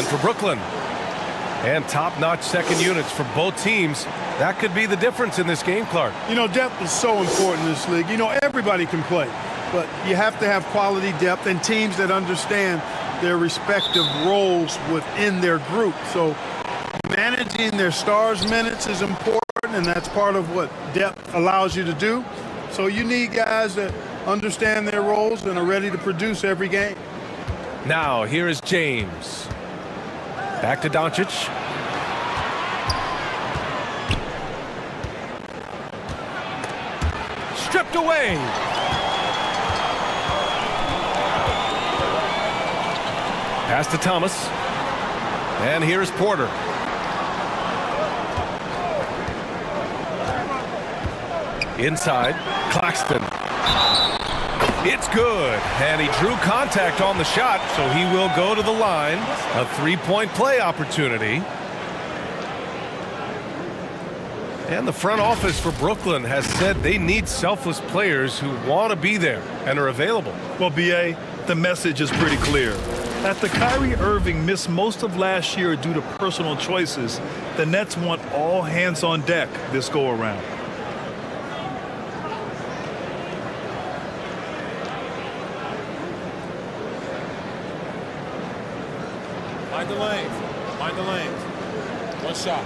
And for Brooklyn. And top-notch second units for both teams. That could be the difference in this game, Clark. You know, depth is so important in this league. You know, everybody can play, but you have to have quality depth and teams that understand their respective roles within their group. So managing their stars' minutes is important, and that's part of what depth allows you to do. So you need guys that understand their roles and are ready to produce every game. Now, here is James. Back to Doncic. Stripped away. Pass to Thomas. And here is Porter. Inside, Claxton. It's good, and he drew contact on the shot, so he will go to the line. A three-point play opportunity. And the front office for Brooklyn has said they need selfless players who want to be there and are available. Well, B.A., the message is pretty clear. After Kyrie Irving missed most of last year due to personal choices, the Nets want all hands on deck this go-around. Mind the lanes. Mind the lanes. One shot.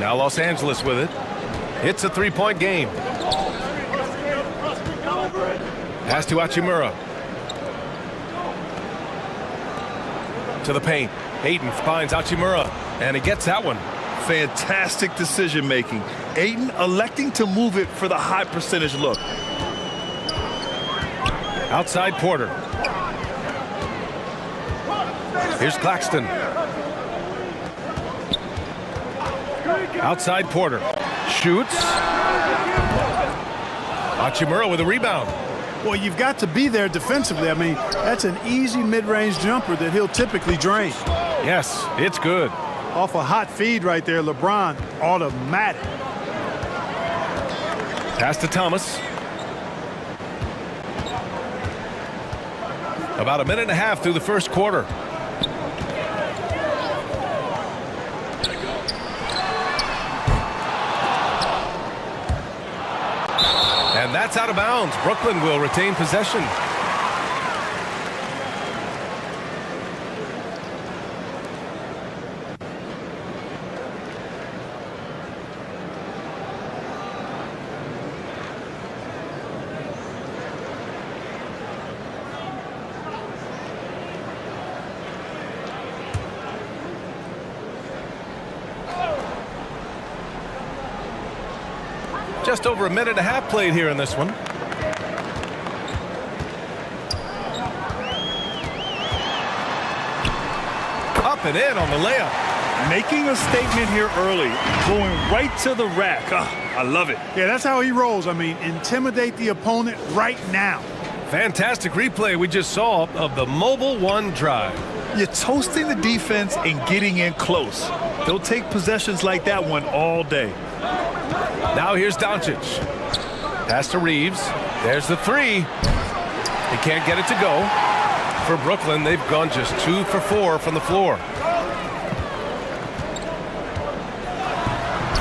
Now Los Angeles with it. It's a three-point game. Pass to Hachimura. To the paint. Ayton finds Hachimura, and he gets that one. Fantastic decision-making. Ayton electing to move it for the high percentage look. Outside Porter. Here's Claxton. Outside Porter. Shoots. Hachimura with a rebound. Well, you've got to be there defensively. I mean, that's an easy mid-range jumper that he'll typically drain. Yes, it's good. Off a hot feed right there, LeBron, automatic. Pass to Thomas. About a minute and a half through the first quarter. And that's out of bounds. Brooklyn will retain possession. Just over a minute and a half played here in this one. Up and in on the layup. Making a statement here early, going right to the rack. I love it. Yeah, that's how he rolls. I mean, intimidate the opponent right now. Fantastic replay we just saw of the mobile one drive. You're toasting the defense and getting in close. They'll take possessions like that one all day. Now here's Doncic. Pass to Reeves. There's the three. He can't get it to go. For Brooklyn, they've gone just 2 for 4 from the floor.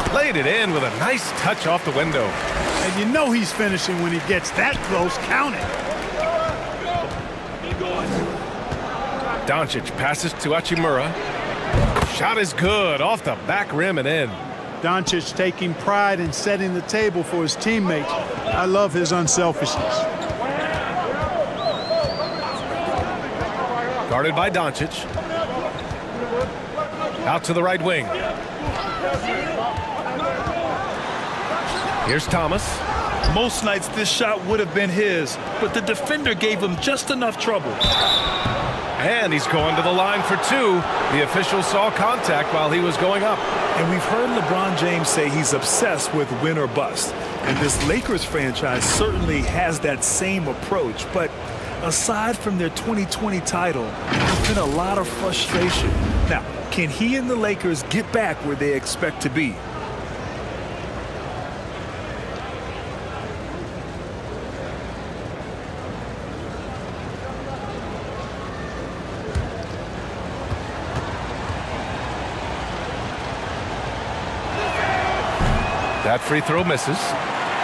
Played it in with a nice touch off the window. And you know he's finishing when he gets that close. Count it. Doncic passes to Hachimura. Shot is good off the back rim and in. Doncic taking pride in setting the table for his teammates. I love his unselfishness. Guarded by Doncic. Out to the right wing. Here's Thomas. Most nights this shot would have been his, but the defender gave him just enough trouble. And he's going to the line for 2. The official saw contact while he was going up. And we've heard LeBron James say he's obsessed with win or bust. And this Lakers franchise certainly has that same approach. But aside from their 2020 title, there's been a lot of frustration. Now, can he and the Lakers get back where they expect to be? That free throw misses.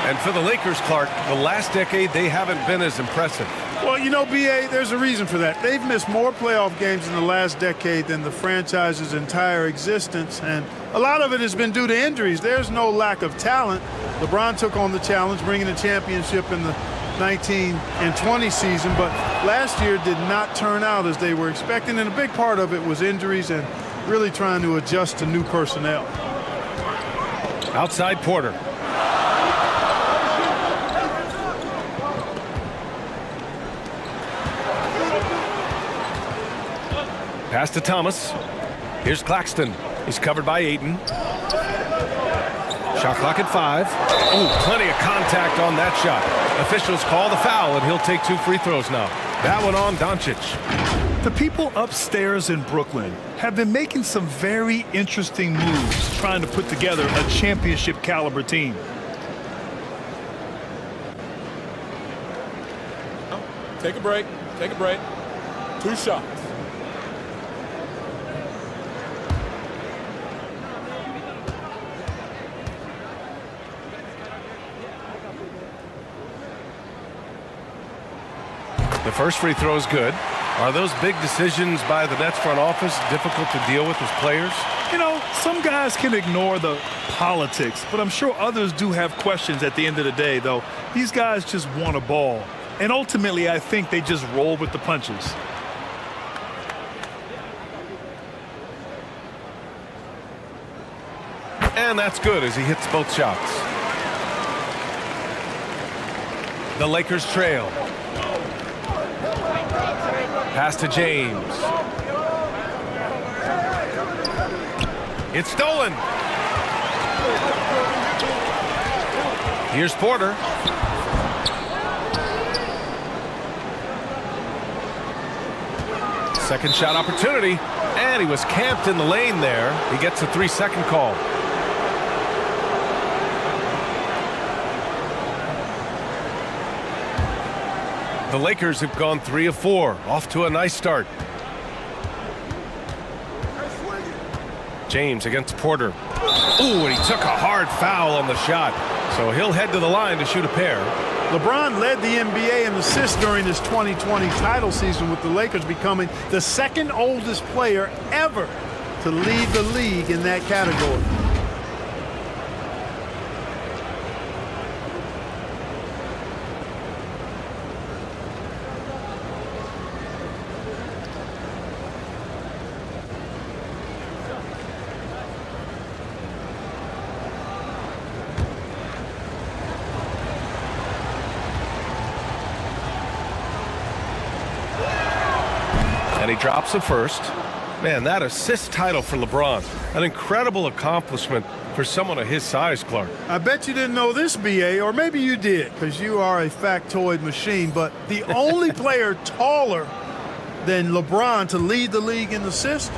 And for the Lakers, Clark, the last decade, they haven't been as impressive. Well, you know, B.A., there's a reason for that. They've missed more playoff games in the last decade than the franchise's entire existence, and a lot of it has been due to injuries. There's no lack of talent. LeBron took on the challenge, bringing a championship in the 19 and 20 season, but last year did not turn out as they were expecting, and a big part of it was injuries and really trying to adjust to new personnel. Outside Porter. Pass to Thomas. Here's Claxton. He's covered by Ayton. Shot clock at 5. Oh, plenty of contact on that shot. Officials call the foul, and he'll take 2 free throws now. That one on Doncic. The people upstairs in Brooklyn have been making some very interesting moves trying to put together a championship caliber team. Take a break. Take a break. 2 shots. The first free throw is good. Are those big decisions by the Nets front office difficult to deal with as players? You know, some guys can ignore the politics, but I'm sure others do have questions at the end of the day, though. These guys just want a ball. And ultimately, I think they just roll with the punches. And that's good as he hits both shots. The Lakers trail. Pass to James. It's stolen. Here's Porter. Second shot opportunity. And he was camped in the lane there. He gets a 3-second call. The Lakers have gone 3 of 4, off to a nice start. James against Porter. Ooh, and he took a hard foul on the shot. So he'll head to the line to shoot a pair. LeBron led the NBA in assists during his 2020 title season, with the Lakers becoming the second oldest player ever to lead the league in that category. And he drops the first. Man, that assist title for LeBron. An incredible accomplishment for someone of his size, Clark. I bet you didn't know this, B.A., or maybe you did, because you are a factoid machine, but the only player taller than LeBron to lead the league in assists,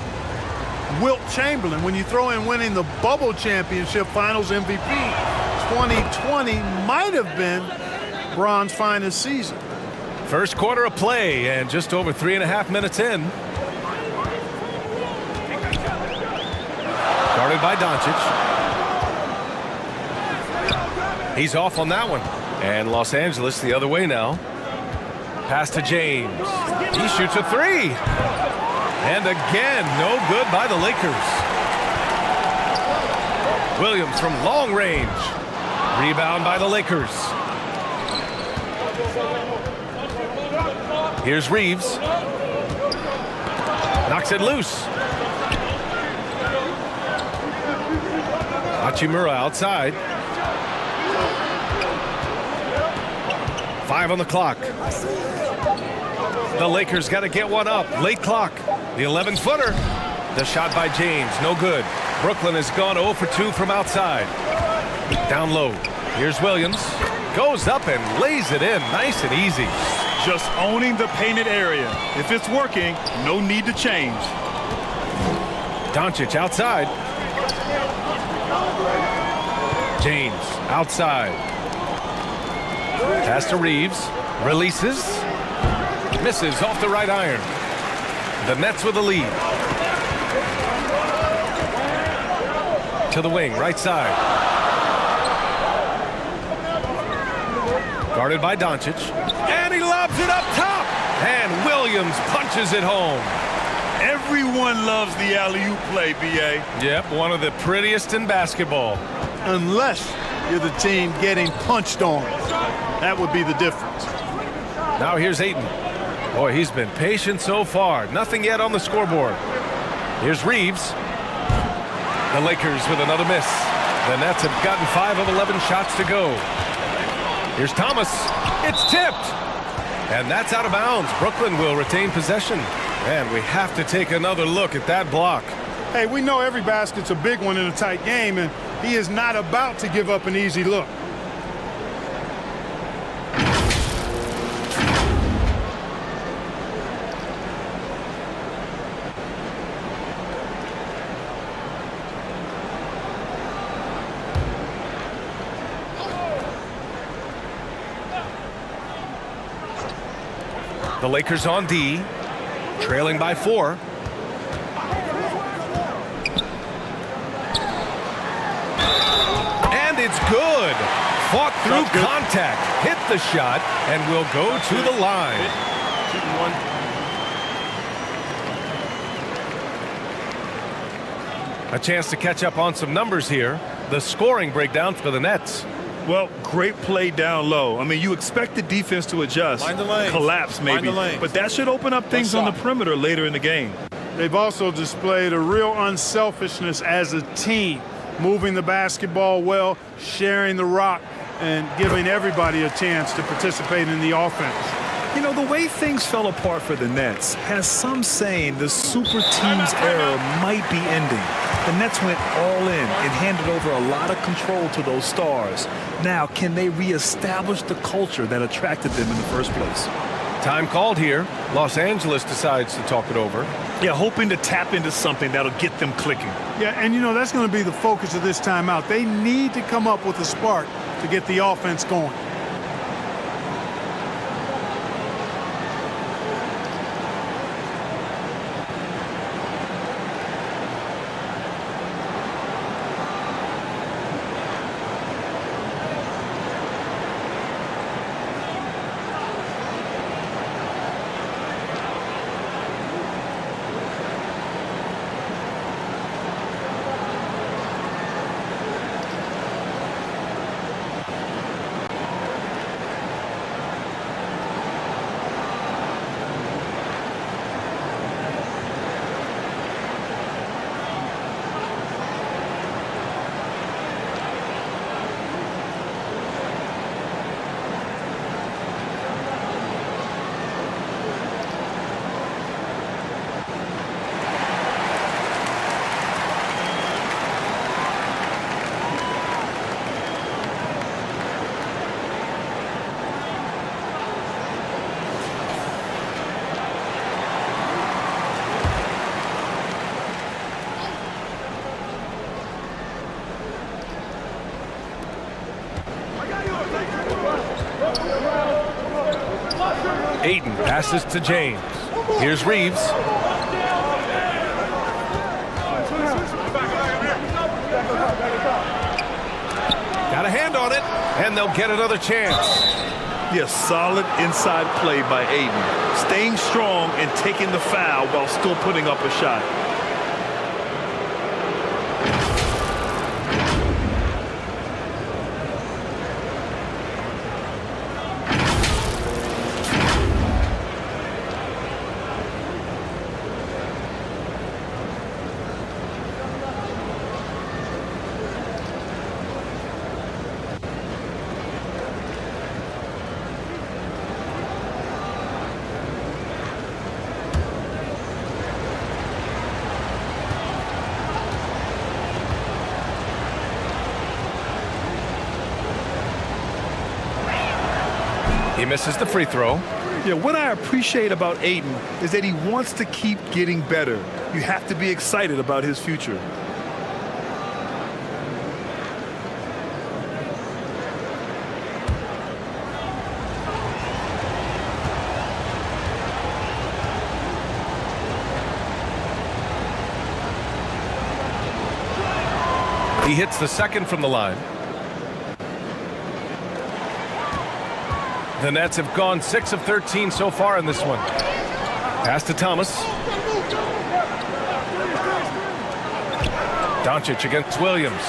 Wilt Chamberlain. When you throw in winning the Bubble Championship Finals MVP, 2020 might have been Bron's finest season. First quarter of play, and just over 3.5 minutes in. Guarded by Doncic. He's off on that one. And Los Angeles the other way now. Pass to James. He shoots a 3. And again, no good by the Lakers. Williams from long range. Rebound by the Lakers. Here's Reeves. Knocks it loose. Hachimura outside. 5 on the clock. The Lakers got to get one up. Late clock. The 11-footer. The shot by James. No good. Brooklyn has gone 0 for 2 from outside. Down low. Here's Williams. Goes up and lays it in. Nice and easy. Just owning the painted area. If it's working, no need to change. Doncic outside. James outside. Pass to Reeves. Releases. Misses off the right iron. The Nets with the lead. To the wing, right side. Guarded by Doncic. And he lobs it up top. And Williams punches it home. Everyone loves the alley-oop play, B.A. Yep, one of the prettiest in basketball. Unless you're the team getting punched on. That would be the difference. Now here's Ayton. Boy, he's been patient so far. Nothing yet on the scoreboard. Here's Reeves. The Lakers with another miss. The Nets have gotten 5 of 11 shots to go. Here's Thomas. It's tipped. And that's out of bounds. Brooklyn will retain possession. And we have to take another look at that block. Hey, we know every basket's a big one in a tight game, and he is not about to give up an easy look. The Lakers on D, trailing by 4. And it's good. Fought through contact, hit the shot, and will go to the line. A chance to catch up on some numbers here. The scoring breakdown for the Nets. Well, great play down low. I mean, you expect the defense to adjust, collapse maybe, but that should open up things on the perimeter later in the game. They've also displayed a real unselfishness as a team, moving the basketball well, sharing the rock, and giving everybody a chance to participate in the offense. You know, the way things fell apart for the Nets has some saying the super team's era might be ending. The Nets went all in and handed over a lot of control to those stars. Now, can they reestablish the culture that attracted them in the first place? Time called here. Los Angeles decides to talk it over. Yeah, hoping to tap into something that'll get them clicking. Yeah, and you know, that's going to be the focus of this timeout. They need to come up with a spark to get the offense going. Ayton passes to James. Here's Reeves. Got a hand on it, and they'll get another chance. Yeah, solid inside play by Ayton. Staying strong and taking the foul while still putting up a shot. He misses the free throw. Yeah, what I appreciate about Ayton is that he wants to keep getting better. You have to be excited about his future. He hits the second from the line. The Nets have gone 6 of 13 so far in this one. Pass to Thomas. Doncic against Williams.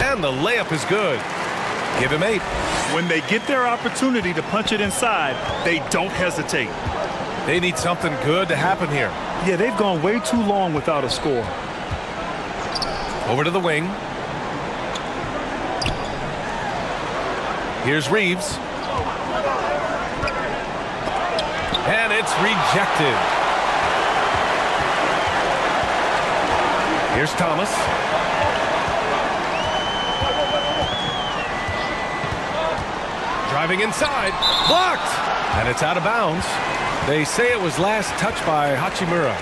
And the layup is good. Give him 8. When they get their opportunity to punch it inside, they don't hesitate. They need something good to happen here. Yeah, they've gone way too long without a score. Over to the wing. Here's Reeves. And it's rejected. Here's Thomas. Driving inside. Blocked. And it's out of bounds. They say it was last touched by Hachimura.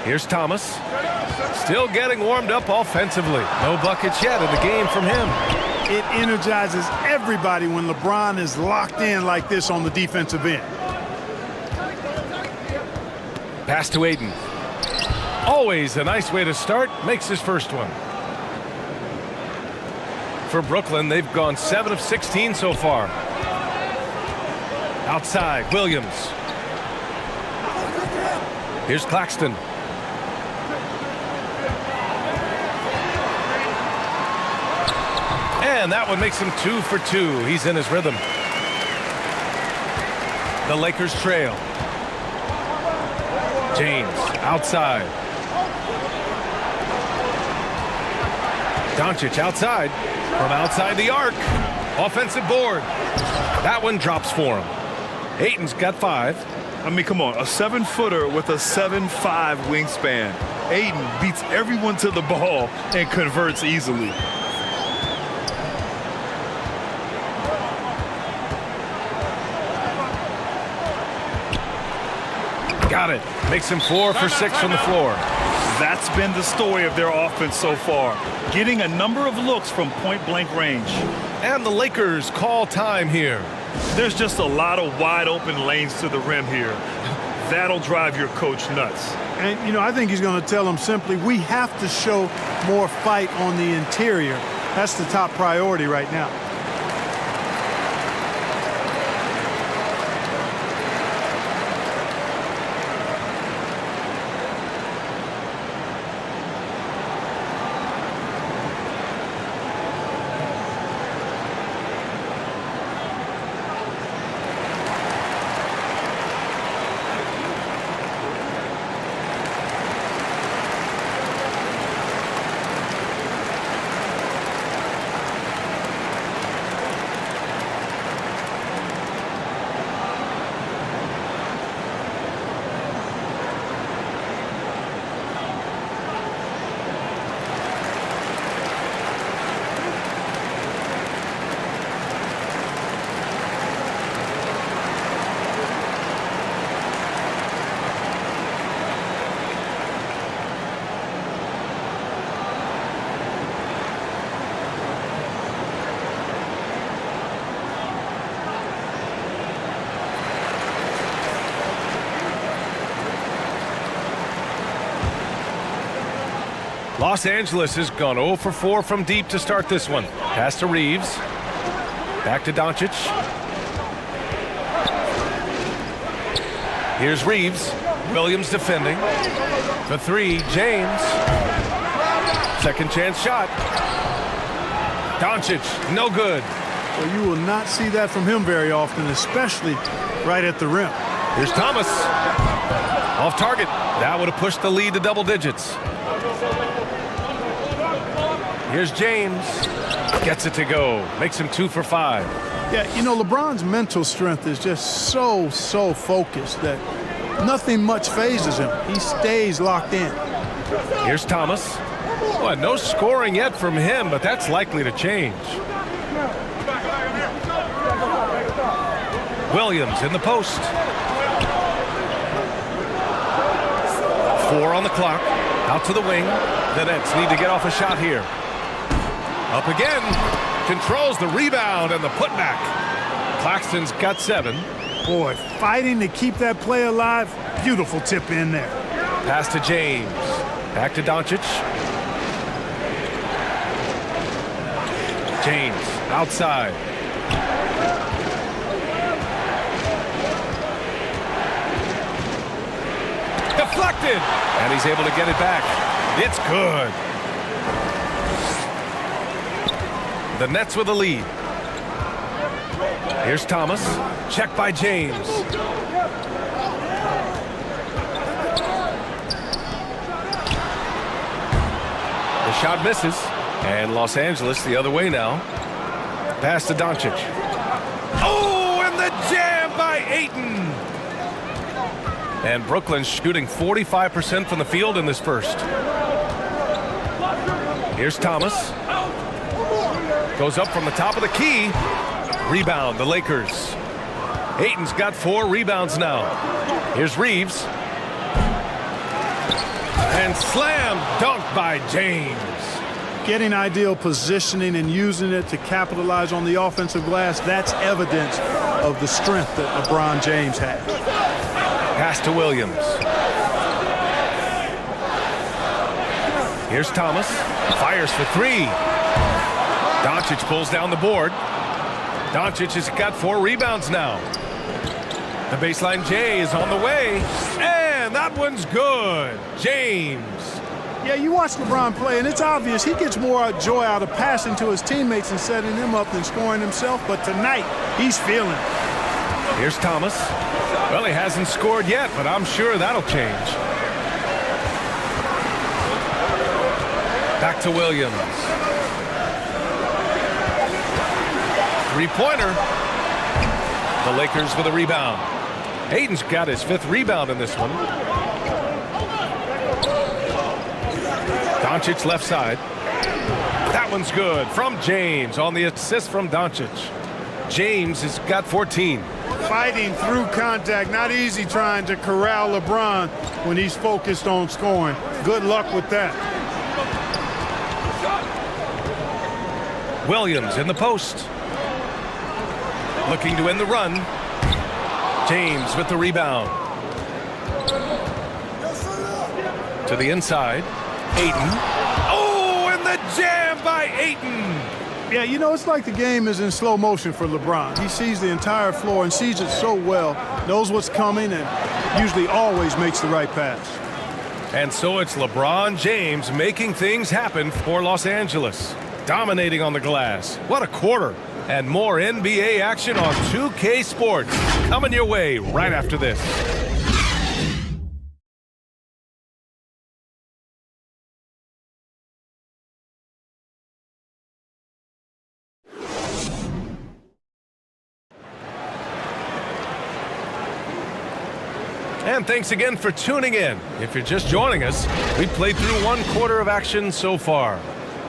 Here's Thomas. Still getting warmed up offensively. No buckets yet in the game from him. It energizes everybody when LeBron is locked in like this on the defensive end. Pass to Ayton. Always a nice way to start. Makes his first one. For Brooklyn, they've gone 7 of 16 so far. Outside, Williams. Here's Claxton. And that one makes him 2 for 2. He's in his rhythm. The Lakers trail. James outside. Doncic outside. From outside the arc. Offensive board. That one drops for him. Ayton's got 5. I mean, come on, a 7-footer with a 7'5" wingspan. Ayton beats everyone to the ball and converts easily. Got it. Makes him 4 for 6 from the floor. That's been the story of their offense so far, getting a number of looks from point-blank range. And the Lakers call time here. There's just a lot of wide-open lanes to the rim here. That'll drive your coach nuts. And, you know, I think he's going to tell them simply, we have to show more fight on the interior. That's the top priority right now. Los Angeles has gone 0 for 4 from deep to start this one. Pass to Reeves. Back to Doncic. Here's Reeves. Williams defending. The 3, James. Second chance shot. Doncic, no good. Well, you will not see that from him very often, especially right at the rim. Here's Thomas. Off target. That would have pushed the lead to double digits. Here's James. Gets it to go. Makes him 2 for 5. Yeah, you know, LeBron's mental strength is just so focused that nothing much phases him. He stays locked in. Here's Thomas. Well, no scoring yet from him, but that's likely to change. Williams in the post. 4 on the clock. Out to the wing. The Nets need to get off a shot here. Up again. Controls the rebound and the putback. Claxton's got 7. Boy, fighting to keep that play alive. Beautiful tip in there. Pass to James. Back to Doncic. James outside. Deflected. And he's able to get it back. It's good. The Nets with a lead. Here's Thomas. Check by James. The shot misses. And Los Angeles the other way now. Pass to Doncic. Oh, and the jam by Ayton. And Brooklyn shooting 45% from the field in this first. Here's Thomas. Goes up from the top of the key. Rebound, the Lakers. Ayton's got 4 rebounds now. Here's Reeves. And slam dunk by James. Getting ideal positioning and using it to capitalize on the offensive glass, that's evidence of the strength that LeBron James has. Pass to Williams. Here's Thomas. Fires for 3. Doncic pulls down the board. Doncic has got 4 rebounds now. The baseline J is on the way. And that one's good. James. Yeah, you watch LeBron play, and it's obvious he gets more joy out of passing to his teammates and setting them up than scoring himself. But tonight, he's feeling it. Here's Thomas. Well, he hasn't scored yet, but I'm sure that'll change. Back to Williams. 3-pointer. The Lakers with a rebound. Ayton's got his 5th rebound in this one. Doncic left side. That one's good from James on the assist from Doncic. James has got 14. Fighting through contact, not easy trying to corral LeBron when he's focused on scoring. Good luck with that. Williams in the post. Looking to end the run. James with the rebound. To the inside. Ayton. Oh, and the jam by Ayton. Yeah, you know, it's like the game is in slow motion for LeBron. He sees the entire floor and sees it so well, knows what's coming, and usually always makes the right pass. And so it's LeBron James making things happen for Los Angeles. Dominating on the glass. What a quarter. And more NBA action on 2K Sports. Coming your way right after this. And thanks again for tuning in. If you're just joining us, we played through 1 quarter of action so far.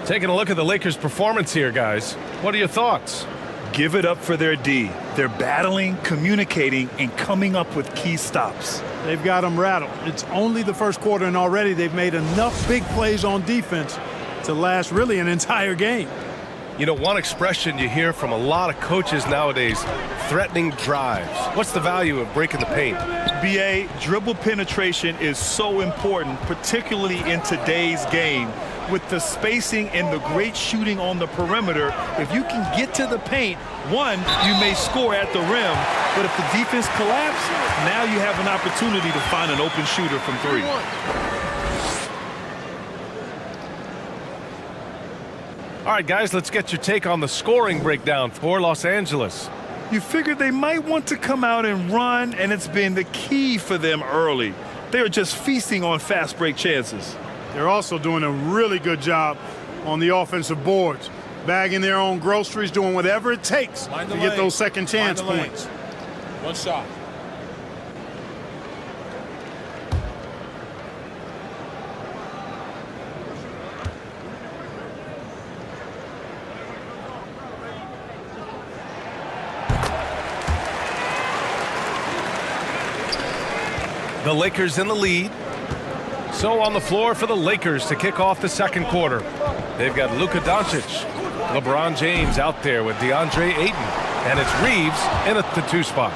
Taking a look at the Lakers' performance here, guys. What are your thoughts? Give it up for their D. They're battling, communicating, and coming up with key stops. They've got them rattled. It's only the first quarter, and already they've made enough big plays on defense to last really an entire game. You know, one expression you hear from a lot of coaches nowadays, threatening drives. What's the value of breaking the paint? BA, dribble penetration is so important, particularly in today's game. With the spacing and the great shooting on the perimeter, if you can get to the paint, one, you may score at the rim, but if the defense collapses, now you have an opportunity to find an open shooter from 3. All right, guys, let's get your take on the scoring breakdown for Los Angeles. You figured they might want to come out and run, and it's been the key for them early. They are just feasting on fast break chances. They're also doing a really good job on the offensive boards, bagging their own groceries, doing whatever it takes to get those second chance points. One shot. The Lakers in the lead. So on the floor for the Lakers to kick off the second quarter. They've got Luka Doncic, LeBron James out there with DeAndre Ayton, and it's Reeves in at the 2 spot.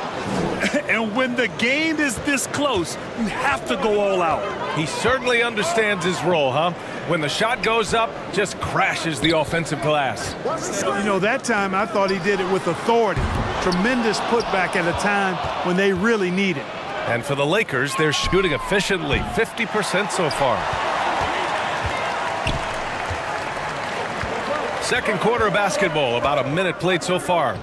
And when the game is this close, you have to go all out. He certainly understands his role, huh? When the shot goes up, just crashes the offensive glass. You know, that time I thought he did it with authority. Tremendous putback at a time when they really need it. And for the Lakers, they're shooting efficiently, 50% so far. Second quarter of basketball, about a minute played so far.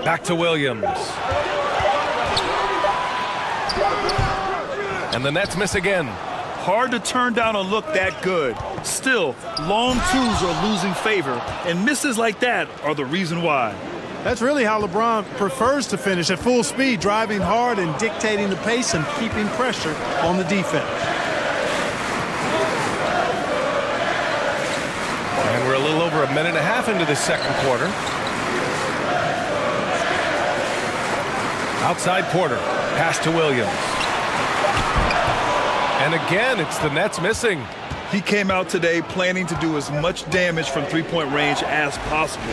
Back to Williams. And the Nets miss again. Hard to turn down a look that good. Still, long twos are losing favor, and misses like that are the reason why. That's really how LeBron prefers to finish, at full speed, driving hard and dictating the pace and keeping pressure on the defense. And we're a little over a minute and a half into the second quarter. Outside Porter, pass to Williams. And again, it's the Nets missing. He came out today planning to do as much damage from three-point range as possible.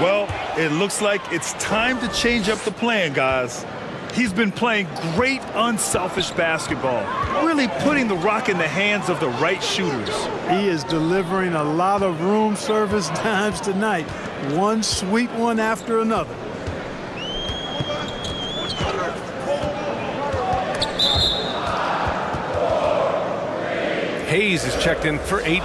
Well, it looks like it's time to change up the plan, guys. He's been playing great, unselfish basketball, really putting the rock in the hands of the right shooters. He is delivering a lot of room service dimes tonight, one sweet one after another. Hayes is checked in for Ayton.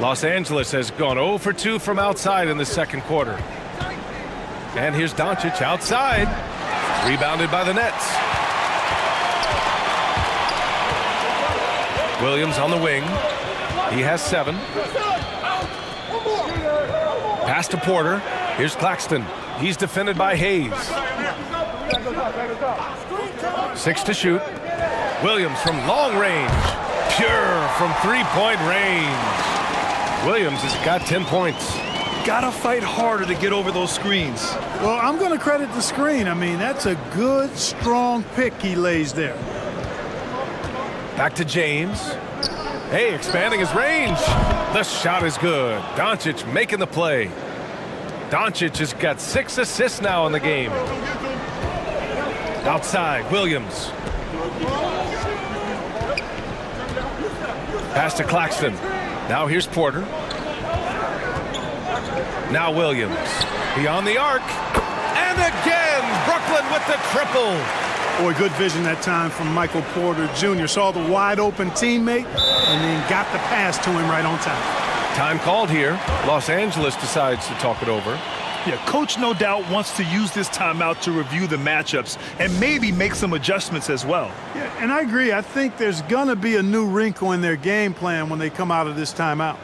Los Angeles has gone 0 for 2 from outside in the second quarter. And here's Doncic outside. Rebounded by the Nets. Williams on the wing. He has 7. Pass to Porter. Here's Claxton. He's defended by Hayes. 6 to shoot. Williams from long range. Pure from three-point range. Williams has got 10 points. Gotta fight harder to get over those screens. Well, I'm going to credit the screen. I mean, that's a good, strong pick he lays there. Back to James. Hey, expanding his range. The shot is good. Doncic making the play. Doncic has got 6 assists now in the game. Outside, Williams. Pass to Claxton. Now here's Porter. Now Williams. Beyond the arc. And again, Brooklyn with the triple. Boy, good vision that time from Michael Porter Jr. Saw the wide open teammate and then got the pass to him right on time. Time called here. Los Angeles decides to talk it over. Yeah, coach no doubt wants to use this timeout to review the matchups and maybe make some adjustments as well. Yeah, and I agree. I think there's going to be a new wrinkle in their game plan when they come out of this timeout.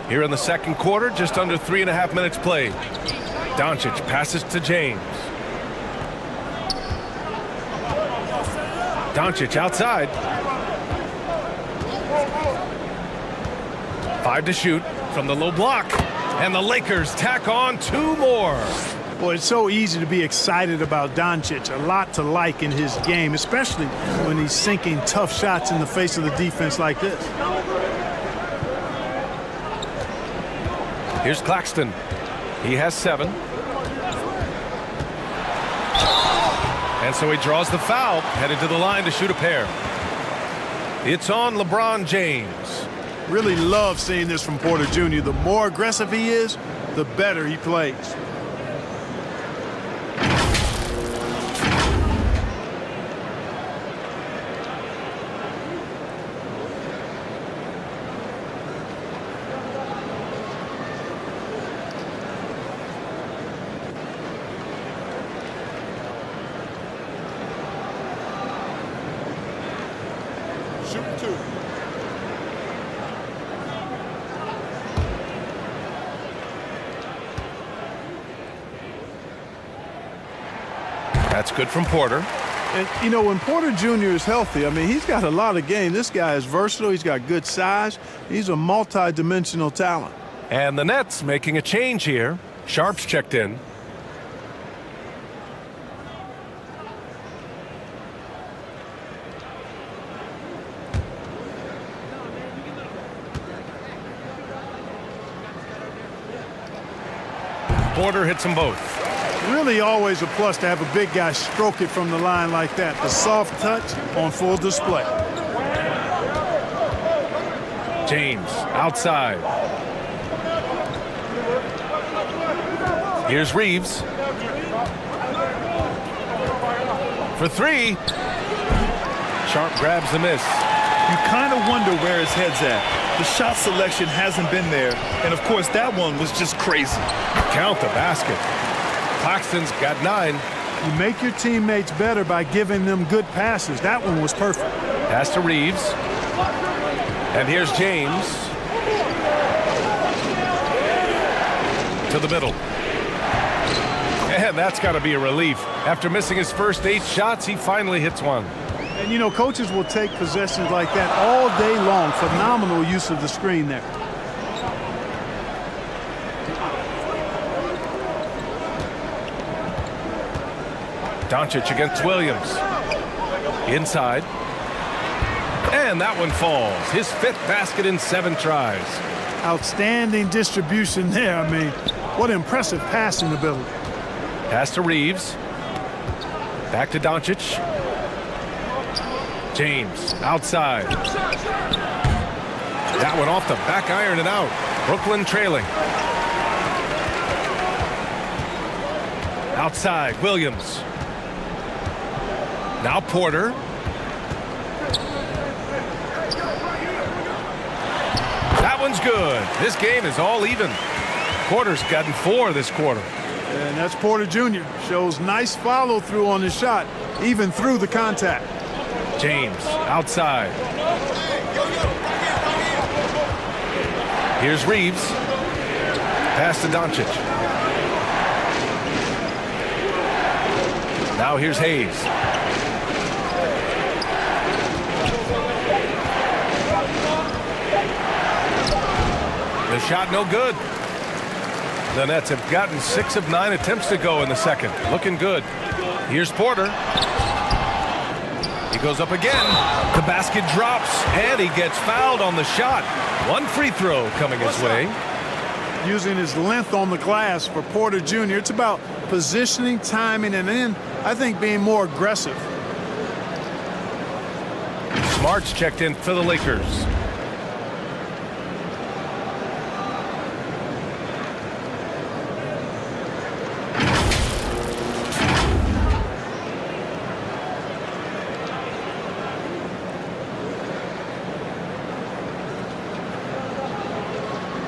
Here in the second quarter, just under 3.5 minutes played. Doncic passes to James. Doncic outside. 5 to shoot from the low block. And the Lakers tack on 2 more. Boy, it's so easy to be excited about Doncic. A lot to like in his game, especially when he's sinking tough shots in the face of the defense like this. Here's Claxton. He has 7. And so he draws the foul, headed to the line to shoot a pair. It's on LeBron James. Really love seeing this from Porter Jr. The more aggressive he is, the better he plays. Shoot 2. That's good from Porter. And, you know, when Porter Jr. is healthy, I mean, he's got a lot of game. This guy is versatile. He's got good size. He's a multi-dimensional talent. And the Nets making a change here. Sharp's checked in. Porter hits them both. Really always a plus to have a big guy stroke it from the line like that. The soft touch on full display. James outside. Here's Reeves. For 3. Sharp grabs the miss. You kind of wonder where his head's at. The shot selection hasn't been there. And, of course, that one was just crazy. Count the basket. Claxton's got 9. You make your teammates better by giving them good passes. That one was perfect. Pass to Reeves. And here's James. To the middle. And that's got to be a relief. After missing his first 8 shots, he finally hits one. And, you know, coaches will take possessions like that all day long. Phenomenal use of the screen there. Doncic against Williams. Inside. And that one falls. His 5th basket in 7 tries. Outstanding distribution there. I mean, what impressive passing ability. Pass to Reeves. Back to Doncic. James outside. That one off the back iron and out. Brooklyn trailing. Outside, Williams. Now Porter. That one's good. This game is all even. Porter's gotten 4 this quarter. And that's Porter Jr. Shows nice follow-through on his shot, even through the contact. James outside. Here's Reeves. Pass to Doncic. Now here's Hayes. The shot no good. The Nets have gotten 6 of 9 attempts to go in the second. Looking good. Here's Porter. He goes up again. The basket drops, and he gets fouled on the shot. 1 free throw coming his way. Using his length on the glass for Porter Jr. It's about positioning, timing, and then, I think, being more aggressive. Smart's checked in for the Lakers.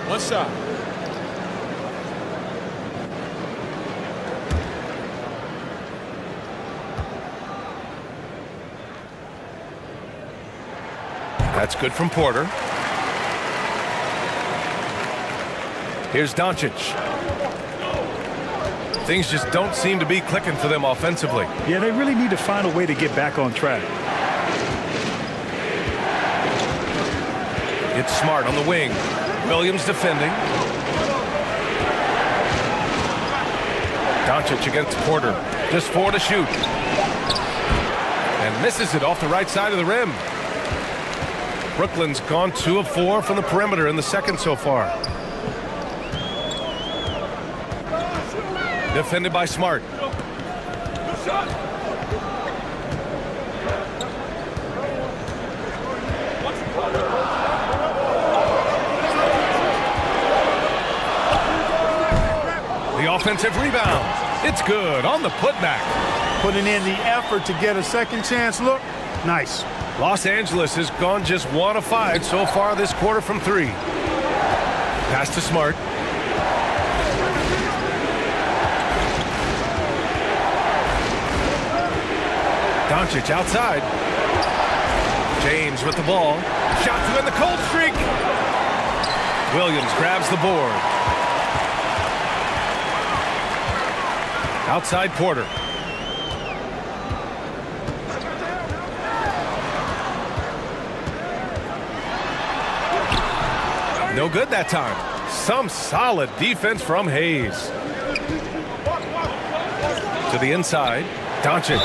One shot. That's good from Porter. Here's Doncic. Things just don't seem to be clicking for them offensively. Yeah, they really need to find a way to get back on track. It's Smart on the wing. Williams defending. Doncic against Porter. Just 4 to shoot. And misses it off the right side of the rim. Brooklyn's gone 2 of 4 from the perimeter in the second so far. Defended by Smart. The offensive rebound. It's good on the putback. Putting in the effort to get a second chance look. Nice. Los Angeles has gone just 1 of 5 so far this quarter from 3. Pass to Smart. Doncic outside. James with the ball. Shot to end the cold streak. Williams grabs the board. Outside Porter. No good that time. Some solid defense from Hayes. To the inside. Doncic.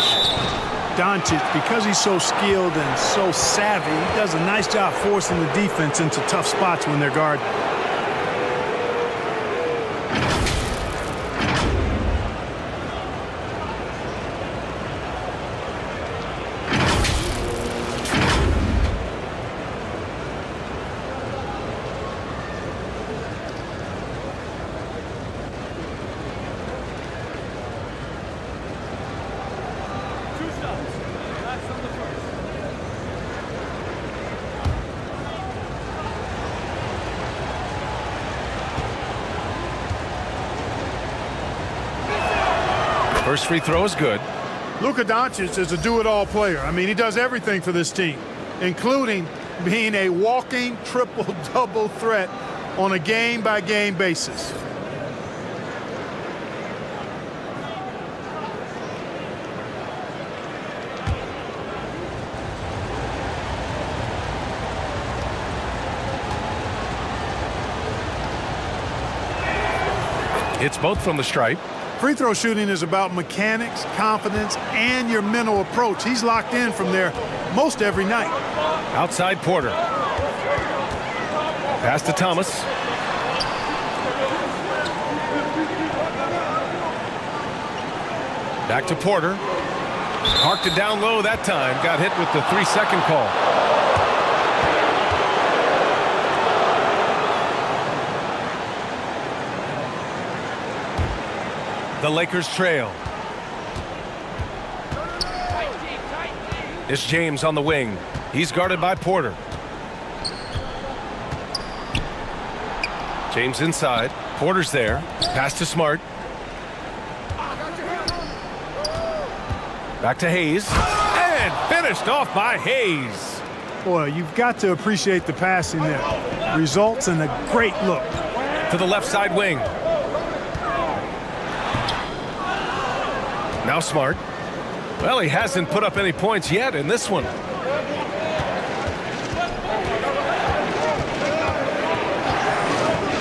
Doncic, because he's so skilled and so savvy, he does a nice job forcing the defense into tough spots when they're guarded. First free throw is good. Luka Doncic is a do-it-all player. I mean, he does everything for this team, including being a walking triple-double threat on a game-by-game basis. It's both from the stripe. Free throw shooting is about mechanics, confidence, and your mental approach. He's locked in from there most every night. Outside Porter. Pass to Thomas. Back to Porter. Parked it down low that time. Got hit with the 3-second call. The Lakers trail. It's James on the wing. He's guarded by Porter. James inside. Porter's there. Pass to Smart. Back to Hayes. And finished off by Hayes. Boy, you've got to appreciate the passing there. Results in a great look. To the left side wing. Now Smart. Well, he hasn't put up any points yet in this one.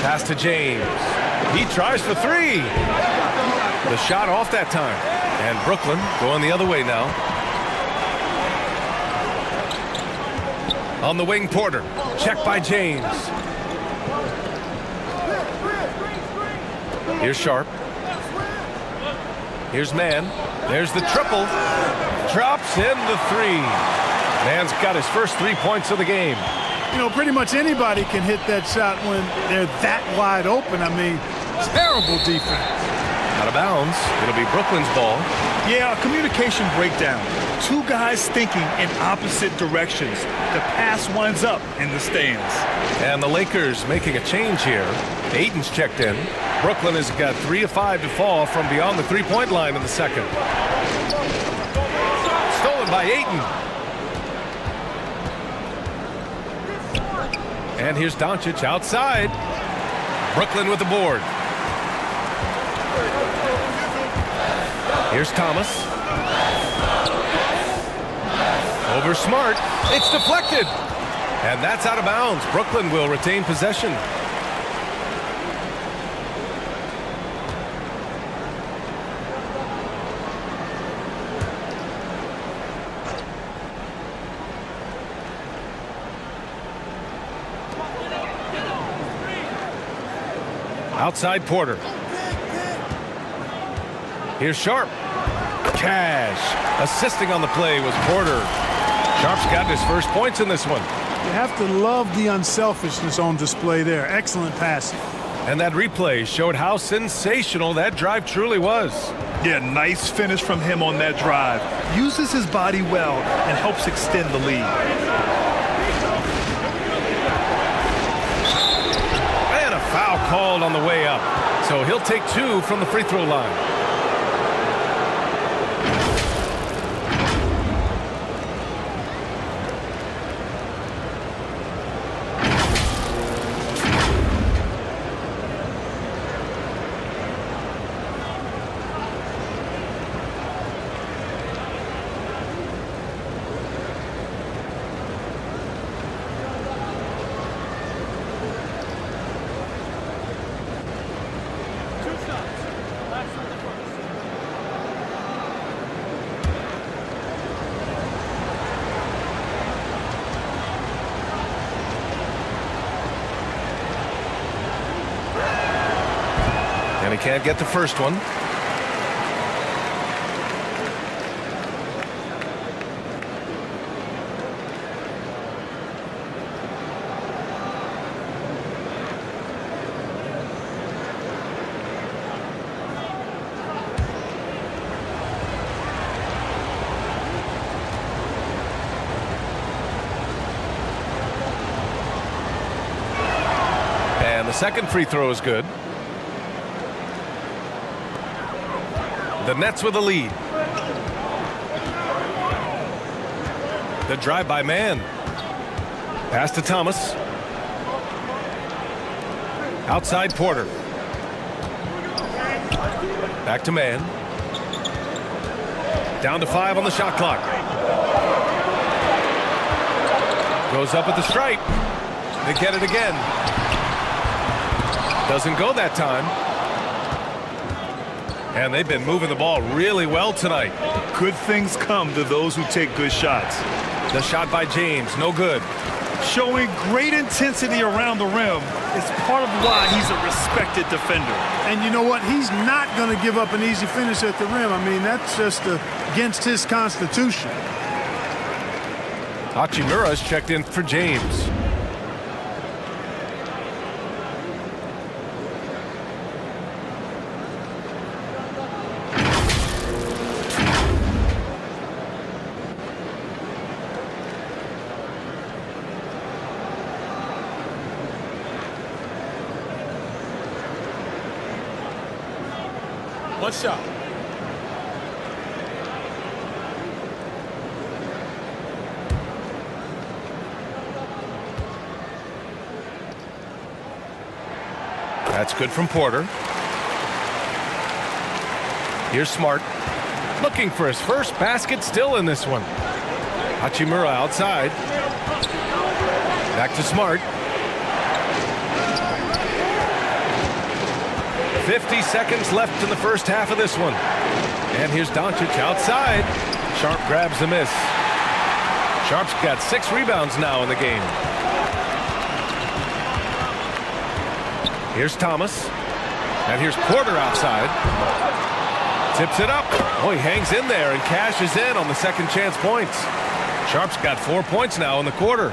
Pass to James. He tries for 3. The shot off that time. And Brooklyn going the other way now. On the wing, Porter. Checked by James. Here's Sharp. Here's Mann. There's the triple. Drops in the 3. Mann's got his first 3 points of the game. You know, pretty much anybody can hit that shot when they're that wide open. I mean, terrible defense. Out of bounds. It'll be Brooklyn's ball. Yeah, a communication breakdown. 2 guys thinking in opposite directions. The pass winds up in the stands. And the Lakers making a change here. Ayton's checked in. Brooklyn has got 3 of 5 to fall from beyond the 3-point line in the second. Stolen by Ayton. And here's Doncic outside. Brooklyn with the board. Here's Thomas. Over Smart. It's deflected. And that's out of bounds. Brooklyn will retain possession. Outside Porter. Here's Sharp. Cash. Assisting on the play was Porter. Sharp's got his first points in this one. You have to love the unselfishness on display there. Excellent passing. And that replay showed how sensational that drive truly was. Yeah, nice finish from him on that drive. Uses his body well and helps extend the lead. And a foul called on the way up. So he'll take 2 from the free throw line. And he can't get the first one. And the second free throw is good. The Nets with a lead. The drive by Man. Pass to Thomas. Outside Porter. Back to Man. Down to 5 on the shot clock. Goes up at the stripe. They get it again. Doesn't go that time. And they've been moving the ball really well tonight. Good things come to those who take good shots. The shot by James, no good. Showing great intensity around the rim is part of why he's a respected defender. And you know what? He's not going to give up an easy finish at the rim. I mean, that's just against his constitution. Hachimura's checked in for James. One shot. That's good from Porter. Here's Smart. Looking for his first basket still in this one. Hachimura outside. Back to Smart. 50 seconds left in the first half of this one. And here's Doncic outside. Sharp grabs the miss. Sharp's got 6 rebounds now in the game. Here's Thomas. And here's Porter outside. Tips it up. Oh, he hangs in there and cashes in on the second chance points. Sharp's got 4 points now in the quarter.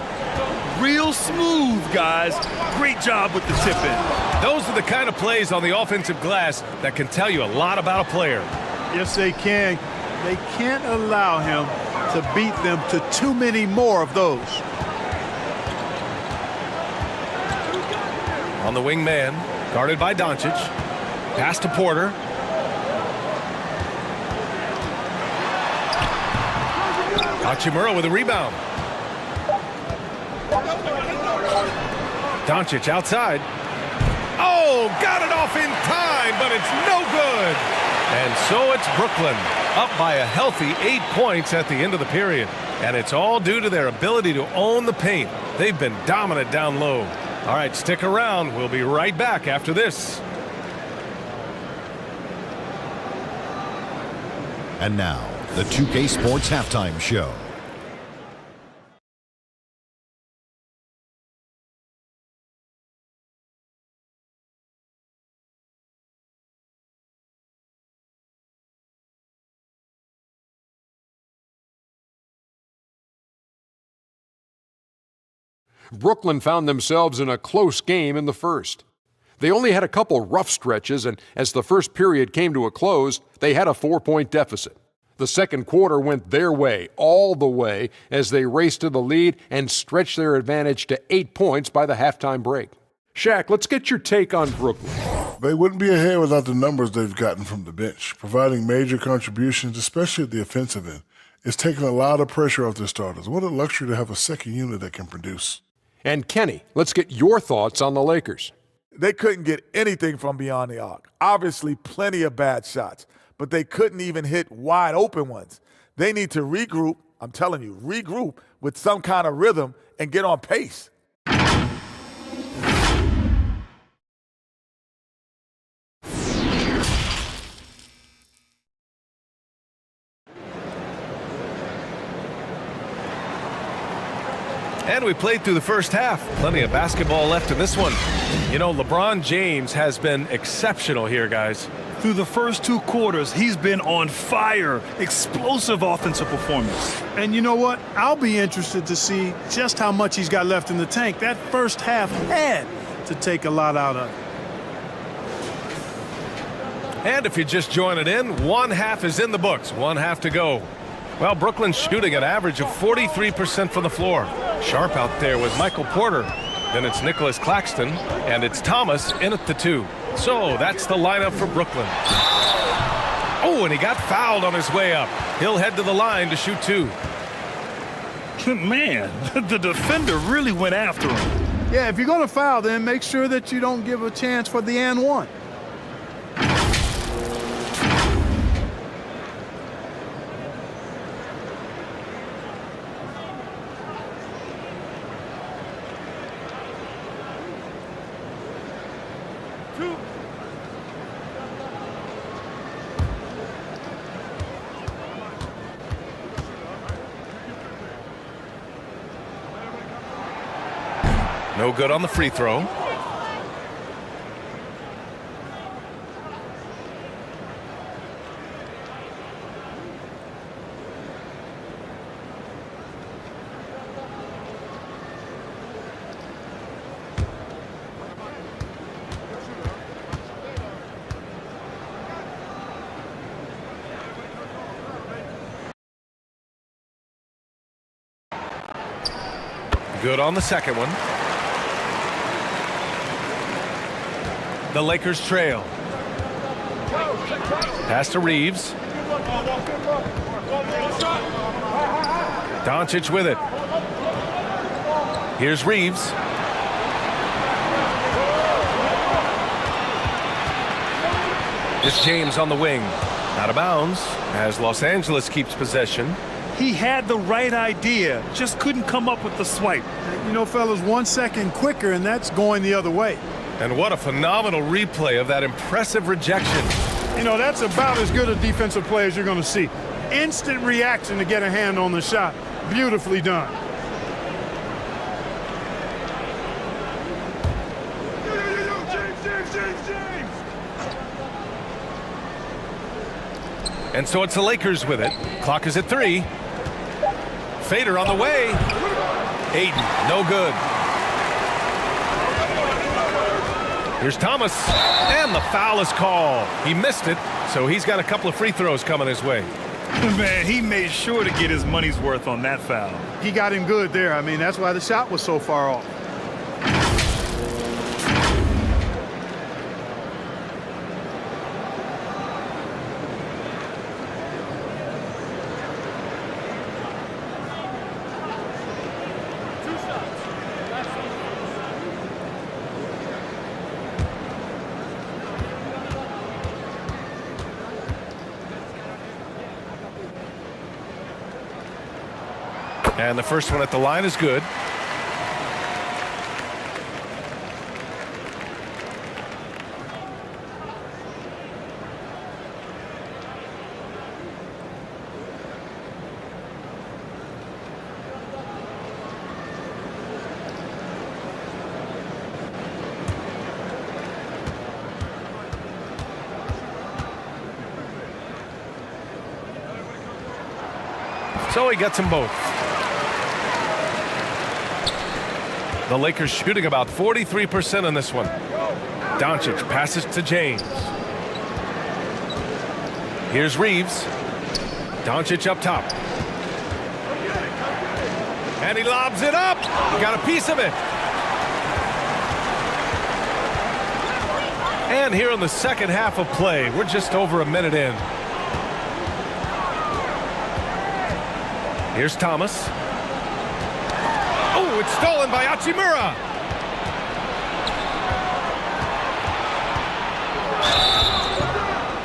Real smooth, guys. Great job with the tip-in. Those are the kind of plays on the offensive glass that can tell you a lot about a player. Yes, they can. They can't allow him to beat them to too many more of those. On the wing man, guarded by Doncic. Pass to Porter. Hachimura with a rebound. Doncic outside. Oh, got it off in time, but it's no good. And so it's Brooklyn, up by a healthy 8 points at the end of the period. And it's all due to their ability to own the paint. They've been dominant down low. All right, stick around. We'll be right back after this. And now, the 2K Sports Halftime Show. Brooklyn found themselves in a close game in the first. They only had a couple rough stretches, and as the first period came to a close, they had a 4-point deficit. The second quarter went their way, all the way, as they raced to the lead and stretched their advantage to 8 points by the halftime break. Shaq, let's get your take on Brooklyn. They wouldn't be ahead without the numbers they've gotten from the bench, providing major contributions, especially at the offensive end. It's taken a lot of pressure off their starters. What a luxury to have a second unit that can produce. And Kenny, let's get your thoughts on the Lakers. They couldn't get anything from beyond the arc. Obviously, plenty of bad shots, but they couldn't even hit wide open ones. They need to regroup, I'm telling you, regroup with some kind of rhythm and get on pace. And we played through the first half. Plenty of basketball left in this one. You know, LeBron James has been exceptional here, guys. Through the first 2 quarters, he's been on fire. Explosive offensive performance. And you know what? I'll be interested to see just how much he's got left in the tank. That first half had to take a lot out of it. And if you're just joining in, one half is in the books. One half to go. Well, Brooklyn's shooting an average of 43% from the floor. Sharp out there with Michael Porter. Then it's Nicholas Claxton, and it's Thomas in at the 2. So that's the lineup for Brooklyn. Oh, and he got fouled on his way up. He'll head to the line to shoot 2. Man, the defender really went after him. Yeah, if you're going to foul, then make sure that you don't give a chance for the and one. No good on the free throw. Good on the second one. The Lakers trail. Pass to Reeves. Doncic with it. Here's Reeves. It's James on the wing. Out of bounds as Los Angeles keeps possession. He had the right idea, just couldn't come up with the swipe. You know, fellas, 1 second quicker, and that's going the other way. And what a phenomenal replay of that impressive rejection. You know, that's about as good a defensive play as you're going to see. Instant reaction to get a hand on the shot. Beautifully done. And so it's the Lakers with it. Clock is at 3. Fader on the way. Aiden, no good. Here's Thomas, and the foul is called. He missed it, so he's got a couple of free throws coming his way. Man, he made sure to get his money's worth on that foul. He got him good there. I mean, that's why the shot was so far off. And the first one at the line is good. So he gets them both. The Lakers shooting about 43% in this one. Doncic passes to James. Here's Reeves. Doncic up top. And he lobs it up. Got a piece of it. And here in the second half of play, we're just over a minute in. Here's Thomas. Oh, it's stolen by Hachimura.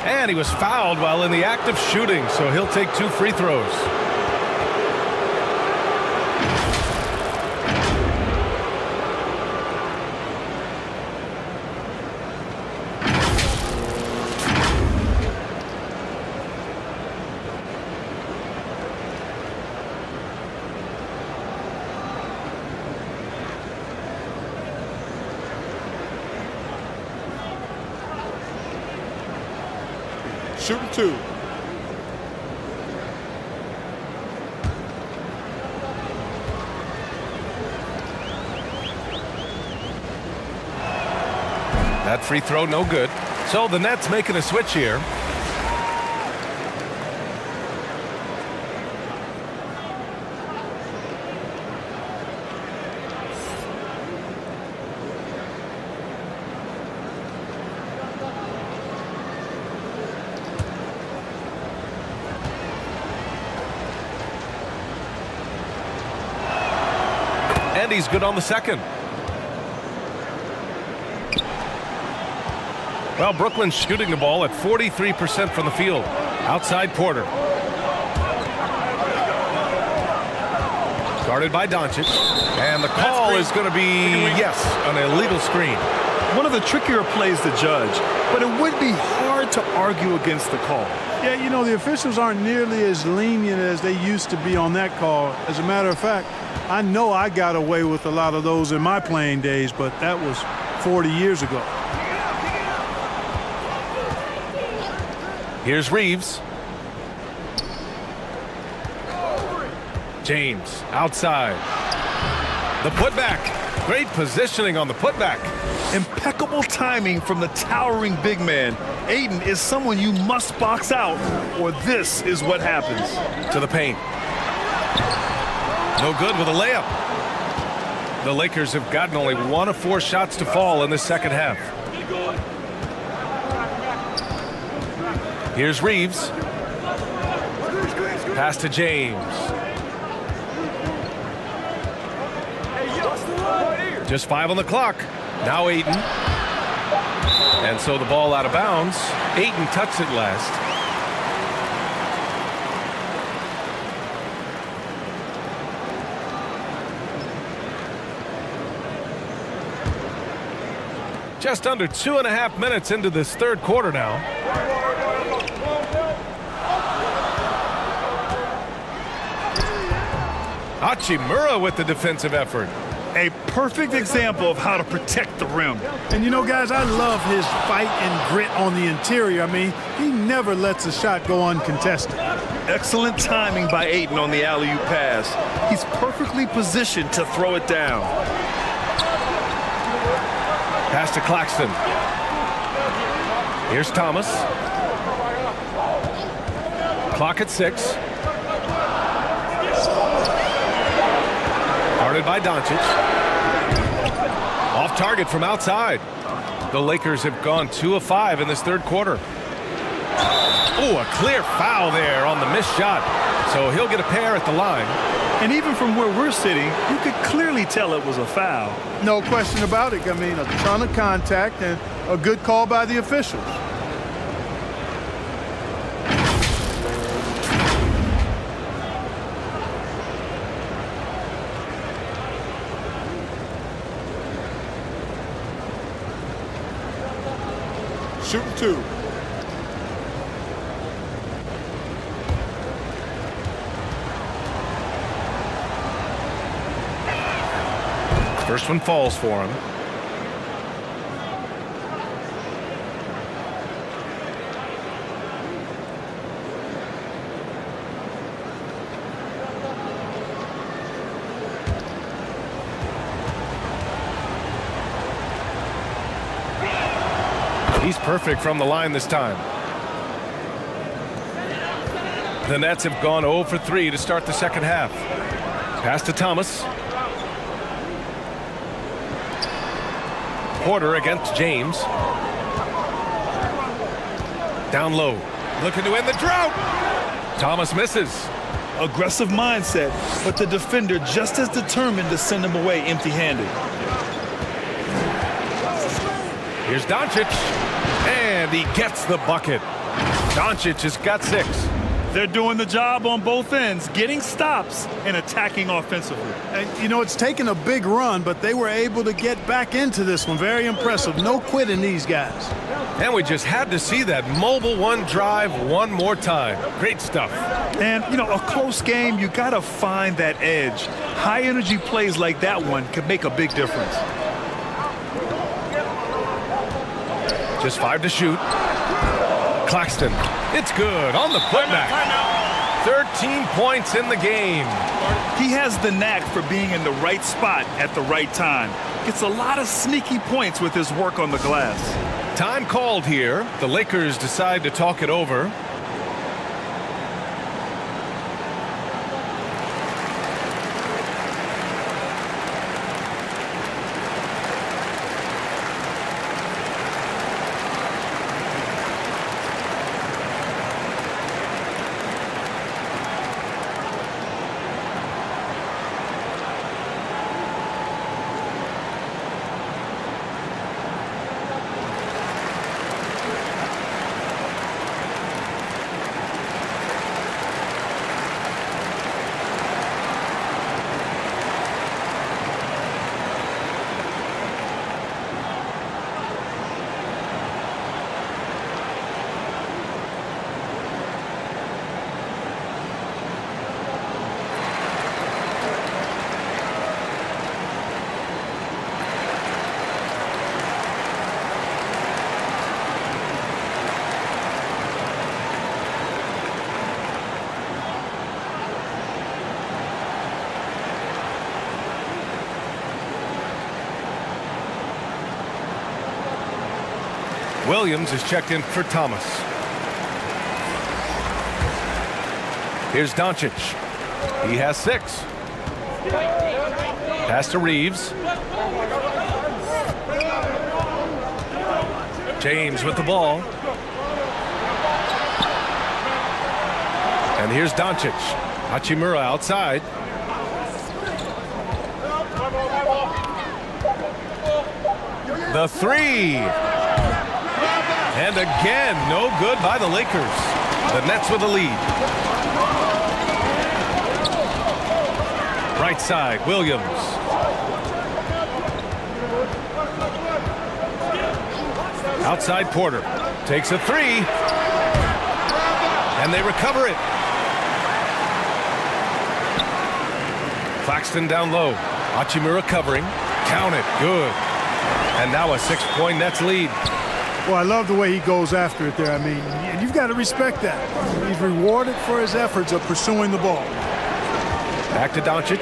And he was fouled while in the act of shooting, so he'll take 2 free throws. Shooting 2. That free throw no good. So the Nets making a switch here. And he's good on the second. Well, Brooklyn's shooting the ball at 43% from the field. Outside Porter. Guarded by Doncic. And the call is going to be, yes, an illegal screen. One of the trickier plays to judge, but it would be hard to argue against the call. Yeah, you know, the officials aren't nearly as lenient as they used to be on that call. As a matter of fact, I know I got away with a lot of those in my playing days, but that was 40 years ago. Here's Reeves. James outside. The putback. Great positioning on the putback. Impeccable timing from the towering big man. Ayton is someone you must box out, or this is what happens. To the paint. No good with a layup. The Lakers have gotten only 1 of 4 shots to fall in the second half. Here's Reeves. Pass to James. Just 5 on the clock. Now Ayton. And so the ball out of bounds. Ayton touched it last. Just under 2.5 minutes into this third quarter now. Hachimura with the defensive effort. A perfect example of how to protect the rim. And you know, guys, I love his fight and grit on the interior. I mean, he never lets a shot go uncontested. Excellent timing by Ayton on the alley-oop pass. He's perfectly positioned to throw it down. Pass to Claxton. Here's Thomas. Clock at 6. Guarded by Doncic. Off target from outside. The Lakers have gone 2 of 5 in this third quarter. Oh, a clear foul there on the missed shot. So he'll get a pair at the line. And even from where we're sitting, you could clearly tell it was a foul. No question about it. I mean, a ton of contact and a good call by the officials. shooting 2. First one falls for him. He's perfect from the line this time. The Nets have gone 0 for 3 to start the second half. Pass to Thomas. Porter against James. Down low. Looking to end the drought. Thomas misses. Aggressive mindset, but the defender just as determined to send him away empty-handed. Here's Doncic. And he gets the bucket. Doncic has got 6. They're doing the job on both ends, getting stops and attacking offensively. And, you know, it's taken a big run, but they were able to get back into this one. Very impressive. No quitting these guys. And we just had to see that mobile one drive one more time. Great stuff. And, you know, a close game, you got to find that edge. High-energy plays like that one can make a big difference. Just 5 to shoot. Claxton. It's good on the putback. 13 points in the game. He has the knack for being in the right spot at the right time. Gets a lot of sneaky points with his work on the glass. Time called here. The Lakers decide to talk it over. Williams is checked in for Thomas. Here's Doncic. He has 6. Pass to Reeves. James with the ball. And here's Doncic. Hachimura outside. The 3. And again, no good by the Lakers. The Nets with the lead. Right side, Williams. Outside Porter. Takes a 3. And they recover it. Claxton down low. Hachimura covering. Count it. Good. And now a 6-point Nets lead. Well, I love the way he goes after it there. I mean, and you've got to respect that. He's rewarded for his efforts of pursuing the ball. Back to Doncic.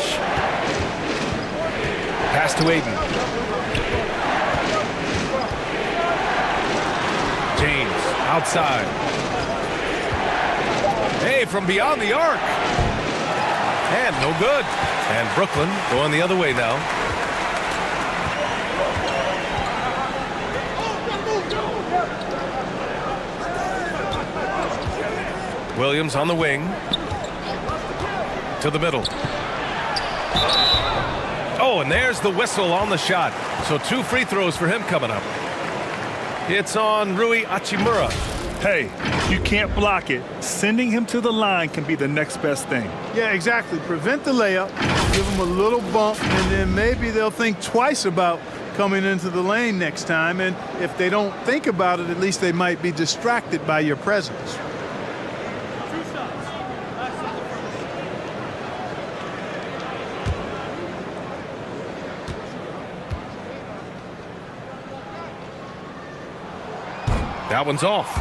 Pass to Aiden. James outside. Hey, from beyond the arc. And no good. And Brooklyn going the other way now. Williams on the wing. To the middle. Oh, and there's the whistle on the shot. So 2 free throws for him coming up. It's on Rui Hachimura. Hey, you can't block it. Sending him to the line can be the next best thing. Yeah, exactly. Prevent the layup, give him a little bump, and then maybe they'll think twice about coming into the lane next time. And if they don't think about it, at least they might be distracted by your presence. That one's off.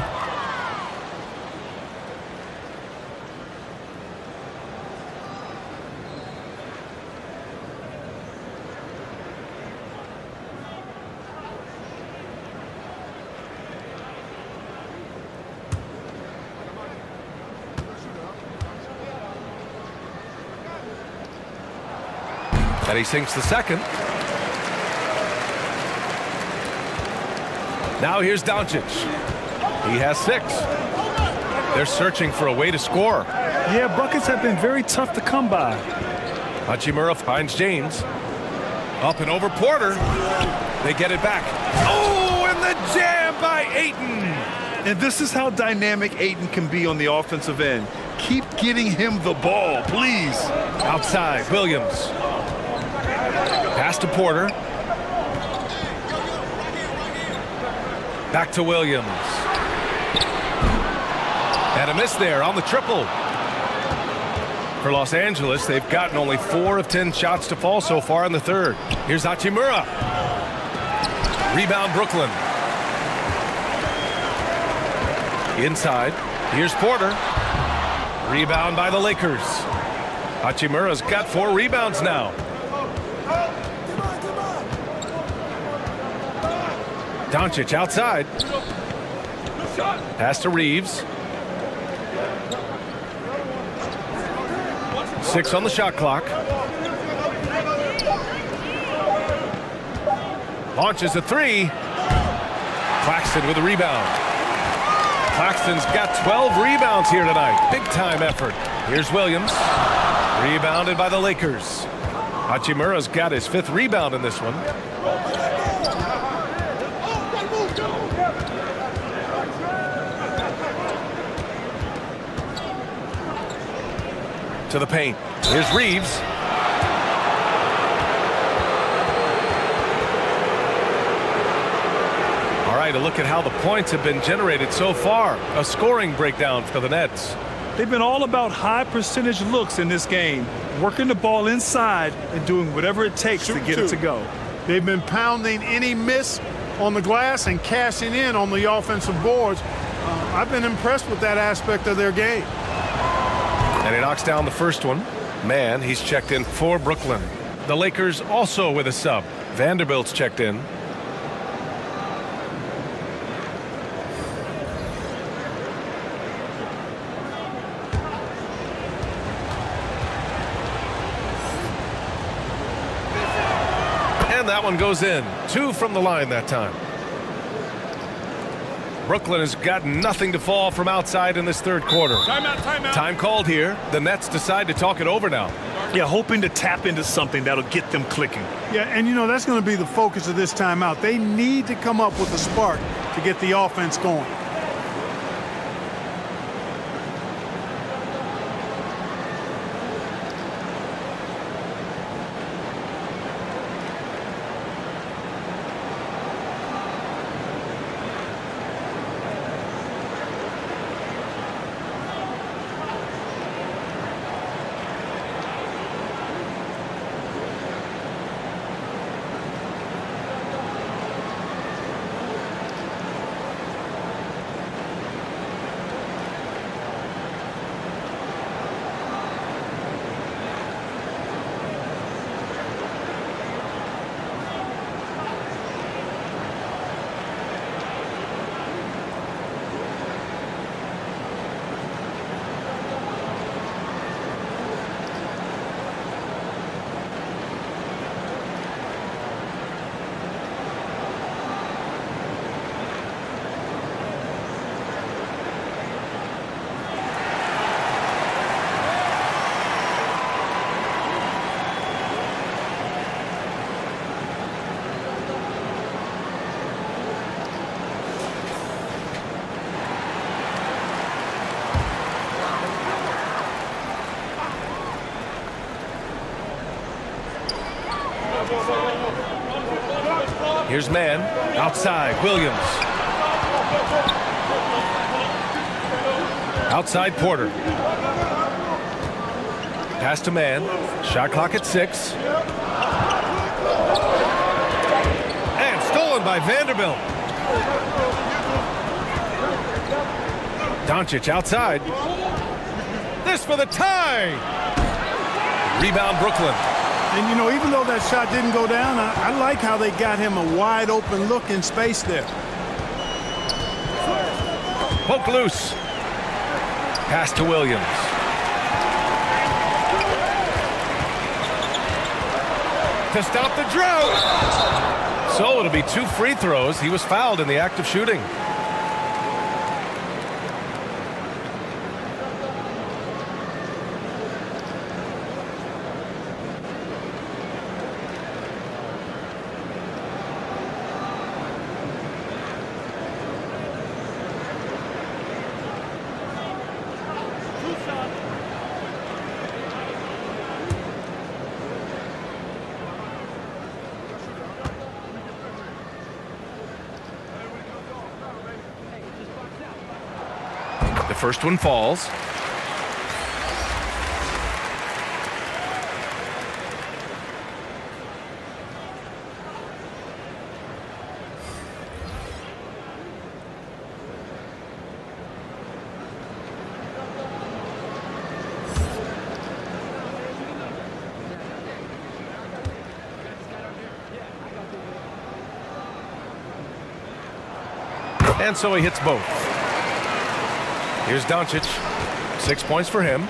And he sinks the second. Now here's Doncic. He has 6. They're searching for a way to score. Yeah, buckets have been very tough to come by. Hachimura finds James. Up and over Porter. They get it back. Oh, and the jam by Ayton. And this is how dynamic Ayton can be on the offensive end. Keep getting him the ball, please. Outside, Williams. Pass to Porter. Back to Williams. And a miss there on the triple. For Los Angeles, they've gotten only 4 of 10 shots to fall so far in the third. Here's Hachimura. Rebound, Brooklyn. Inside. Here's Porter. Rebound by the Lakers. Hachimura's got 4 rebounds now. Doncic outside. Pass to Reeves. 6 on the shot clock. Launches a 3. Claxton with a rebound. Claxton's got 12 rebounds here tonight. Big time effort. Here's Williams. Rebounded by the Lakers. Hachimura's got his 5th rebound in this one. To the paint. Here's Reeves. All right, a look at how the points have been generated so far. A scoring breakdown for the Nets. They've been all about high percentage looks in this game, working the ball inside and doing whatever it takes to get it to go. They've been pounding any miss on the glass and cashing in on the offensive boards. I've been impressed with that aspect of their game. And he knocks down the first one. Man, he's checked in for Brooklyn. The Lakers also with a sub. Vanderbilt's checked in. And that one goes in. 2 from the line that time. Brooklyn has got nothing to fall from outside in this third quarter. Timeout, timeout. Time called here. The Nets decide to talk it over now. Yeah, hoping to tap into something that'll get them clicking. Yeah, and you know, that's going to be the focus of this timeout. They need to come up with a spark to get the offense going. Here's man. Outside. Williams. Outside Porter. Pass to man. Shot clock at 6. And stolen by Vanderbilt. Doncic outside. This for the tie. Rebound Brooklyn. And, you know, even though that shot didn't go down, I like how they got him a wide open look in space there. Poke loose. Pass to Williams. To stop the drought. So it'll be 2 free throws. He was fouled in the act of shooting. The first one falls. And so he hits both. Here's Doncic. 6 points for him.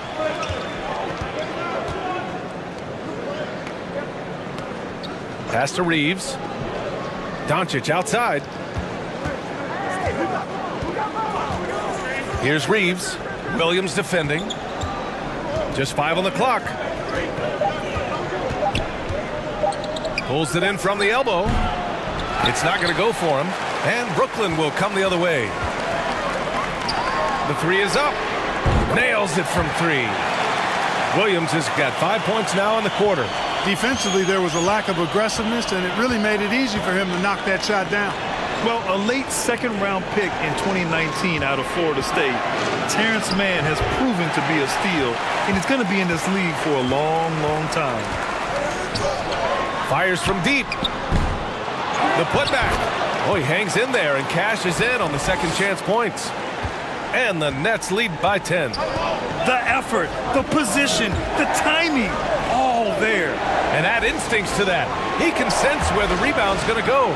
Pass to Reeves. Doncic outside. Here's Reeves. Williams defending. Just 5 on the clock. Pulls it in from the elbow. It's not going to go for him. And Brooklyn will come the other way. The 3 is up. Nails it from 3. Williams has got 5 points now in the quarter. Defensively, there was a lack of aggressiveness, and it really made it easy for him to knock that shot down. Well, a late second-round pick in 2019 out of Florida State, Terrence Mann has proven to be a steal, and he's going to be in this league for a long, long time. Fires from deep. The putback. Oh, he hangs in there and cashes in on the second chance points. And the Nets lead by 10. The effort, the position, the timing, all there. And add instincts to that. He can sense where the rebound's going to go.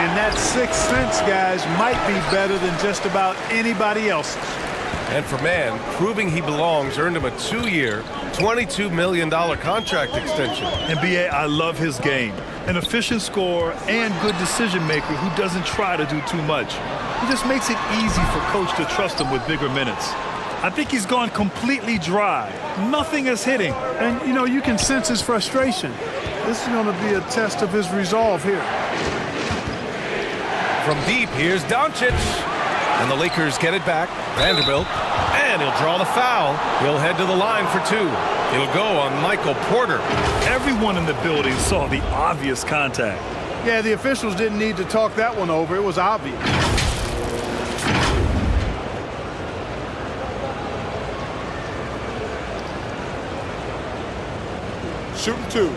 And that sixth sense, guys, might be better than just about anybody else's. And for Mann, proving he belongs earned him a 2-year, $22 million contract extension. And B.A., I love his game. An efficient scorer and good decision maker who doesn't try to do too much. He just makes it easy for coach to trust him with bigger minutes. I think he's gone completely dry. Nothing is hitting. And, you know, you can sense his frustration. This is going to be a test of his resolve here. From deep, here's Doncic. And the Lakers get it back. Vanderbilt. And he'll draw the foul. He'll head to the line for 2. It'll go on Michael Porter. Everyone in the building saw the obvious contact. Yeah, the officials didn't need to talk that one over. It was obvious. Shooting 2.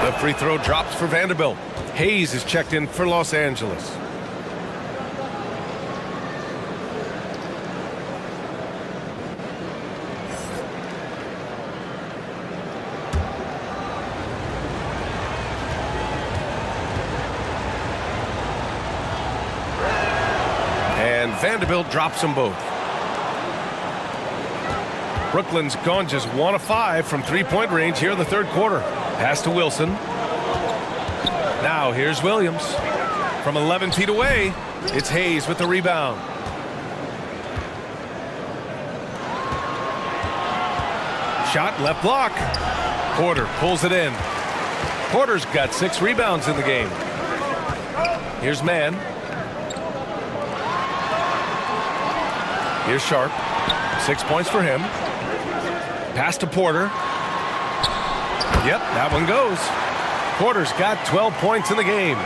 The free throw drops for Vanderbilt. Hayes is checked in for Los Angeles. And Vanderbilt drops them both. Brooklyn's gone just 1 of 5 from 3-point range here in the third quarter. Pass to Wilson. Now here's Williams. From 11 feet away, it's Hayes with the rebound. Shot left block. Porter pulls it in. Porter's got 6 rebounds in the game. Here's Mann. Here's Sharp. 6 points for him. Pass to Porter. Yep, that one goes. Porter's got 12 points in the game.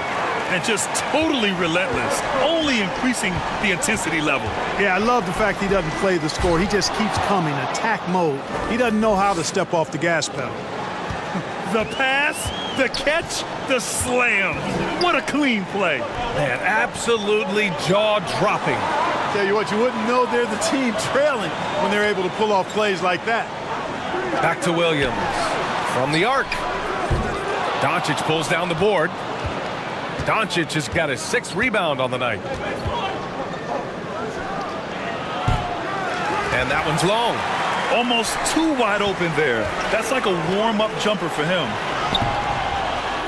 And just totally relentless, only increasing the intensity level. Yeah, I love the fact he doesn't play the score. He just keeps coming, attack mode. He doesn't know how to step off the gas pedal. The pass, the catch, the slam. What a clean play. Man, absolutely jaw-dropping. Tell you what, you wouldn't know they're the team trailing when they're able to pull off plays like that. Back to Williams. From the arc. Doncic pulls down the board. Doncic has got his 6th rebound on the night. And that one's long. Almost too wide open there. That's like a warm-up jumper for him.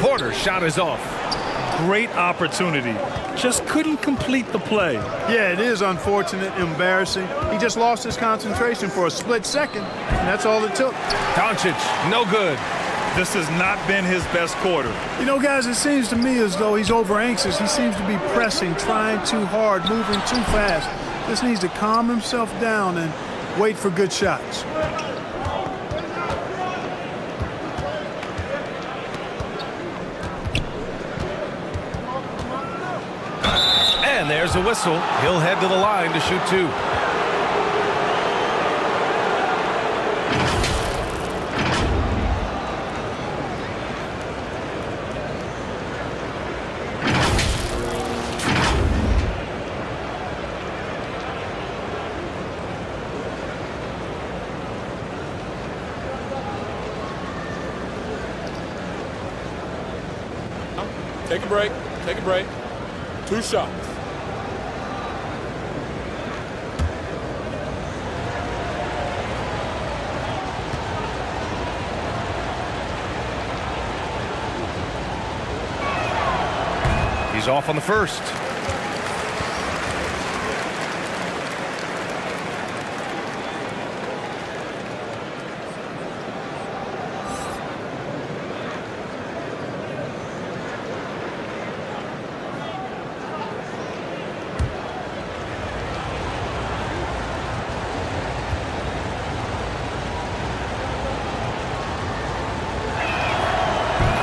Porter's shot is off. Great opportunity. Just couldn't complete the play. Yeah, it is unfortunate, embarrassing. He just lost his concentration for a split second, and that's all it took. Doncic, no good. This has not been his best quarter. You know, guys, it seems to me as though he's over-anxious. He seems to be pressing, trying too hard, moving too fast. Just needs to calm himself down and wait for good shots. And there's a whistle. He'll head to the line to shoot 2. Take a break. Take a break. 2 shots. He's off on the first.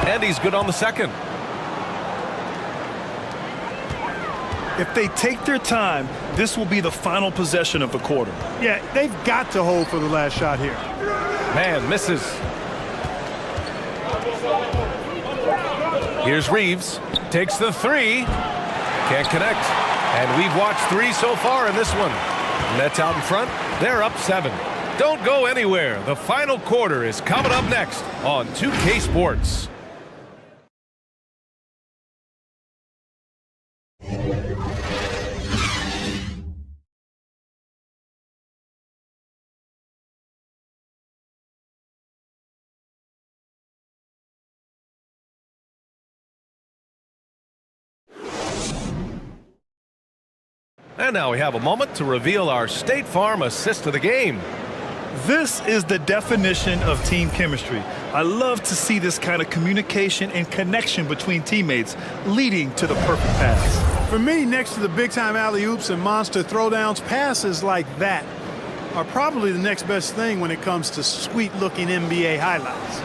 And he's good on the second. If they take their time, this will be the final possession of the quarter. Yeah, they've got to hold for the last shot here. Man, misses. Here's Reeves. Takes the 3. Can't connect. And we've watched 3 so far in this one. Nets out in front. They're up 7. Don't go anywhere. The final quarter is coming up next on 2K Sports. And now we have a moment to reveal our State Farm assist of the game. This is the definition of team chemistry. I love to see this kind of communication and connection between teammates leading to the perfect pass. For me, next to the big-time alley-oops and monster throwdowns, passes like that are probably the next best thing when it comes to sweet-looking NBA highlights.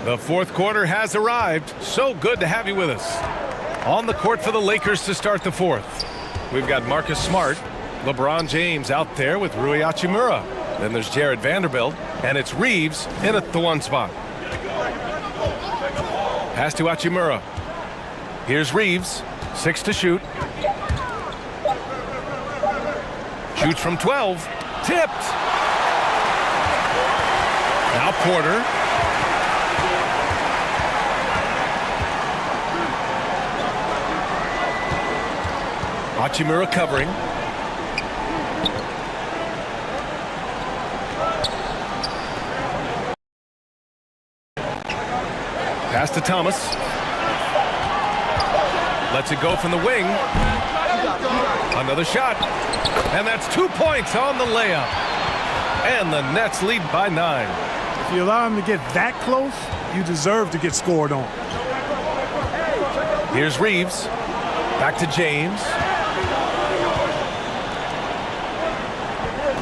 The fourth quarter has arrived. So good to have you with us. On the court for the Lakers to start the fourth. We've got Marcus Smart, LeBron James out there with Rui Hachimura. Then there's Jared Vanderbilt, and it's Reeves in at the 1 spot. Pass to Hachimura. Here's Reeves, 6 to shoot. Shoots from 12, tipped. Now Porter. Hachimura covering. Pass to Thomas. Lets it go from the wing. Another shot. And that's 2 points on the layup. And the Nets lead by 9. If you allow him to get that close, you deserve to get scored on. Here's Reeves. Back to James.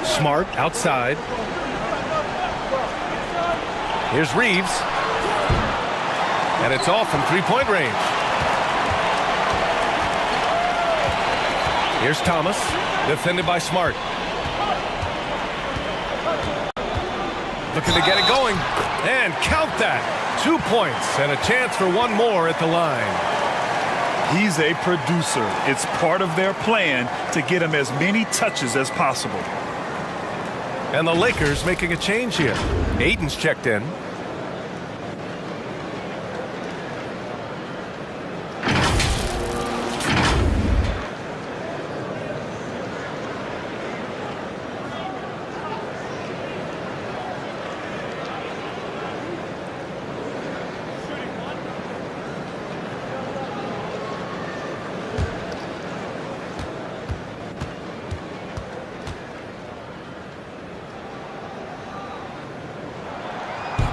Smart outside. Here's Reeves. And it's off from three-point range. Here's Thomas, defended by Smart. Looking to get it going. And count that. 2 points and a chance for one more at the line. He's a producer. It's part of their plan to get him as many touches as possible. And the Lakers making a change here. Ayton's checked in.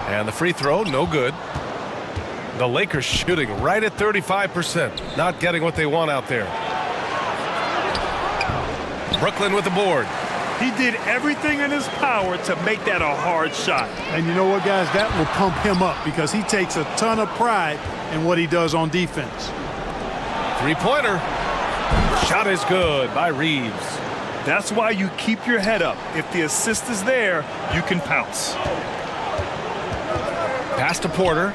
And the free throw, no good. The Lakers shooting right at 35%. Not getting what they want out there. Brooklyn with the board. He did everything in his power to make that a hard shot. And you know what, guys? That will pump him up because he takes a ton of pride in what he does on defense. Three-pointer. Shot is good by Reeves. That's why you keep your head up. If the assist is there, you can pounce. Pass to Porter.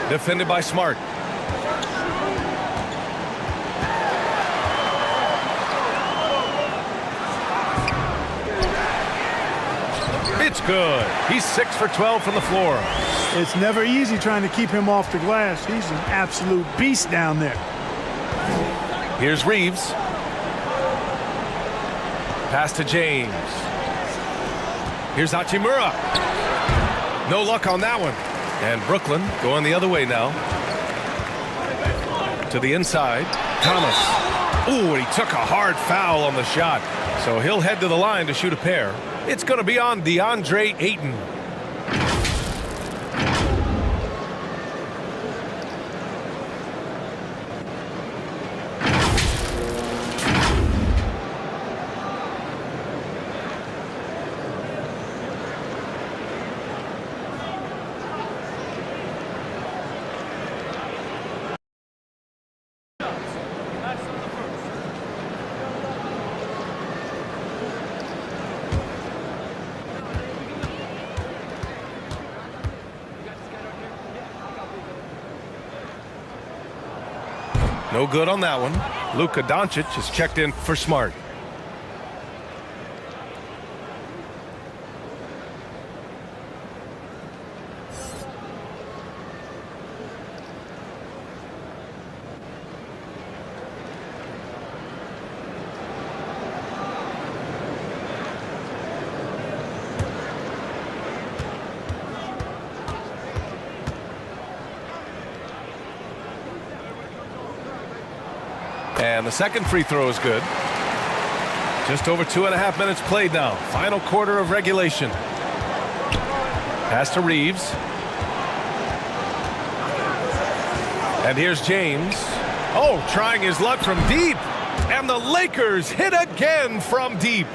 Defended by Smart. It's good. He's 6 for 12 from the floor. It's never easy trying to keep him off the glass. He's an absolute beast down there. Here's Reeves. Pass to James. Here's Hachimura. No luck on that one. And Brooklyn going the other way now. To the inside. Thomas. Ooh, and he took a hard foul on the shot. So he'll head to the line to shoot a pair. It's going to be on DeAndre Ayton. No good on that one. Luka Doncic is checked in for Smart. And the second free throw is good. Just over 2.5 minutes played now. Final quarter of regulation. Pass to Reeves. And here's James. Oh, trying his luck from deep. And the Lakers hit again from deep.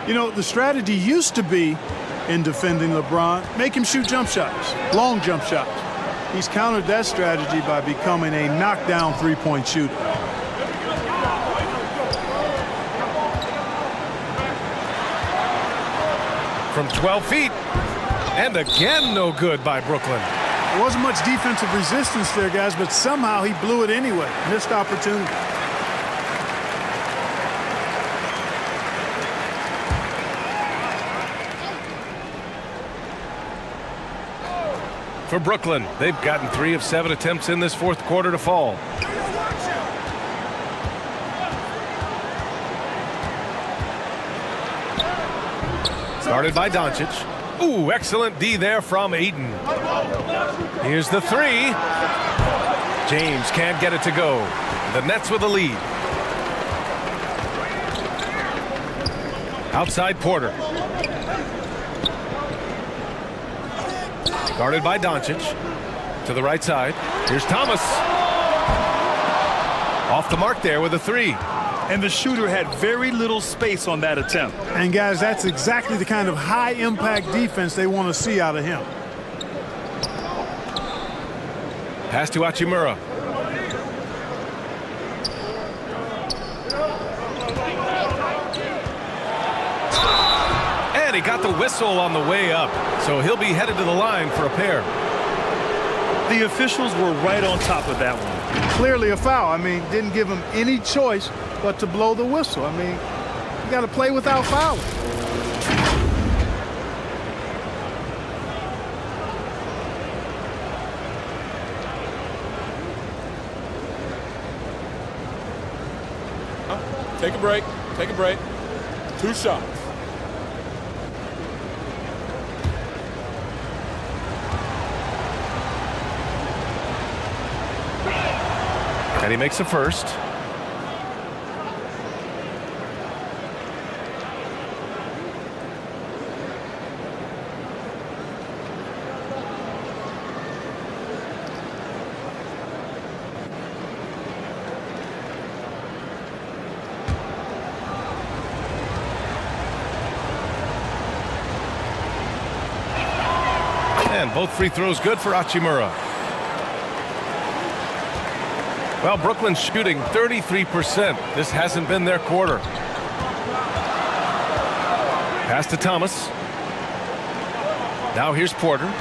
You know, the strategy used to be in defending LeBron, make him shoot jump shots, long jump shots. He's countered that strategy by becoming a knockdown three-point shooter. From 12 feet. And again, no good by Brooklyn. There wasn't much defensive resistance there, guys, but somehow he blew it anyway. Missed opportunity. For Brooklyn, they've gotten 3 of 7 attempts in this fourth quarter to fall. Started by Doncic. Ooh, excellent D there from Ayton. Here's the three. James can't get it to go. The Nets with the lead. Outside Porter. Guarded by Doncic. To the right side. Here's Thomas. Off the mark there with a three. and the shooter had very little space on that attempt. And guys, that's exactly the kind of high-impact defense they want to see out of him. Pass to Hachimura. And he got the whistle on the way up, so he'll be headed to the line for a pair. The officials were right on top of that one. Clearly a foul. I mean, didn't give him any choice but to blow the whistle. I mean, you got to play without fouling. Take a break. Take a break. 2 shots. And he makes a first. And both free throws good for Hachimura. Well, Brooklyn's shooting 33%. This hasn't been their quarter. Pass to Thomas. Now here's Porter.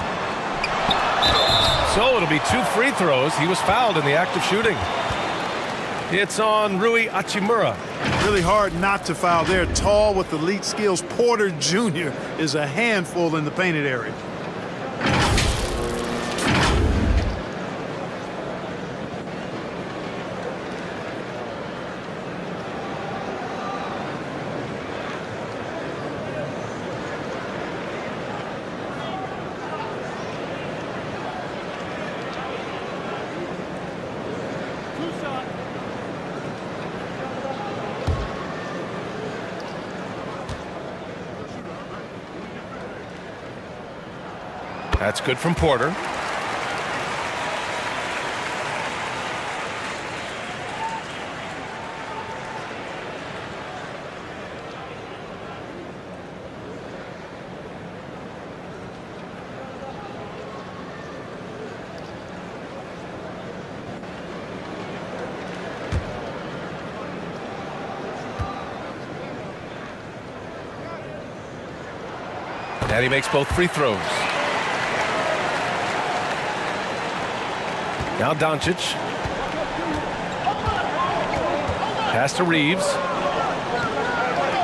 So it'll be 2 free throws. He was fouled in the act of shooting. It's on Rui Hachimura. Really hard not to foul there. Tall with elite skills. Porter Jr. is a handful in the painted area. That's good from Porter. And he makes both free throws. Now Doncic. Pass to Reeves.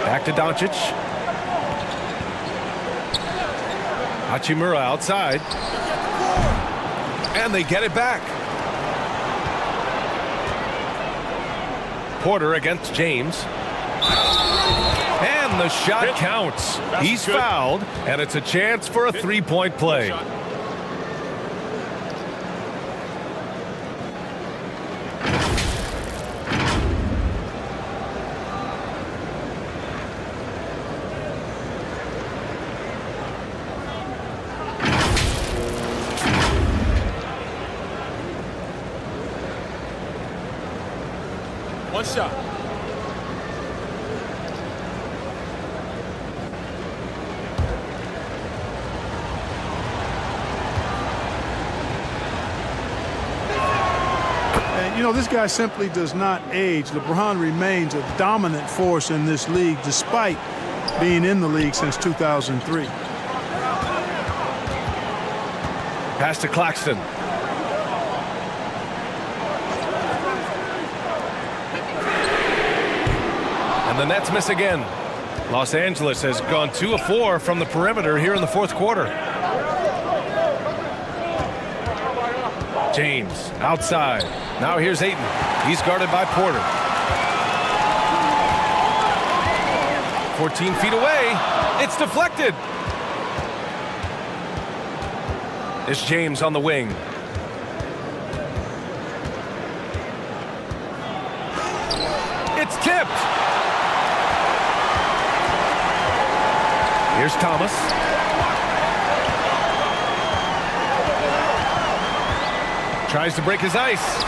Back to Doncic. Hachimura outside. And they get it back. Porter against James. And the shot counts. He's fouled, and it's a chance for a three-point play. One shot. And, you know, this guy simply does not age. LeBron remains a dominant force in this league despite being in the league since 2003. Pass to Claxton. And the Nets miss again. Los Angeles has gone 2 of 4 from the perimeter here in the fourth quarter. James outside. Now here's Ayton. He's guarded by Porter. 14 feet away. It's deflected. It's James on the wing. It's tipped. Here's Thomas. Tries to break his ice.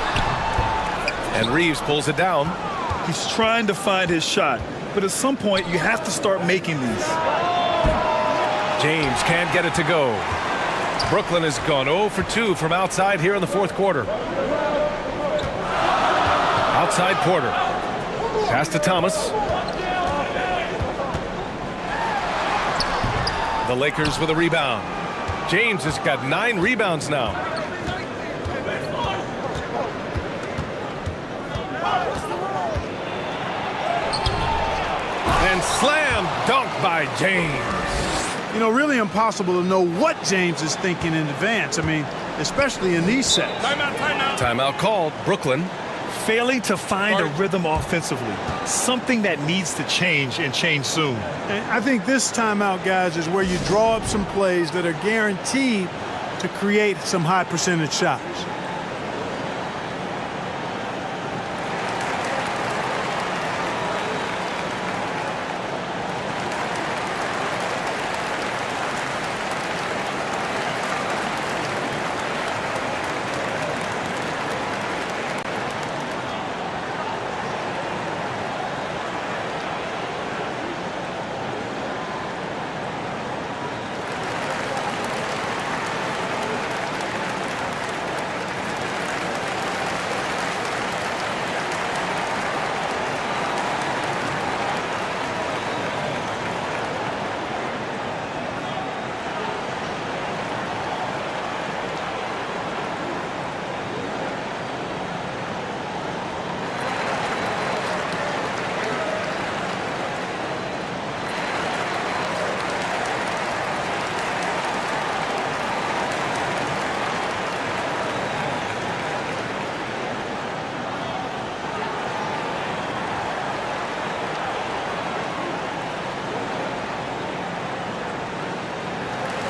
And Reeves pulls it down. He's trying to find his shot, but at some point you have to start making these. James can't get it to go. Brooklyn has gone 0 for 2 from outside here in the fourth quarter. Outside Porter. Pass to Thomas. The Lakers with a rebound. James has got 9 rebounds now. And slam dunk by James. You know, really impossible to know what James is thinking in advance. I mean, especially in these sets. Timeout called. Brooklyn. Failing to find a rhythm offensively. Something that needs to change and change soon. And I think this timeout, guys, is where you draw up some plays that are guaranteed to create some high percentage shots.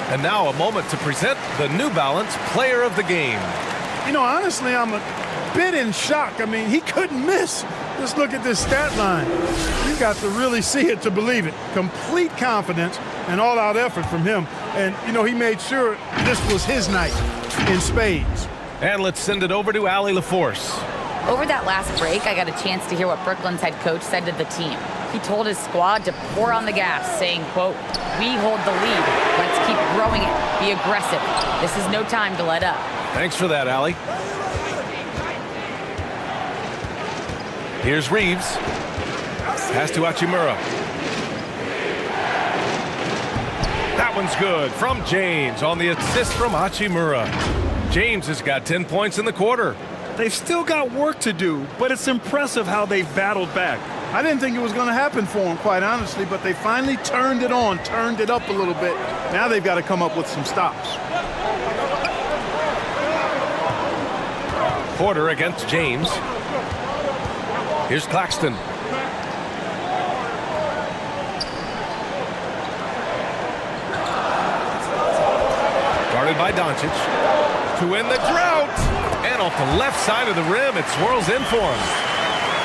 And now a moment to present the New Balance Player of the Game. You know, honestly, I'm a bit in shock. I mean, he couldn't miss. Just look at this stat line. You got to really see it to believe it. Complete confidence and all-out effort from him. And, you know, he made sure this was his night in spades. And let's send it over to Allie LaForce. Over that last break, I got a chance to hear what Brooklyn's head coach said to the team. He told his squad to pour on the gas, saying, quote, "We hold the lead. Let's keep growing it. Be aggressive. This is no time to let up." Thanks for that, Allie. Here's Reeves. Pass to Hachimura. That one's good from James on the assist from Hachimura. James has got 10 points in the quarter. They've still got work to do, but it's impressive how they've battled back. I didn't think it was going to happen for him, quite honestly, but they finally turned it on, turned it up a little bit. Now they've got to come up with some stops. Porter against James. Here's Claxton. Guarded by Doncic. To win the drought. And off the left side of the rim, it swirls in for him.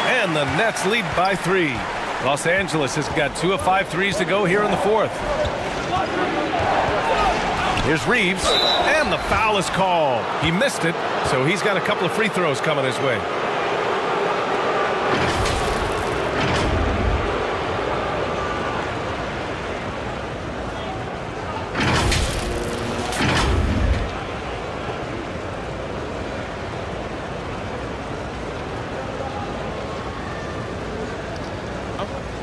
And the Nets lead by 3. Los Angeles has got 2 of 5 threes to go here in the fourth. Here's Reeves, and the foul is called. He missed it, so he's got a couple of free throws coming his way.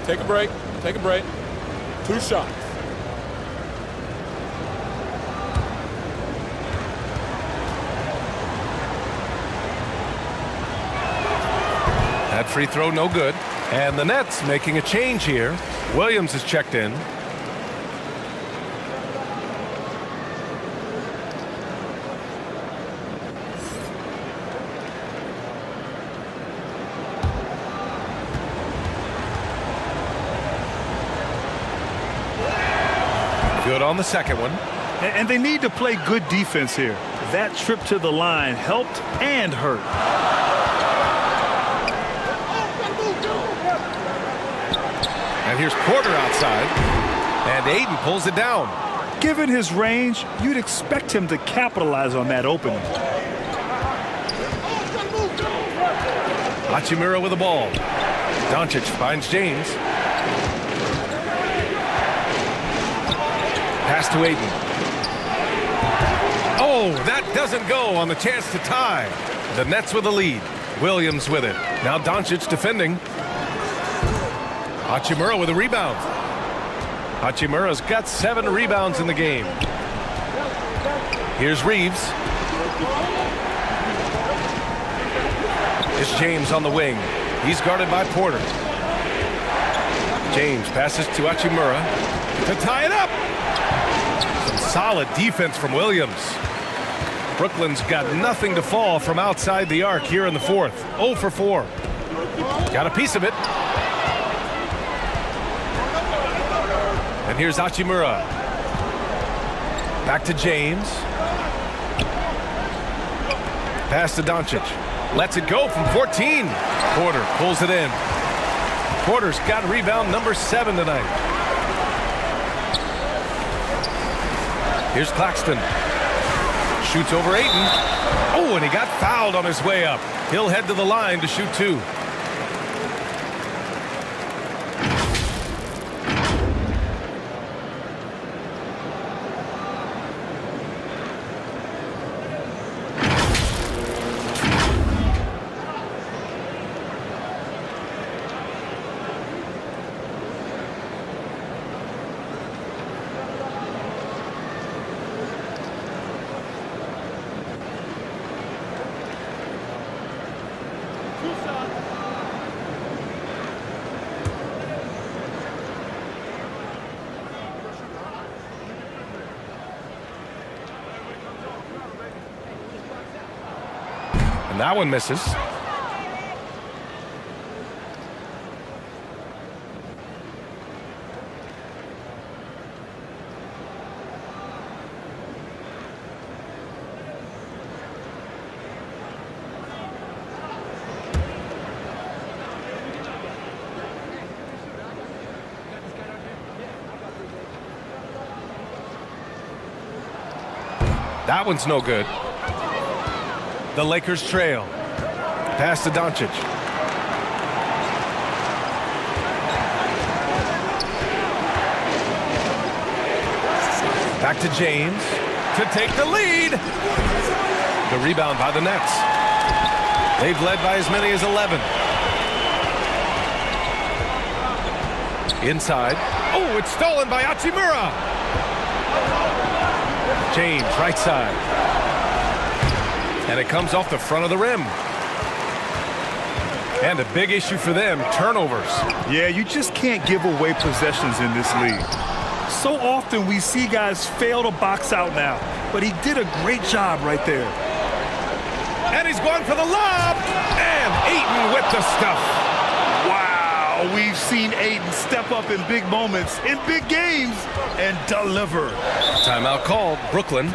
Take a break. Take a break. 2 shots. That free throw no good. And the Nets making a change here. Williams is checked in. Good on the second one. And they need to play good defense here. That trip to the line helped and hurt. And here's Porter outside. And Aiden pulls it down. Given his range, you'd expect him to capitalize on that opening. Hachimura with the ball. Doncic finds James. Pass to Ayton. Oh, that doesn't go on the chance to tie. The Nets with the lead. Williams with it. Now Doncic defending. Hachimura with a rebound. Hachimura's got 7 rebounds in the game. Here's Reeves. It's James on the wing. He's guarded by Porter. James passes to Hachimura to tie it up. Some solid defense from Williams. Brooklyn's got nothing to fall from outside the arc here in the fourth. 0 for 4. Got a piece of it. And here's Hachimura. Back to James. Pass to Doncic. Lets it go from 14. Porter pulls it in. Porter's got rebound number 7 tonight. Here's Claxton. Shoots over Ayton. Oh, and he got fouled on his way up. He'll head to the line to shoot 2. And that one misses. That one's no good. The Lakers trail. Pass to Doncic. Back to James to take the lead. The rebound by the Nets. They've led by as many as 11. Inside. Oh, it's stolen by Hachimura. James, right side. And it comes off the front of the rim. And a big issue for them, turnovers. Yeah, you just can't give away possessions in this league. So often we see guys fail to box out now, but he did a great job right there. And he's going for the lob. And Ayton with the stuff. Wow, we've seen Ayton step up in big moments, in big games, and deliver. Timeout called, Brooklyn.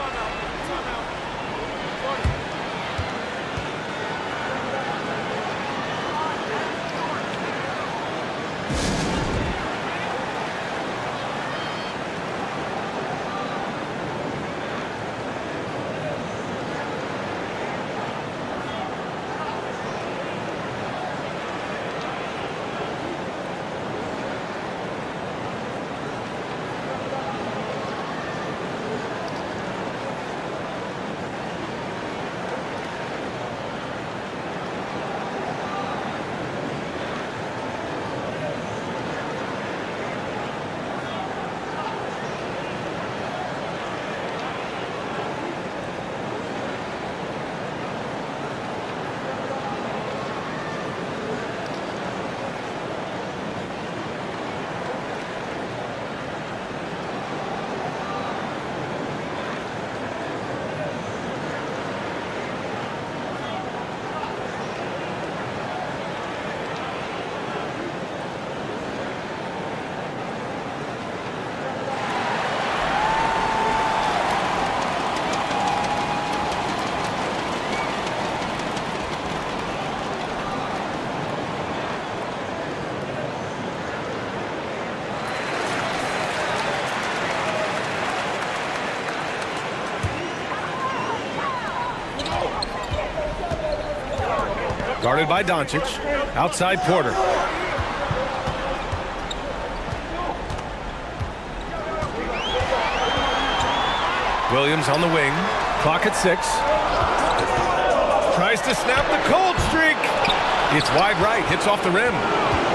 Guarded by Doncic. Outside Porter. Williams on the wing. Clock at 6. Tries to snap the cold streak. It's wide right. Hits off the rim.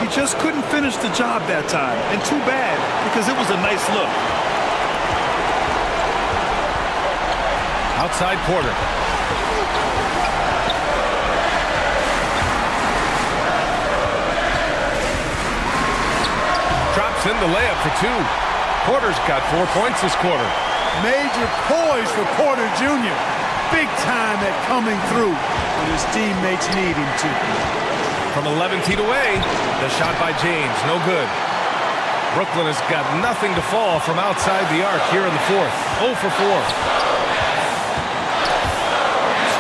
He just couldn't finish the job that time. And too bad, because it was a nice look. Outside Porter. Drops in the layup for 2. Porter's got 4 points this quarter. Major poise for Porter Jr. Big time at coming through when his teammates need him to. From 11 feet away, the shot by James, no good. Brooklyn has got nothing to fall from outside the arc here in the 4th. 0 for 4.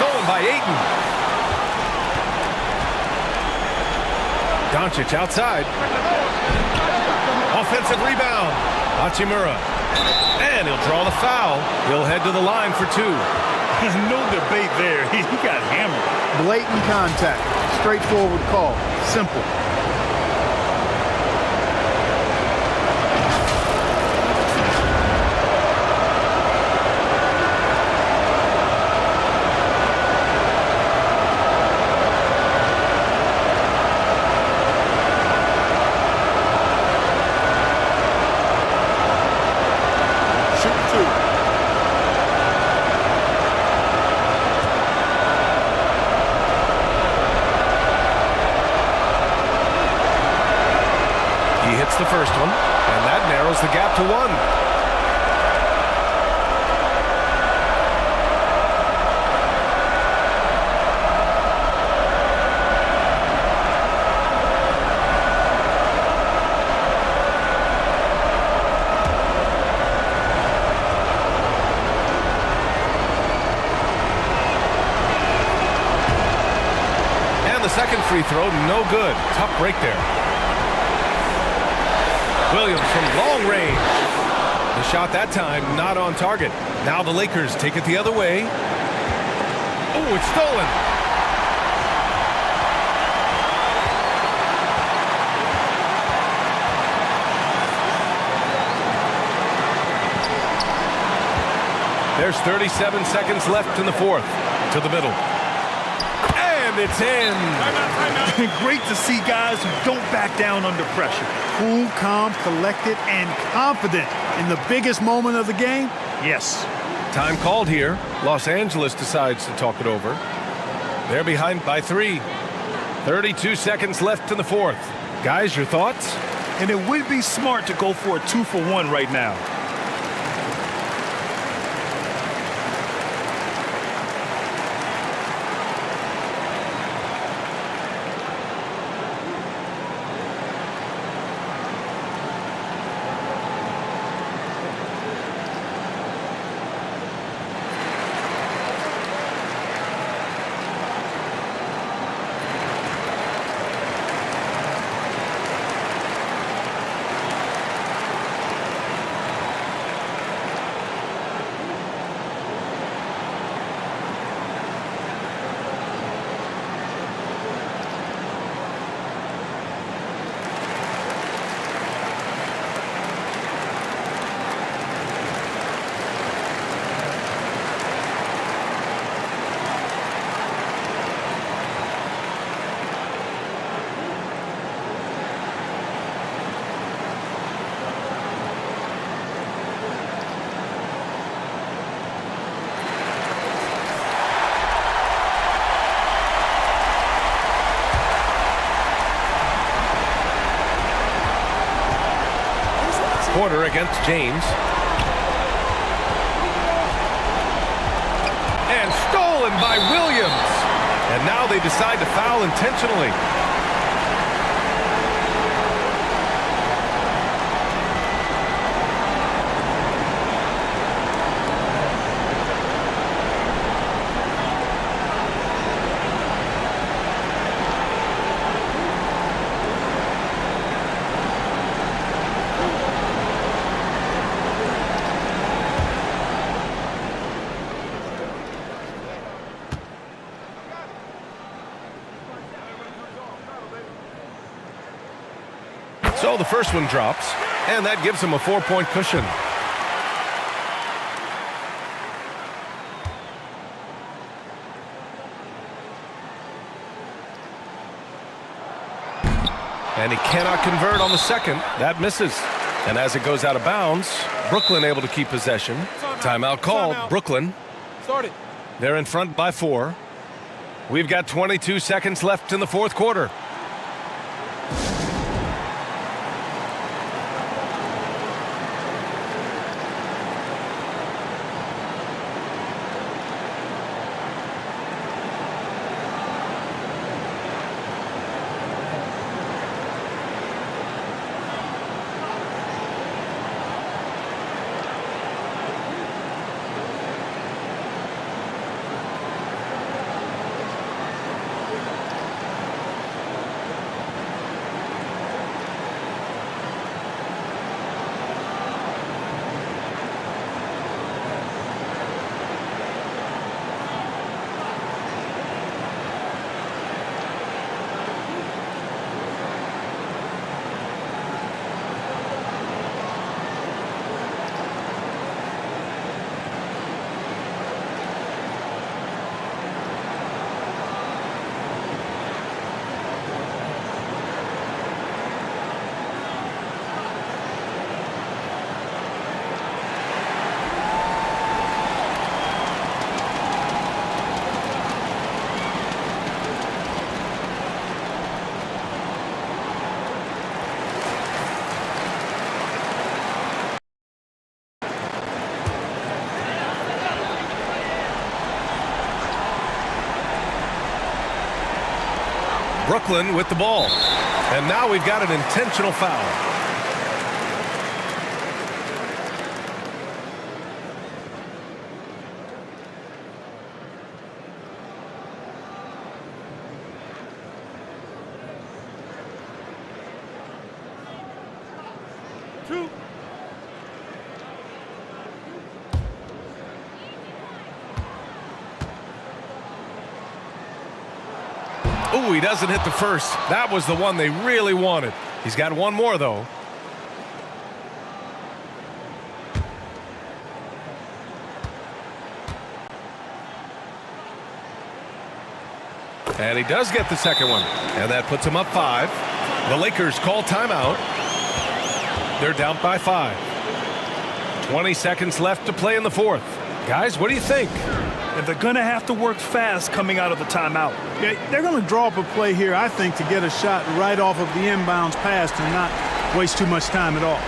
Stolen by Ayton. Doncic outside. Offensive rebound. Hachimura. And he'll draw the foul. He'll head to the line for 2. No debate there. He got hammered. Blatant contact. Straightforward call. Simple. The first one, and that narrows the gap to 1. And the second free throw, no good. Tough break there. Williams from long range. The shot that time not on target. Now the Lakers take it the other way. Oh, it's stolen. There's 37 seconds left in the 4th. To the middle. And it's in. Great to see guys who don't back down under pressure. Cool, calm, collected, and confident in the biggest moment of the game? Yes. Time called here. Los Angeles decides to talk it over. They're behind by 3. 32 seconds left in the 4th. Guys, your thoughts? And it would be smart to go for a 2-for-1 right now. Porter against James. And stolen by Williams. And now they decide to foul intentionally. So the first one drops, and that gives him a 4-point cushion. And he cannot convert on the second. That misses. And as it goes out of bounds, Brooklyn able to keep possession. Timeout called. Brooklyn. Start it. They're in front by 4. We've got 22 seconds left in the fourth quarter. Brooklyn with the ball. And now we've got an intentional foul. Ooh, he doesn't hit the first. That was the one they really wanted. He's got one more, though. And he does get the second one. And that puts him up 5. The Lakers call timeout. They're down by 5. 20 seconds left to play in the fourth. Guys, what do you think? And they're going to have to work fast coming out of the timeout. Yeah, they're going to draw up a play here, I think, to get a shot right off of the inbounds pass and not waste too much time at all.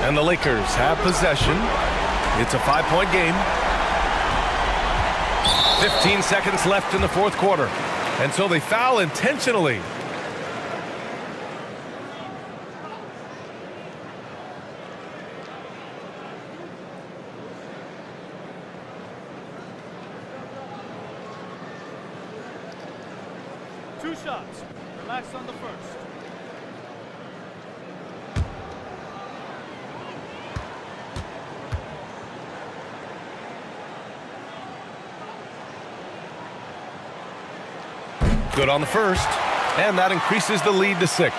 And the Lakers have possession. It's a 5-point game. 15 seconds left in the fourth quarter. And so they foul intentionally. Two shots. Relax on the first. Good on the first, and that increases the lead to 6.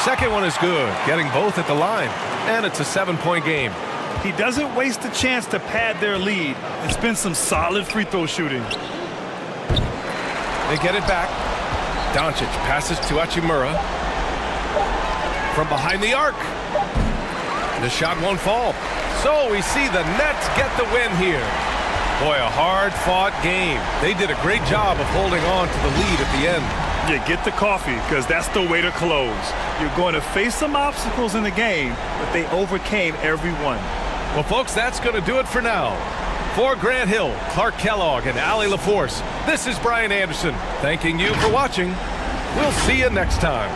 Second one is good, getting both at the line, and it's a 7-point game. He doesn't waste a chance to pad their lead. It's been some solid free throw shooting. They get it back. Doncic passes to Hachimura. From behind the arc. The shot won't fall. So we see the Nets get the win here. Boy, a hard-fought game. They did a great job of holding on to the lead at the end. Yeah, get the coffee, because that's the way to close. You're going to face some obstacles in the game, but they overcame every one. Well, folks, that's going to do it for now. For Grant Hill, Clark Kellogg, and Allie LaForce, this is Brian Anderson, thanking you for watching. We'll see you next time.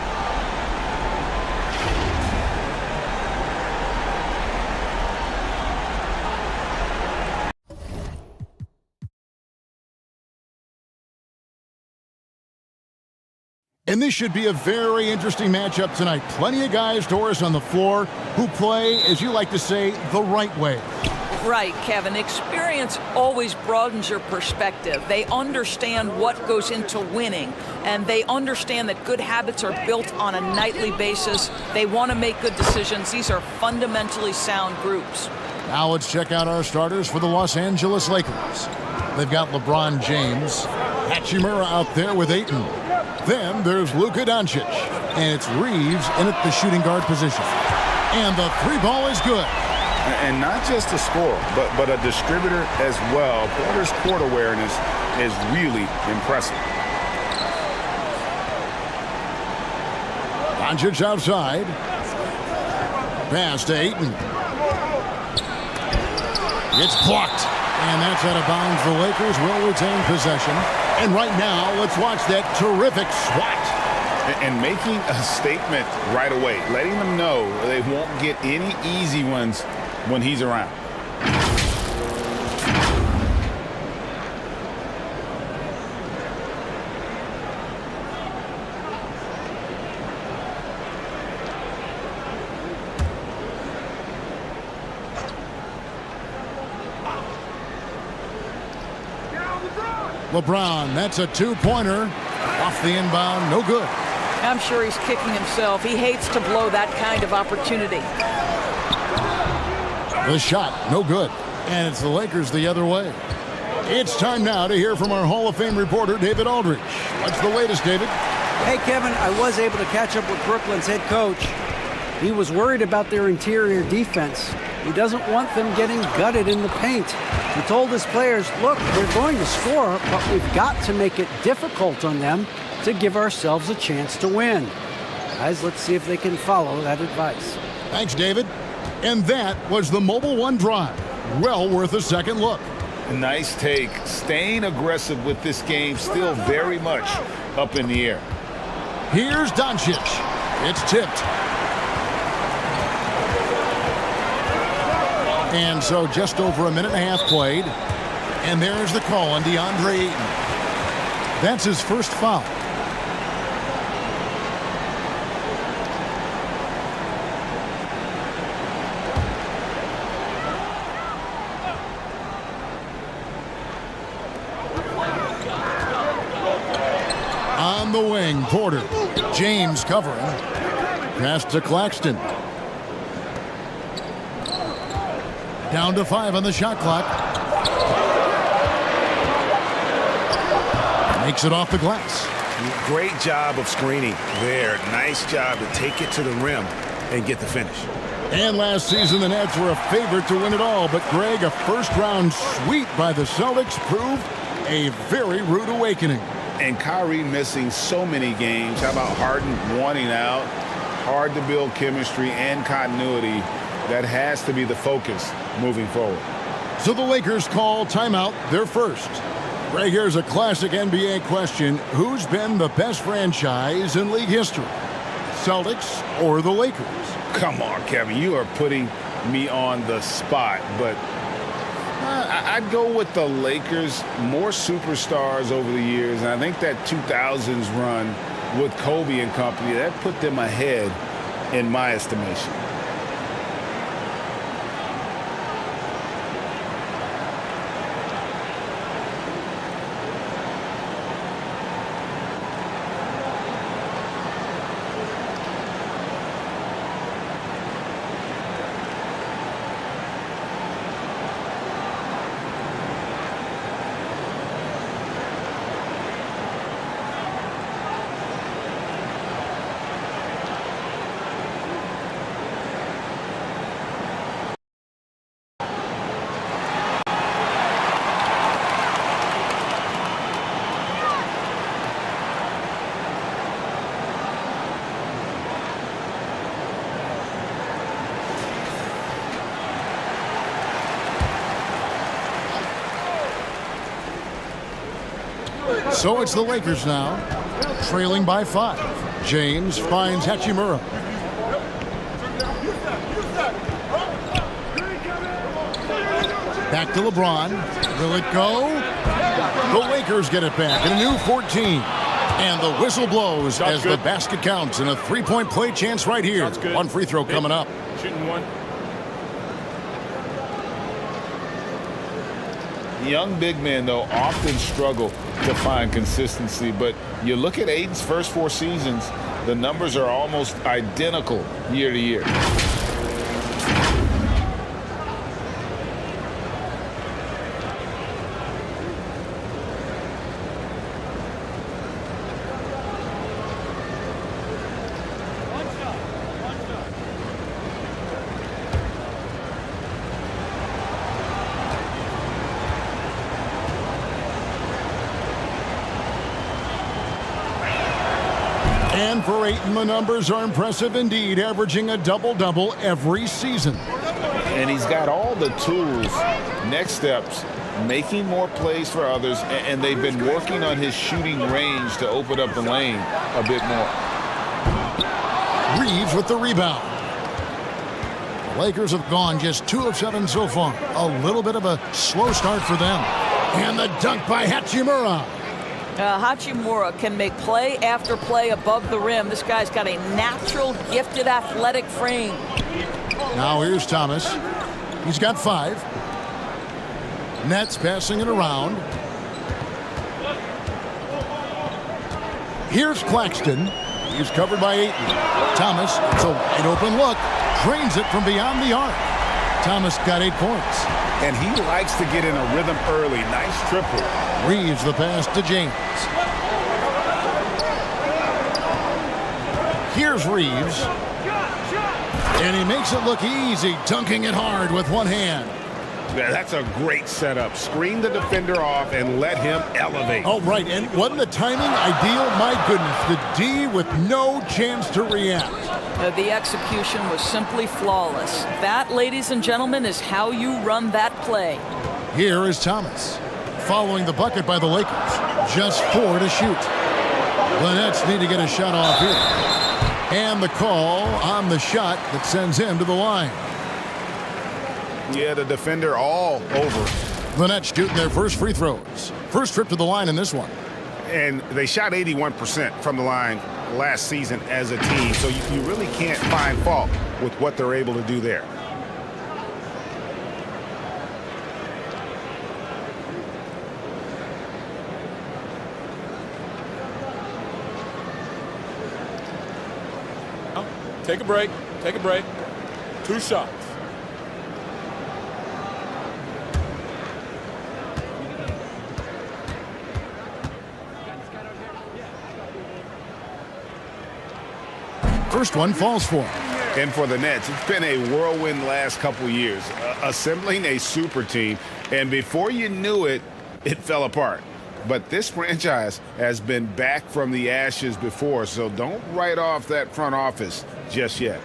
And this should be a very interesting matchup tonight. Plenty of guys, Doris, on the floor who play, as you like to say, the right way. Right, Kevin. Experience always broadens your perspective. They understand what goes into winning, and they understand that good habits are built on a nightly basis. They want to make good decisions. These are fundamentally sound groups. Now let's check out our starters for the Los Angeles Lakers. They've got LeBron James, Hachimura out there with Ayton. Then there's Luka Doncic, and it's Reeves in at the shooting guard position. And the three ball is good. And not just a scorer, but a distributor as well. Porter's court awareness is really impressive. Doncic outside. Pass to Ayton. It's blocked. And that's out of bounds. The Lakers will retain possession. And right now, let's watch that terrific swat. And making a statement right away, letting them know they won't get any easy ones when he's around. LeBron, that's a two-pointer. Off the inbound, no good. I'm sure he's kicking himself. He hates to blow that kind of opportunity. The shot, no good. And it's the Lakers the other way. It's time now to hear from our Hall of Fame reporter, David Aldridge. What's the latest, David? Hey, Kevin, I was able to catch up with Brooklyn's head coach. He was worried about their interior defense. He doesn't want them getting gutted in the paint. He told his players, look, we're going to score, but we've got to make it difficult on them to give ourselves a chance to win. Guys, let's see if they can follow that advice. Thanks, David. And that was the Mobile One drive. Well worth a second look. Nice take. Staying aggressive with this game, still very much up in the air. Here's Doncic. It's tipped. And so just over a minute and a half played. And there's the call on DeAndre Ayton. That's his first foul. On the wing, Porter. James covering. Pass to Claxton. Down to 5 on the shot clock. Makes it off the glass. Great job of screening there. Nice job to take it to the rim and get the finish. And last season, the Nets were a favorite to win it all. But, Greg, a first-round sweep by the Celtics proved a very rude awakening. And Kyrie missing so many games. How about Harden wanting out? Hard to build chemistry and continuity. That has to be the focus moving forward. So the Lakers call timeout, their first. Greg, here's a classic NBA question. Who's been the best franchise in league history? Celtics or the Lakers? Come on, Kevin. You are putting me on the spot. But I'd go with the Lakers. More superstars over the years. And I think that 2000s run with Kobe and company, that put them ahead in my estimation. So it's the Lakers now, trailing by 5. James finds Hachimura. Back to LeBron. Will it go? The Lakers get it back in a new 14. And the whistle blows as the basket counts in a three-point play chance right here. One free throw coming up. Shooting one. Young big men, though, often struggle to find consistency. But you look at Aiden's first 4 seasons, the numbers are almost identical year to year. And for Ayton, the numbers are impressive indeed, averaging a double-double every season. And he's got all the tools. Next steps, making more plays for others, and they've been working on his shooting range to open up the lane a bit more. Reeves with the rebound. The Lakers have gone just 2 of 7 so far. A little bit of a slow start for them. And the dunk by Hachimura. Hachimura can make play after play above the rim. This guy's got a natural, gifted, athletic frame. Now here's Thomas. He's got 5. Nets passing it around. Here's Claxton. He's covered by Ayton. Thomas, it's a wide open look. Drains it from beyond the arc. Thomas got 8 points. And he likes to get in a rhythm early. Nice triple. Reeves the pass to James. Here's Reeves. And he makes it look easy, dunking it hard with one hand. Yeah, that's a great setup. Screen the defender off and let him elevate. Oh, right. And wasn't the timing ideal? My goodness. The D with no chance to react. The execution was simply flawless. That, ladies and gentlemen, is how you run that play. Here is Thomas. Following the bucket by the Lakers. Just 4 to shoot. The Nets need to get a shot off here. And the call on the shot that sends him to the line. Yeah, the defender all over. The Nets shooting their first free throws. First trip to the line in this one. And they shot 81% from the line last season as a team, so you really can't find fault with what they're able to do there. Take a break. Take a break. 2 shots. First one falls for him. And for the Nets, it's been a whirlwind last couple years, assembling a super team. And before you knew it, it fell apart. But this franchise has been back from the ashes before, so don't write off that front office just yet.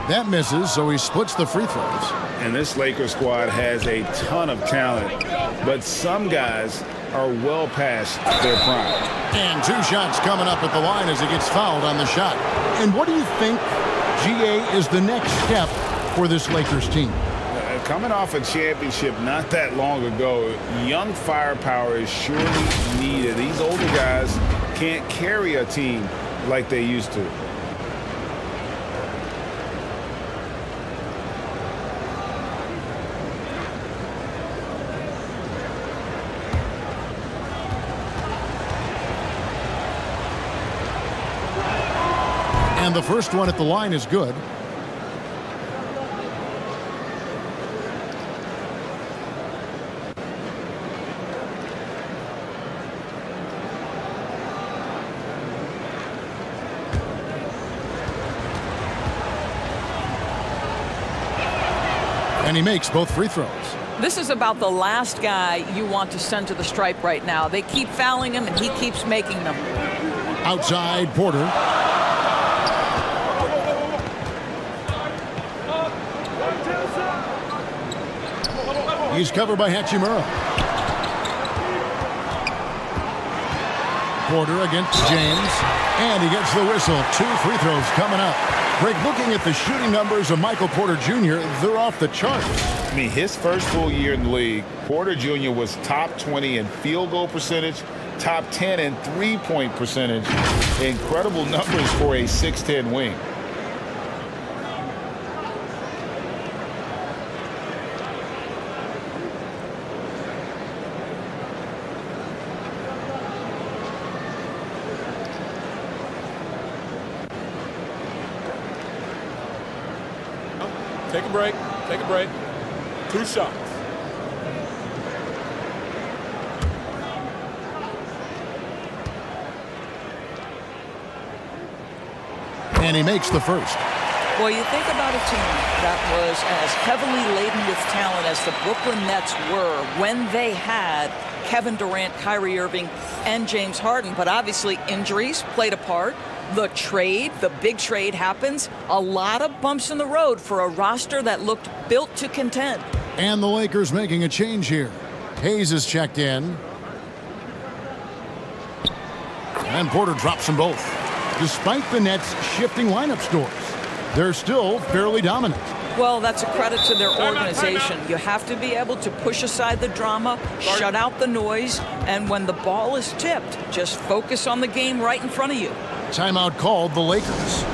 That misses, so he splits the free throws. And this Lakers squad has a ton of talent, but some guys are well past their prime. And 2 shots coming up at the line as he gets fouled on the shot. And what do you think, GA, is the next step for this Lakers team? Coming off a championship not that long ago, young firepower is surely needed. These older guys can't carry a team like they used to. And the first one at the line is good. And he makes both free throws. This is about the last guy you want to send to the stripe right now. They keep fouling him, and he keeps making them. Outside, Porter. He's covered by Hachimura. Porter against James, and he gets the whistle. 2 free throws coming up. Greg, looking at the shooting numbers of Michael Porter Jr., they're off the charts. I mean, his first full year in the league, Porter Jr. was top 20 in field goal percentage, top 10 in three-point percentage. Incredible numbers for a 6'10" wing. Take a break. Take a break. 2 shots. And he makes the first. Well, you think about a team that was as heavily laden with talent as the Brooklyn Nets were when they had Kevin Durant, Kyrie Irving, and James Harden. But obviously injuries played a part. The trade, the big trade happens. A lot of bumps in the road for a roster that looked built to contend. And the Lakers making a change here. Hayes is checked in. And Porter drops them both. Despite the Nets shifting lineup scores, they're still fairly dominant. Well, that's a credit to their organization. You have to be able to push aside the drama, shut out the noise, and when the ball is tipped, just focus on the game right in front of you. Timeout called the Lakers.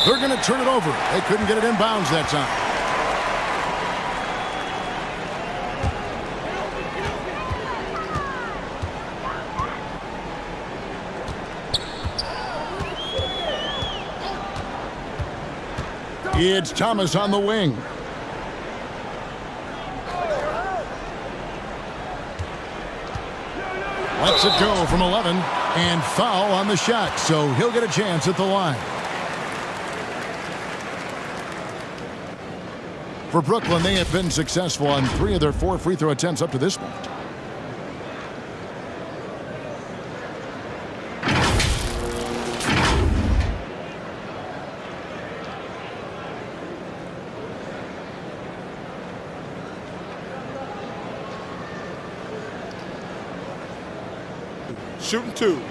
They're going to turn it over. They couldn't get it in bounds that time. It's Thomas on the wing. Lets it go from 11, and foul on the shot, so he'll get a chance at the line. For Brooklyn, they have been successful on 3 of their 4 free throw attempts up to this point. Shooting 2.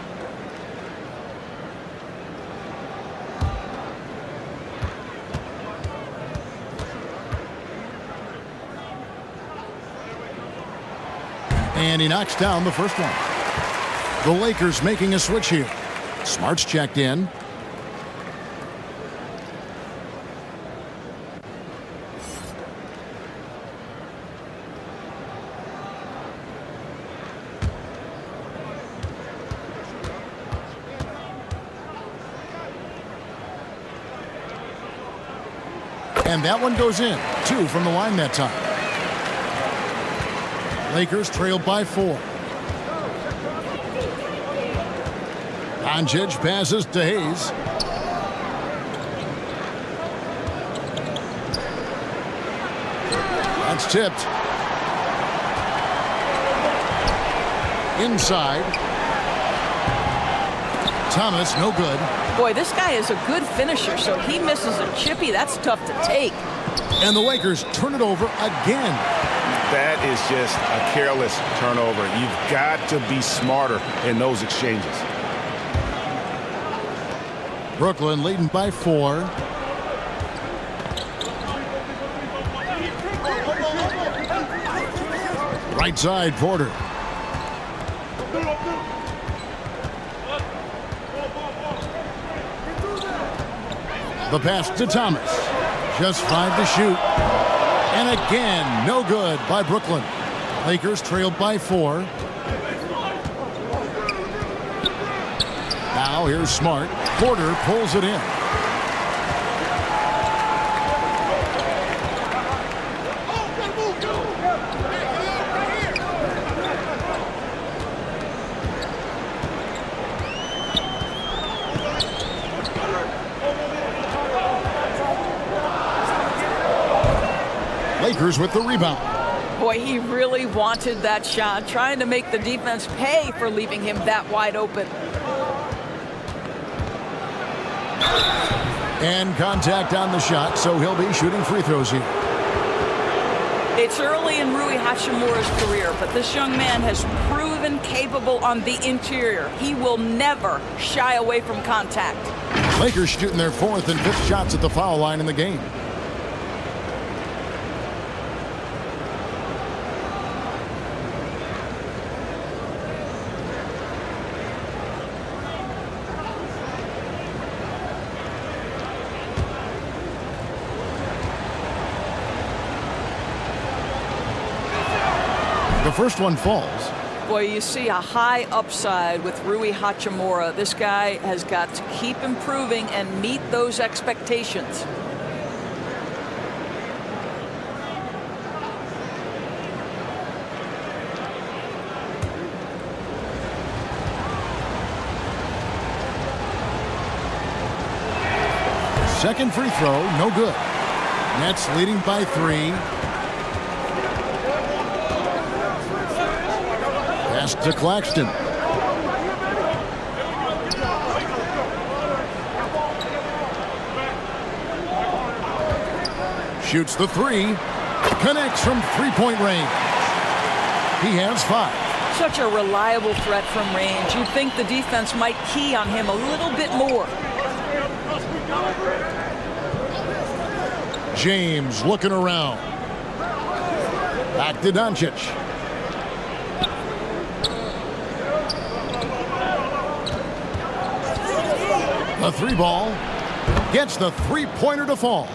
And he knocks down the first one. The Lakers making a switch here. Smart's checked in. And that one goes in. 2 from the line that time. Lakers trailed by 4. Doncic passes to Hayes. That's tipped. Inside. Thomas, no good. Boy, this guy is a good finisher, so if he misses a chippy, that's tough to take. And the Lakers turn it over again. That is just a careless turnover. You've got to be smarter in those exchanges. Brooklyn leading by 4. Right side, Porter. The pass to Thomas. Just 5 to shoot. And again, no good by Brooklyn. Lakers trailed by 4. Now here's Smart. Porter pulls it in. Lakers with the rebound. Boy, he really wanted that shot, trying to make the defense pay for leaving him that wide open. And contact on the shot, so he'll be shooting free throws here. It's early in Rui Hachimura's career, but this young man has proven capable on the interior. He will never shy away from contact. Lakers shooting their 4th and 5th shots at the foul line in the game. The first one falls. Boy, you see a high upside with Rui Hachimura. This guy has got to keep improving and meet those expectations. Second free throw, no good. Nets leading by 3. Pass to Claxton. Shoots the 3. Connects from three-point range. He has 5. Such a reliable threat from range. You'd think the defense might key on him a little bit more. James looking around. Back to Doncic. The 3-ball gets the 3-pointer to fall.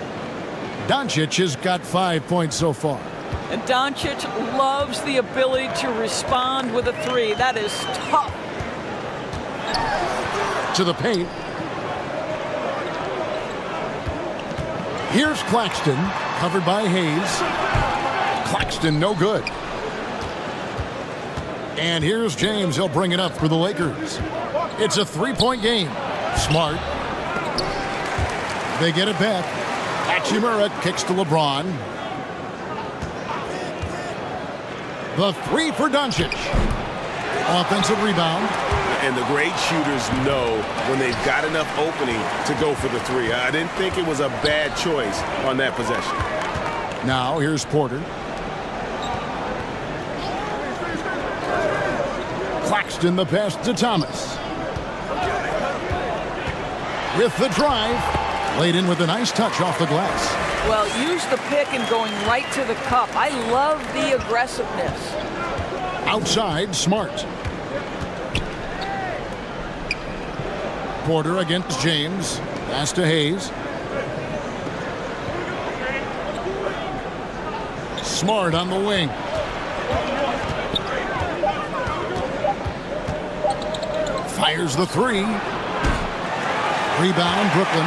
Doncic has got 5 points so far. And Doncic loves the ability to respond with a 3. That is tough. To the paint. Here's Claxton, covered by Hayes. Claxton, no good. And here's James. He'll bring it up for the Lakers. It's a 3-point game. Smart. They get it back. Hachimura kicks to LeBron. The 3 for Doncic. Offensive rebound. And the great shooters know when they've got enough opening to go for the 3. I didn't think it was a bad choice on that possession. Now here's Porter. Claxton, the pass to Thomas. With the drive, laid in with a nice touch off the glass. Well, use the pick and going right to the cup. I love the aggressiveness. Outside, Smart. Porter against James. Pass to Hayes. Smart on the wing. Fires the 3. Rebound, Brooklyn.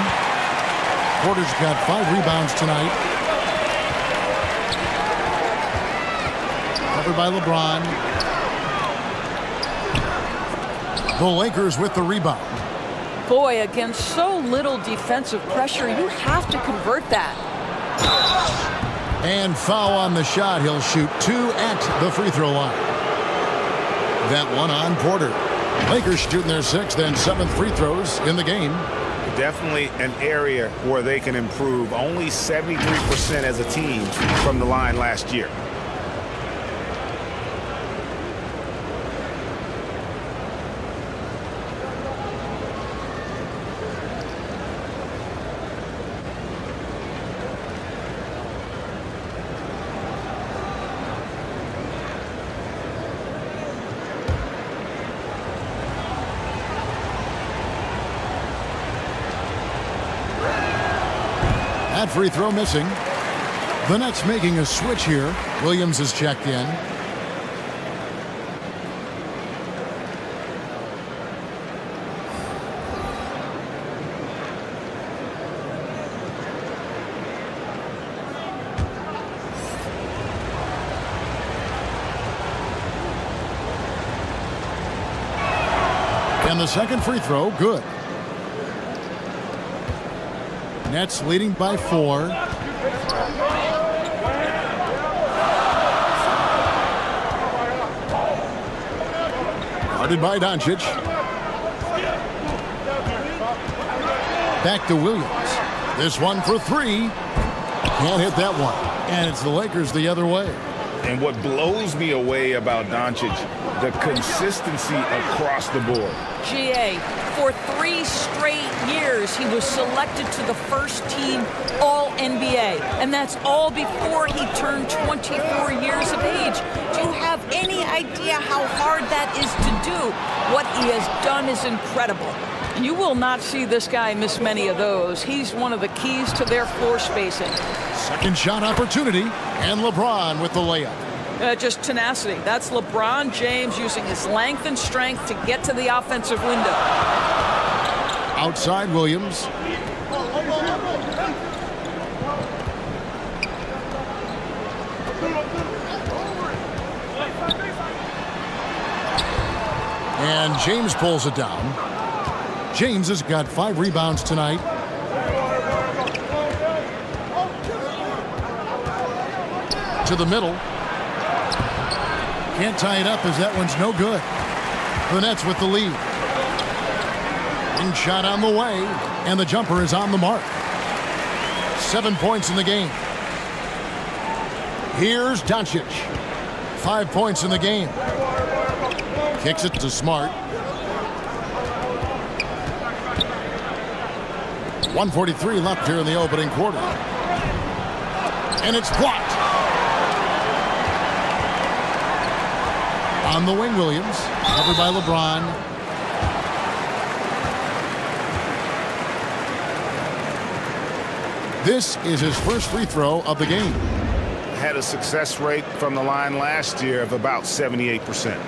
Porter's got 5 rebounds tonight. Covered by LeBron. The Lakers with the rebound. Boy, against so little defensive pressure, you have to convert that. And foul on the shot. He'll shoot 2 at the free throw line. That one on Porter. Lakers shooting their 6th and 7th free throws in the game. Definitely an area where they can improve. Only 73% as a team from the line last year. That free throw missing. The Nets making a switch here. Williams is checked in. And the second free throw, good. Nets leading by 4. Guarded by Doncic. Back to Williams. This one for 3. Can't hit that one. And it's the Lakers the other way. And what blows me away about Doncic, the consistency across the board. GA, for 3 straight years, he was selected to the first team All-NBA. And that's all before he turned 24 years of age. Do you have any idea how hard that is to do? What he has done is incredible. You will not see this guy miss many of those. He's one of the keys to their floor spacing. Second shot opportunity, and LeBron with the layup. Just tenacity. That's LeBron James using his length and strength to get to the offensive window. Outside Williams. And James pulls it down. James has got 5 rebounds tonight. To the middle. Can't tie it up as that one's no good. The Nets with the lead. One shot on the way, and the jumper is on the mark. 7 points in the game. Here's Doncic. 5 points in the game. Kicks it to Smart. 1:43 left here in the opening quarter. And it's blocked. On the wing, Williams. Covered by LeBron. This is his first free throw of the game. Had a success rate from the line last year of about 78%.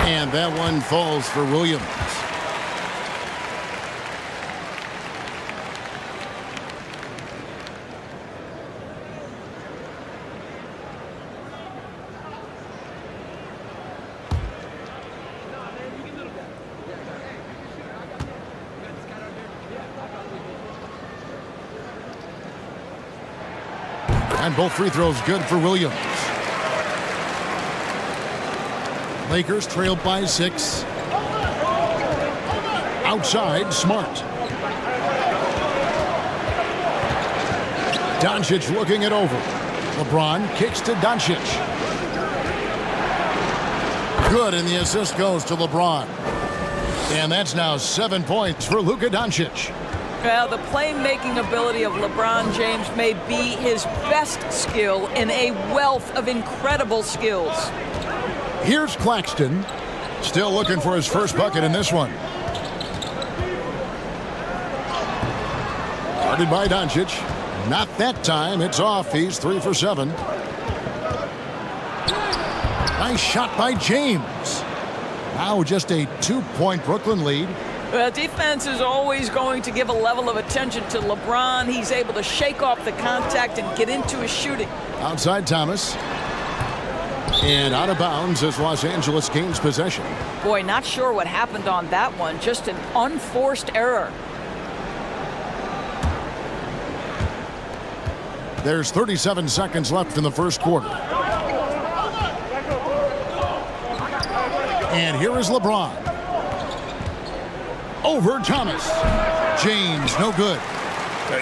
And that one falls for Williams. And both free throws good for Williams. Lakers trailed by 6. Outside, Smart. Doncic looking it over. LeBron kicks to Doncic. Good, and the assist goes to LeBron. And that's now 7 points for Luka Doncic. Well, the playmaking ability of LeBron James may be his best skill in a wealth of incredible skills. Here's Claxton, still looking for his first bucket in this one. Guarded by Doncic. Not that time. It's off. He's 3 for 7. Nice shot by James. Now just a 2-point Brooklyn lead. Well, defense is always going to give a level of attention to LeBron. He's able to shake off the contact and get into his shooting. Outside Thomas. And out of bounds as Los Angeles gains possession. Boy, not sure what happened on that one. Just an unforced error. There's 37 seconds left in the first quarter. And here is LeBron. Over Thomas. James, no good.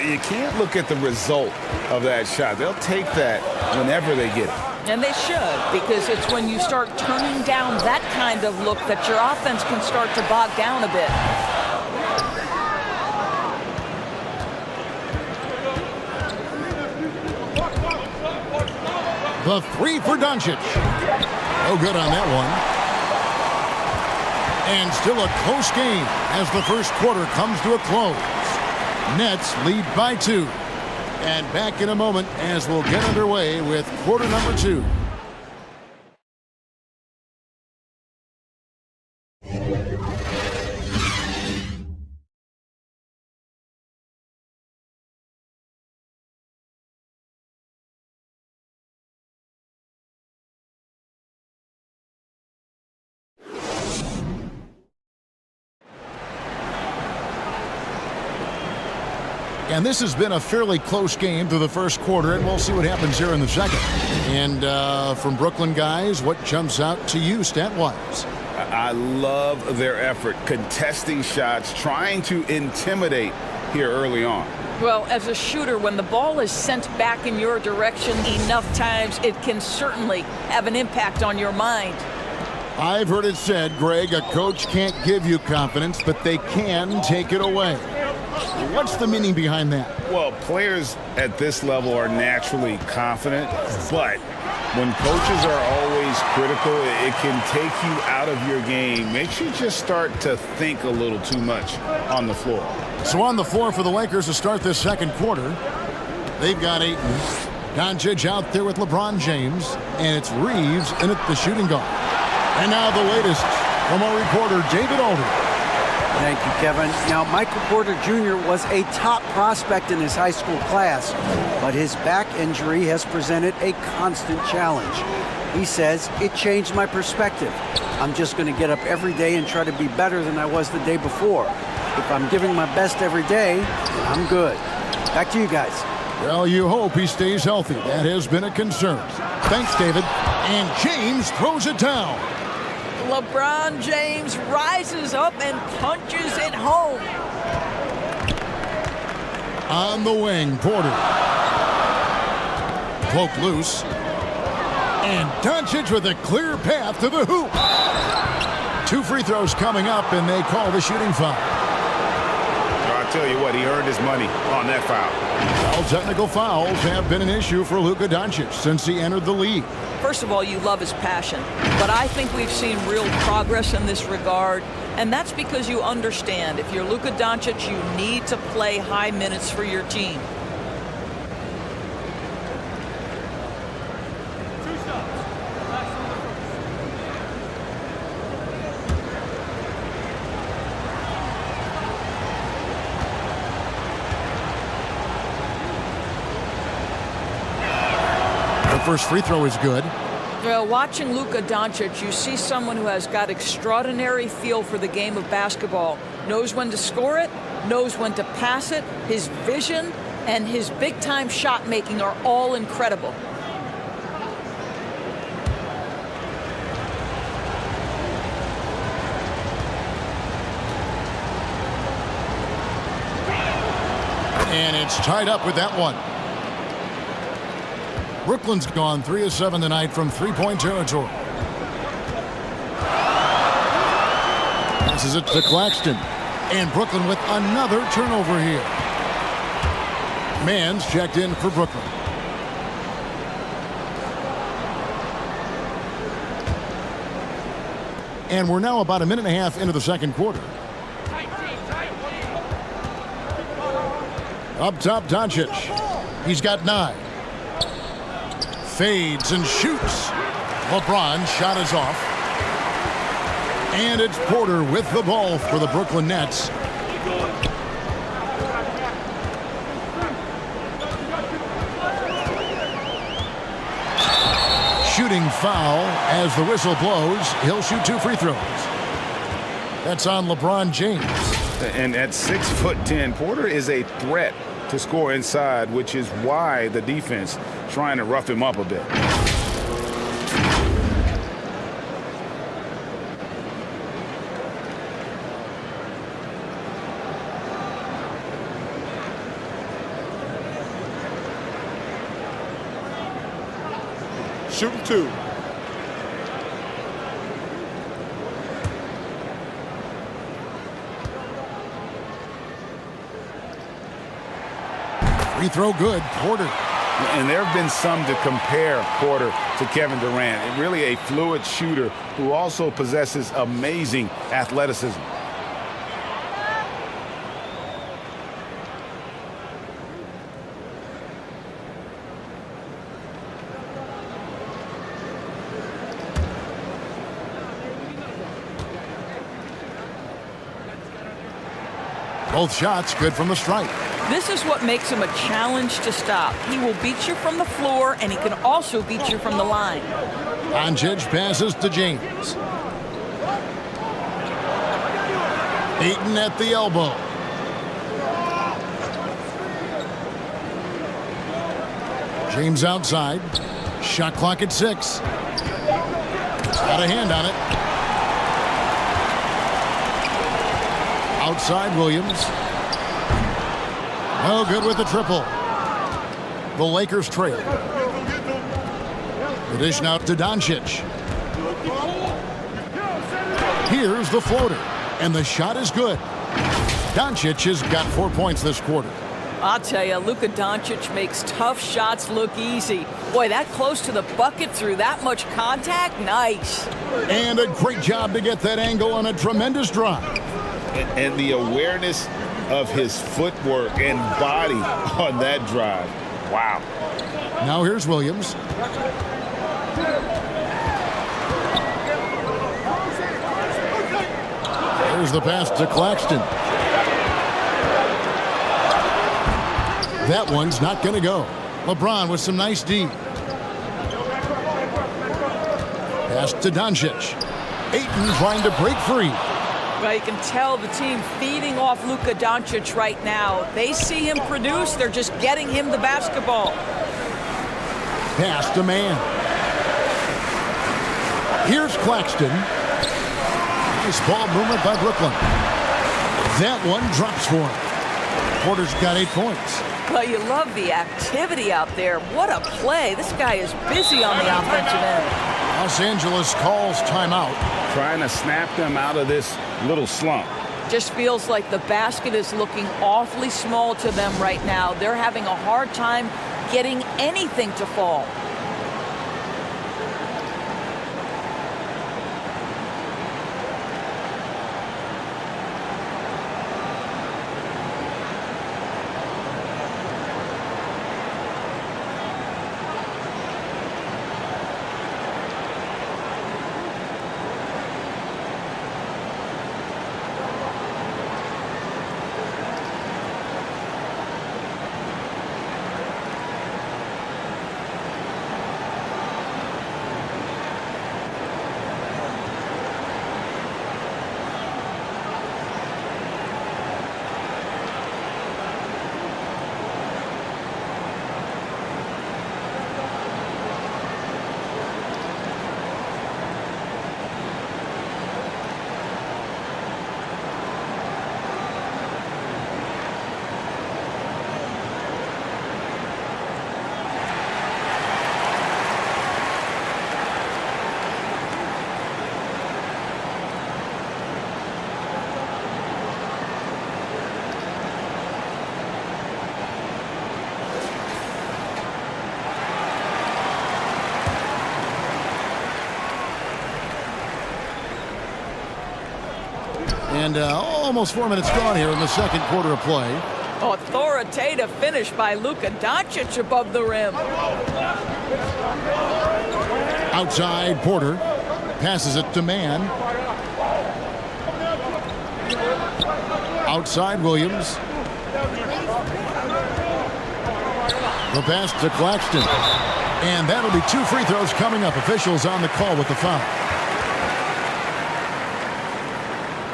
You can't look at the result of that shot. They'll take that whenever they get it. And they should, because it's when you start turning down that kind of look that your offense can start to bog down a bit. The three for Doncic. No good on that one. And still a close game as the first quarter comes to a close. Nets lead by 2. And back in a moment as we'll get underway with quarter number 2. And this has been a fairly close game through the first quarter, and we'll see what happens here in the second. And from Brooklyn guys, what jumps out to you stat-wise? I love their effort, contesting shots, trying to intimidate here early on. Well, as a shooter, when the ball is sent back in your direction enough times, it can certainly have an impact on your mind. I've heard it said, Greg, a coach can't give you confidence, but they can take it away. What's the meaning behind that? Well, players at this level are naturally confident, but when coaches are always critical, it can take you out of your game. Makes you just start to think a little too much on the floor. So on the floor for the Lakers to start this second quarter, they've got Ayton. Doncic out there with LeBron James, and it's Reeves in at the shooting guard. And now the latest from our reporter, David Alder. Thank you, Kevin. Now, Michael Porter Jr. was a top prospect in his high school class, but his back injury has presented a constant challenge. He says, it changed my perspective. I'm just going to get up every day and try to be better than I was the day before. If I'm giving my best every day, I'm good. Back to you guys. Well, you hope he stays healthy. That has been a concern. Thanks, David. And James throws it down. LeBron James rises up and punches it home. On the wing, Porter. Cloak loose. And Doncic with a clear path to the hoop. 2 free throws coming up, and they call the shooting foul. I'll tell you what, he earned his money on that foul. Well, technical fouls have been an issue for Luka Doncic since he entered the league. First of all, you love his passion, but I think we've seen real progress in this regard, and that's because you understand if you're Luka Doncic, you need to play high minutes for your team. First free throw is good. Well, watching Luka Doncic, you see someone who has got extraordinary feel for the game of basketball. Knows when to score it, knows when to pass it. His vision and his big-time shot making are all incredible. And it's tied up with that one. Brooklyn's gone 3 of 7 tonight from three-point territory. Passes it to Claxton. And Brooklyn with another turnover here. Mann's checked in for Brooklyn. And we're now about a minute and a half into the second quarter. Up top, Doncic. He's got 9. Fades and shoots. LeBron shot is off. And it's Porter with the ball for the Brooklyn Nets. Shooting foul as the whistle blows. He'll shoot 2 free throws. That's on LeBron James. And at 6'10", Porter is a threat to score inside, which is why the defense trying to rough him up a bit. Shooting 2. Free throw good, Porter. And there have been some to compare Porter to Kevin Durant. And really a fluid shooter who also possesses amazing athleticism. Both shots good from the stripe. This is what makes him a challenge to stop. He will beat you from the floor, and he can also beat you from the line. Doncic passes to James. Ayton at the elbow. James outside. Shot clock at 6. Got a hand on it. Outside Williams. No good with the triple. The Lakers trail. The dish now to Doncic. Here's the floater. And the shot is good. Doncic has got 4 points this quarter. I'll tell you, Luka Doncic makes tough shots look easy. Boy, that close to the bucket through that much contact, nice. And a great job to get that angle on a tremendous drive. And the awareness of his footwork and body on that drive. Wow. Now here's Williams. There's the pass to Claxton. That one's not going to go. LeBron with some nice D. Pass to Doncic. Ayton trying to break free. Well, you can tell the team feeding off Luka Doncic right now. They see him produce. They're just getting him the basketball. Pass to man. Here's Claxton. Nice ball movement by Brooklyn. That one drops for him. Porter's got 8 points. Well, you love the activity out there. What a play. This guy is busy on the offensive end. Los Angeles calls timeout. Trying to snap them out of this little slump. Just feels like the basket is looking awfully small to them right now. They're having a hard time getting anything to fall. And almost 4 minutes gone here in the second quarter of play. Authoritative finish by Luka Doncic above the rim. Outside Porter. Passes it to man. Outside Williams. The pass to Claxton. And that'll be 2 free throws coming up. Officials on the call with the foul.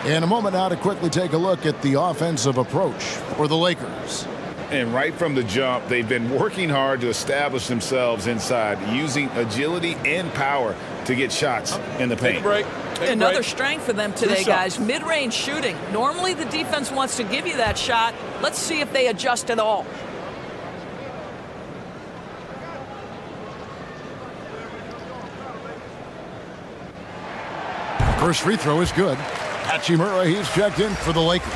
In a moment now to quickly take a look at the offensive approach for the Lakers. And right from the jump, they've been working hard to establish themselves inside, using agility and power to get shots in the paint. Another strength for them today, guys. Mid-range shooting. Normally the defense wants to give you that shot. Let's see if they adjust at all. First free throw is good. Hachimura, he's checked in for the Lakers.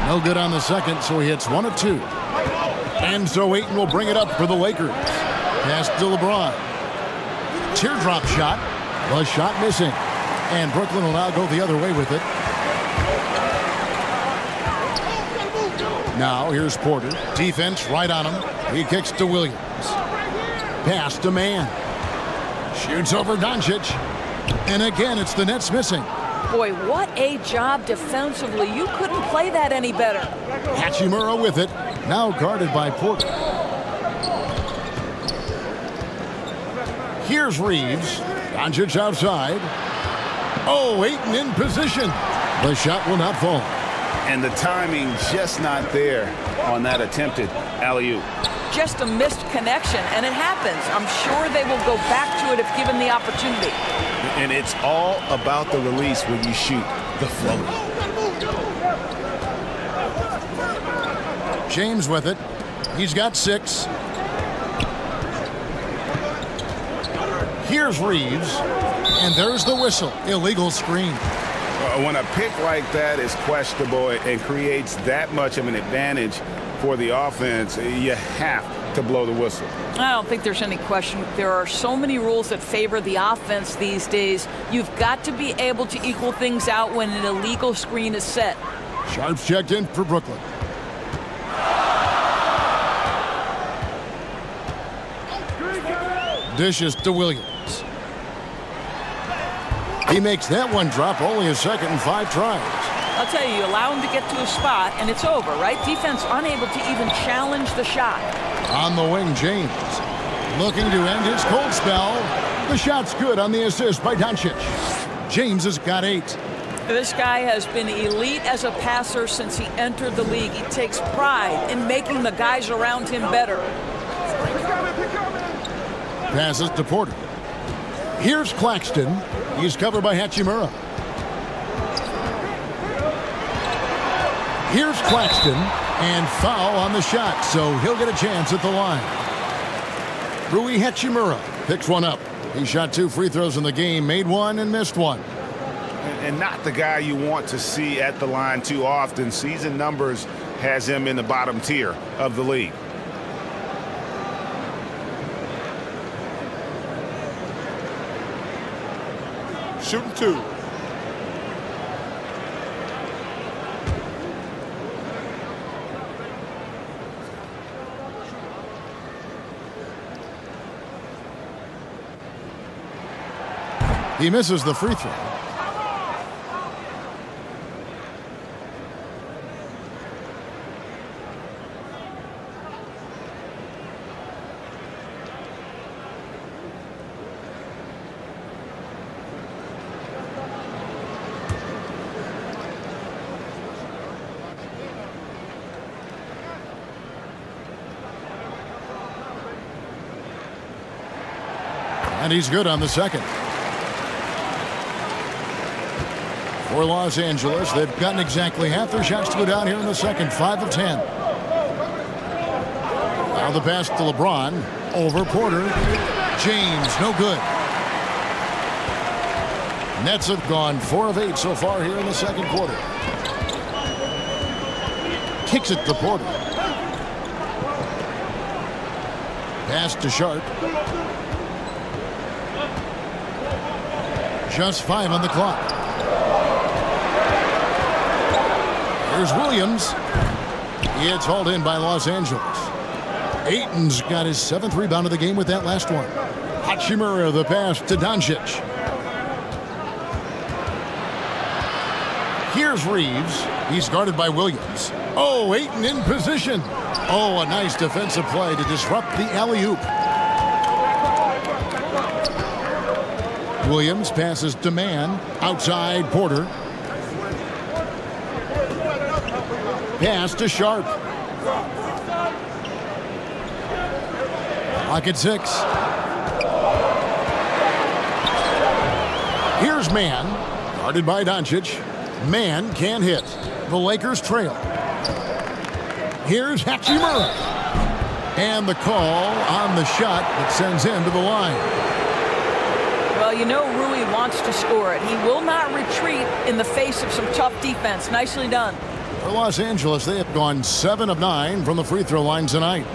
No good on the second, so he hits 1 of 2. And so Ayton will bring it up for the Lakers. Pass to LeBron. Teardrop shot. The shot missing. And Brooklyn will now go the other way with it. Now here's Porter. Defense right on him. He kicks to Williams. Pass to Mann. Shoots over Doncic. And again, it's the Nets missing. Boy, what a job defensively. You couldn't play that any better. Hachimura with it. Now guarded by Porter. Here's Reeves. Doncic outside. Oh, Ayton in position. The shot will not fall. And the timing just not there on that attempted alley-oop. Just a missed connection, and it happens. I'm sure they will go back to it if given the opportunity. And it's all about the release when you shoot the floater. James with it. He's got 6. Here's Reeves. And there's the whistle. Illegal screen. When a pick like that is questionable and creates that much of an advantage for the offense, you have to blow the whistle. I don't think there's any question. There are so many rules that favor the offense these days. You've got to be able to equal things out when an illegal screen is set. Sharps checked in for Brooklyn. Dishes to Williams. He makes that one drop, only a second and 5 tries. I'll tell you, you allow him to get to a spot, and it's over, right? Defense unable to even challenge the shot. On the wing, James. Looking to end his cold spell. The shot's good on the assist by Doncic. James has got 8. This guy has been elite as a passer since he entered the league. He takes pride in making the guys around him better. Passes to Porter. Here's Claxton. He's covered by Hachimura. Here's Claxton, and foul on the shot, so he'll get a chance at the line. Rui Hachimura picks one up. He shot 2 free throws in the game, made 1 and missed 1. And not the guy you want to see at the line too often. Season numbers has him in the bottom tier of the league. Shooting 2. He misses the free throw. And he's good on the second. For Los Angeles, they've gotten exactly half their shots to go down here in the second, 5 of 10. Now the pass to LeBron, over Porter. James, no good. Nets have gone 4 of 8 so far here in the second quarter. Kicks it to Porter. Pass to Sharp. Just 5 on the clock. Here's Williams. It's hauled in by Los Angeles. Ayton's got his 7th rebound of the game with that last one. Hachimura, the pass to Doncic. Here's Reeves. He's guarded by Williams. Oh, Ayton in position. Oh, a nice defensive play to disrupt the alley-oop. Williams passes to Mann. Outside Porter. Pass to Sharp. Clock at 6. Here's Mann. Guarded by Doncic. Mann can't hit. The Lakers trail. Here's Hachimura. And the call on the shot that sends him to the line. Well, you know Rui wants to score it. He will not retreat in the face of some tough defense. Nicely done. For Los Angeles, they have gone 7 of 9 from the free throw line tonight.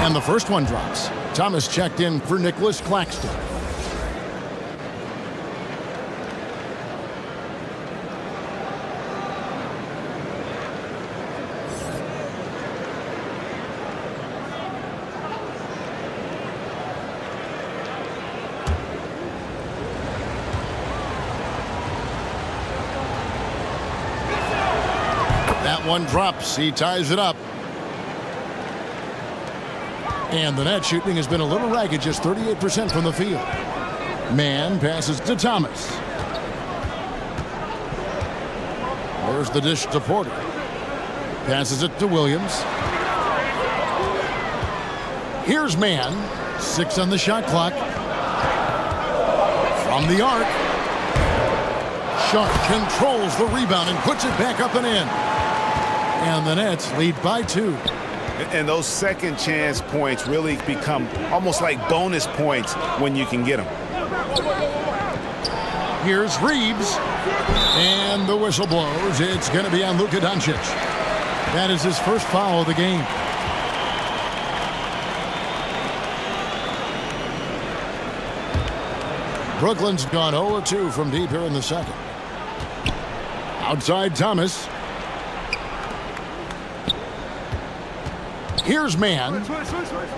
And the first one drops. Thomas checked in for Nicholas Claxton. That one drops. He ties it up. And the net shooting has been a little ragged, just 38% from the field. Mann passes to Thomas. There's the dish to Porter. Passes it to Williams. Here's Mann. 6 on the shot clock. From the arc. Sharp controls the rebound and puts it back up and in. And the Nets lead by 2. And those second chance points really become almost like bonus points when you can get them. Here's Reeves. And the whistle blows. It's going to be on Luka Doncic. That is his first foul of the game. Brooklyn's gone 0-2 from deep here in the second. Outside Thomas. Here's Mann.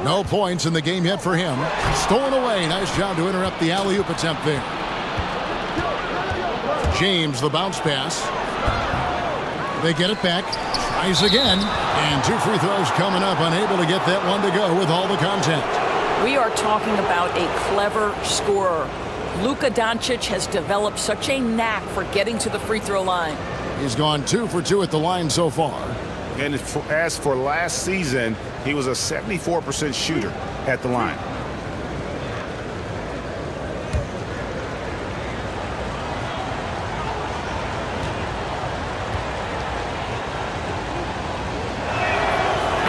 No points in the game yet for him. Stolen away. Nice job to interrupt the alley-oop attempt there. James, the bounce pass. They get it back. Tries again. And 2 free throws coming up. Unable to get that one to go with all the contact. We are talking about a clever scorer. Luka Doncic has developed such a knack for getting to the free throw line. He's gone 2 for 2 at the line so far. And as for last season, he was a 74% shooter at the line.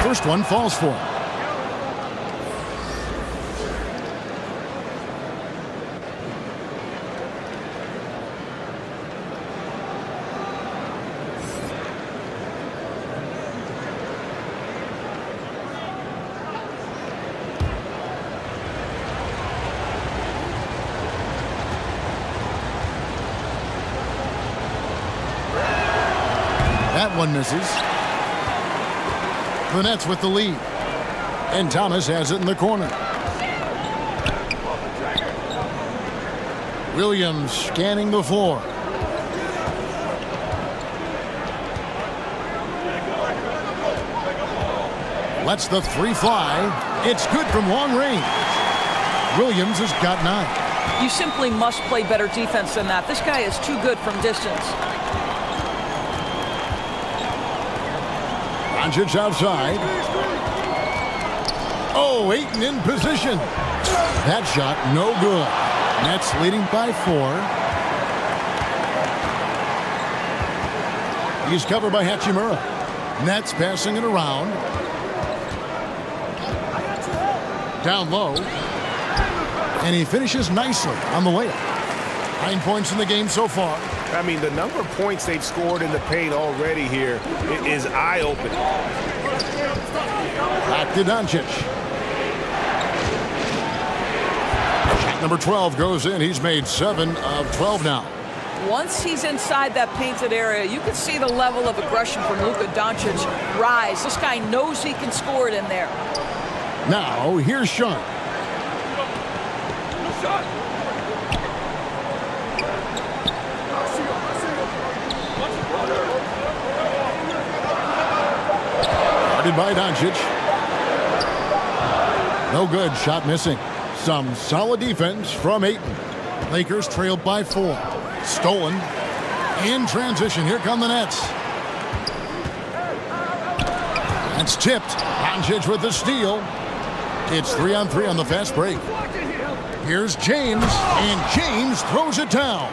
First one falls for him. That one misses. The Nets with the lead. And Thomas has it in the corner. Williams scanning the floor. Lets the 3 fly. It's good from long range. Williams has got 9. You simply must play better defense than that. This guy is too good from distance. Doncic outside. Oh, Ayton in position. That shot no good. Nets leading by 4. He's covered by Hachimura. Nets passing it around. Down low. And he finishes nicely on the layup. 9 points in the game so far. I mean, the number of points they've scored in the paint already here is eye-opening. Back to Doncic. Shot number 12 goes in. He's made 7 of 12 now. Once he's inside that painted area, you can see the level of aggression from Luka Doncic rise. This guy knows he can score it in there. Now, here's Sean. Guarded by Doncic. No good. Shot missing. Some solid defense from Ayton. Lakers trailed by 4. Stolen. In transition. Here come the Nets. That's tipped. Doncic with the steal. It's 3-on-3 on the fast break. Here's James, and James throws it down.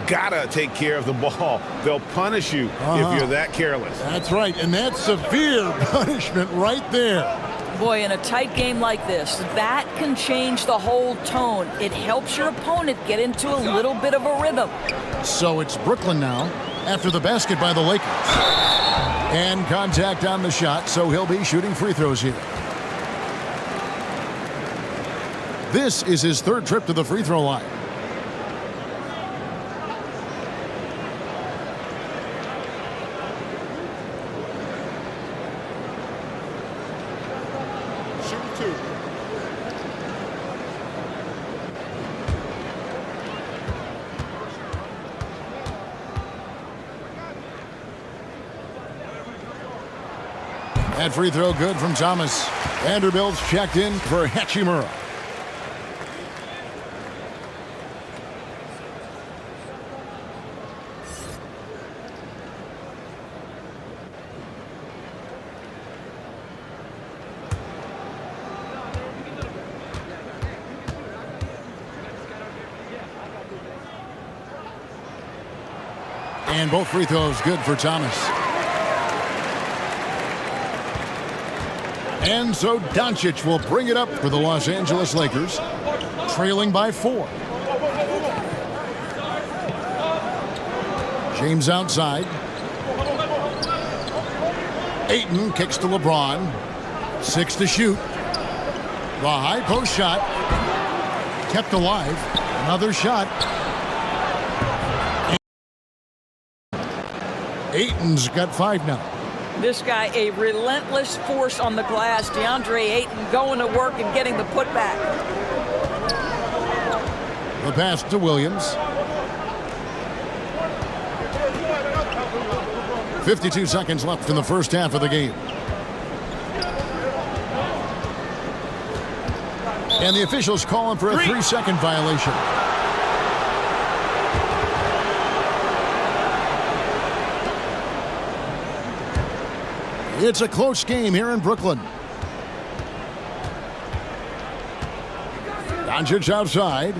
Gotta take care of the ball. They'll punish you if you're that careless. That's right, and that's severe punishment right there. Boy, in a tight game like this, that can change the whole tone. It helps your opponent get into a little bit of a rhythm. So it's Brooklyn now after the basket by the Lakers. And contact on the shot, so he'll be shooting free throws here. This is his 3rd trip to the free throw line. That free throw good from Thomas. Vanderbilt's checked in for Hachimura. And both free throws good for Thomas. And so Doncic will bring it up for the Los Angeles Lakers, trailing by 4. James outside. Ayton kicks to LeBron. 6 to shoot. The high post shot. Kept alive. Another shot. Ayton's got 5 now. This guy, a relentless force on the glass. DeAndre Ayton going to work and getting the putback. The pass to Williams. 52 seconds left in the first half of the game. And the officials calling for a 3-second violation. It's a close game here in Brooklyn. Doncic outside.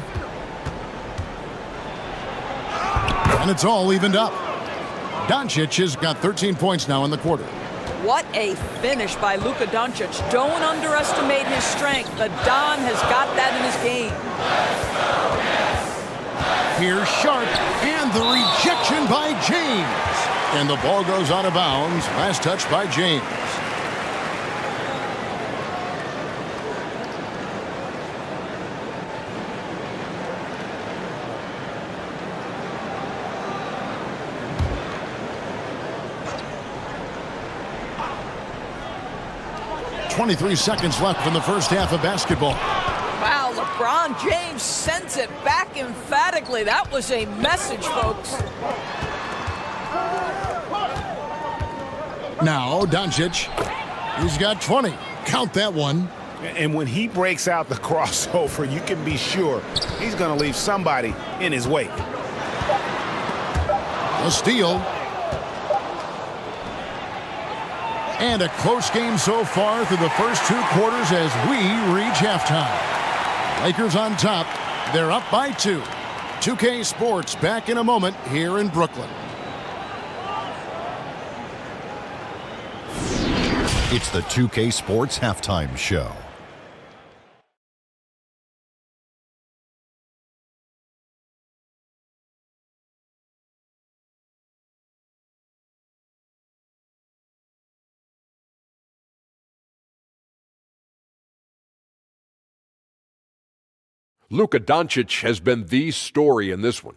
And it's all evened up. Doncic has got 13 points now in the quarter. What a finish by Luka Doncic. Don't underestimate his strength. The Don has got that in his game. Here's Sharp, and the rejection by James. And the ball goes out of bounds. Last touch by James. .23 seconds left in the first half of basketball. Wow, LeBron James sends it back emphatically. That was a message, folks. Now, Doncic, he's got 20. Count that one. And when he breaks out the crossover, you can be sure he's going to leave somebody in his wake. A steal. And a close game so far through the first 2 quarters as we reach halftime. Lakers on top. They're up by 2. 2K Sports back in a moment here in Brooklyn. It's the 2K Sports Halftime Show. Luka Doncic has been the story in this one.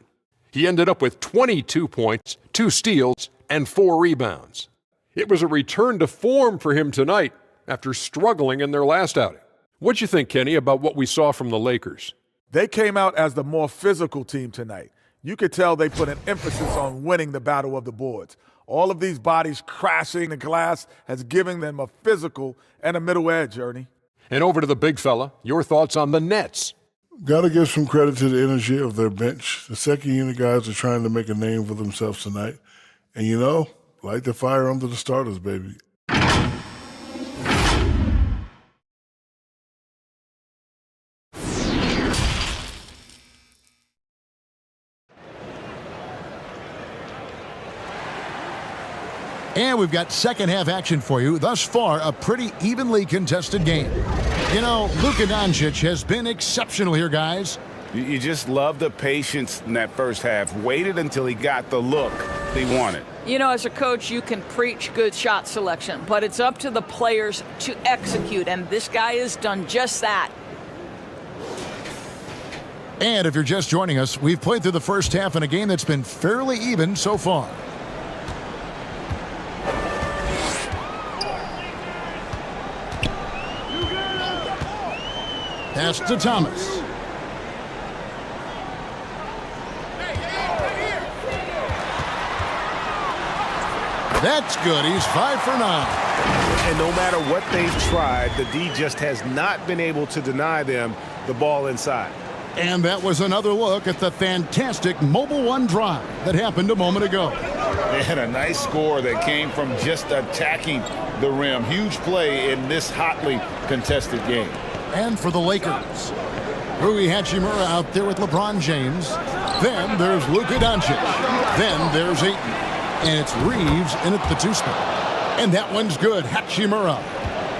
He ended up with 22 points, 2 steals, and 4 rebounds. It was a return to form for him tonight after struggling in their last outing. What'd you think, Kenny, about what we saw from the Lakers? They came out as the more physical team tonight. You could tell they put an emphasis on winning the battle of the boards. All of these bodies crashing the glass has given them a physical and a middle edge, Ernie. And over to the big fella, your thoughts on the Nets. Got to give some credit to the energy of their bench. The second unit guys are trying to make a name for themselves tonight. And you know, light the fire under the starters, baby. And we've got second half action for you. Thus far, a pretty evenly contested game. You know, Luka Doncic has been exceptional here, guys. You just love the patience in that first half. Waited until he got the look he wanted. You know, as a coach, you can preach good shot selection, but it's up to the players to execute, and this guy has done just that. And if you're just joining us, we've played through the first half in a game that's been fairly even so far. Pass to Thomas. That's good. He's 5 for 9. And no matter what they've tried, the D just has not been able to deny them the ball inside. And that was another look at the fantastic Mobile One drive that happened a moment ago. They had a nice score that came from just attacking the rim. Huge play in this hotly contested game. And for the Lakers, Rui Hachimura out there with LeBron James. Then there's Luka Doncic. Then there's Ayton. And it's Reeves in at the 2 spot. And that one's good. Hachimura.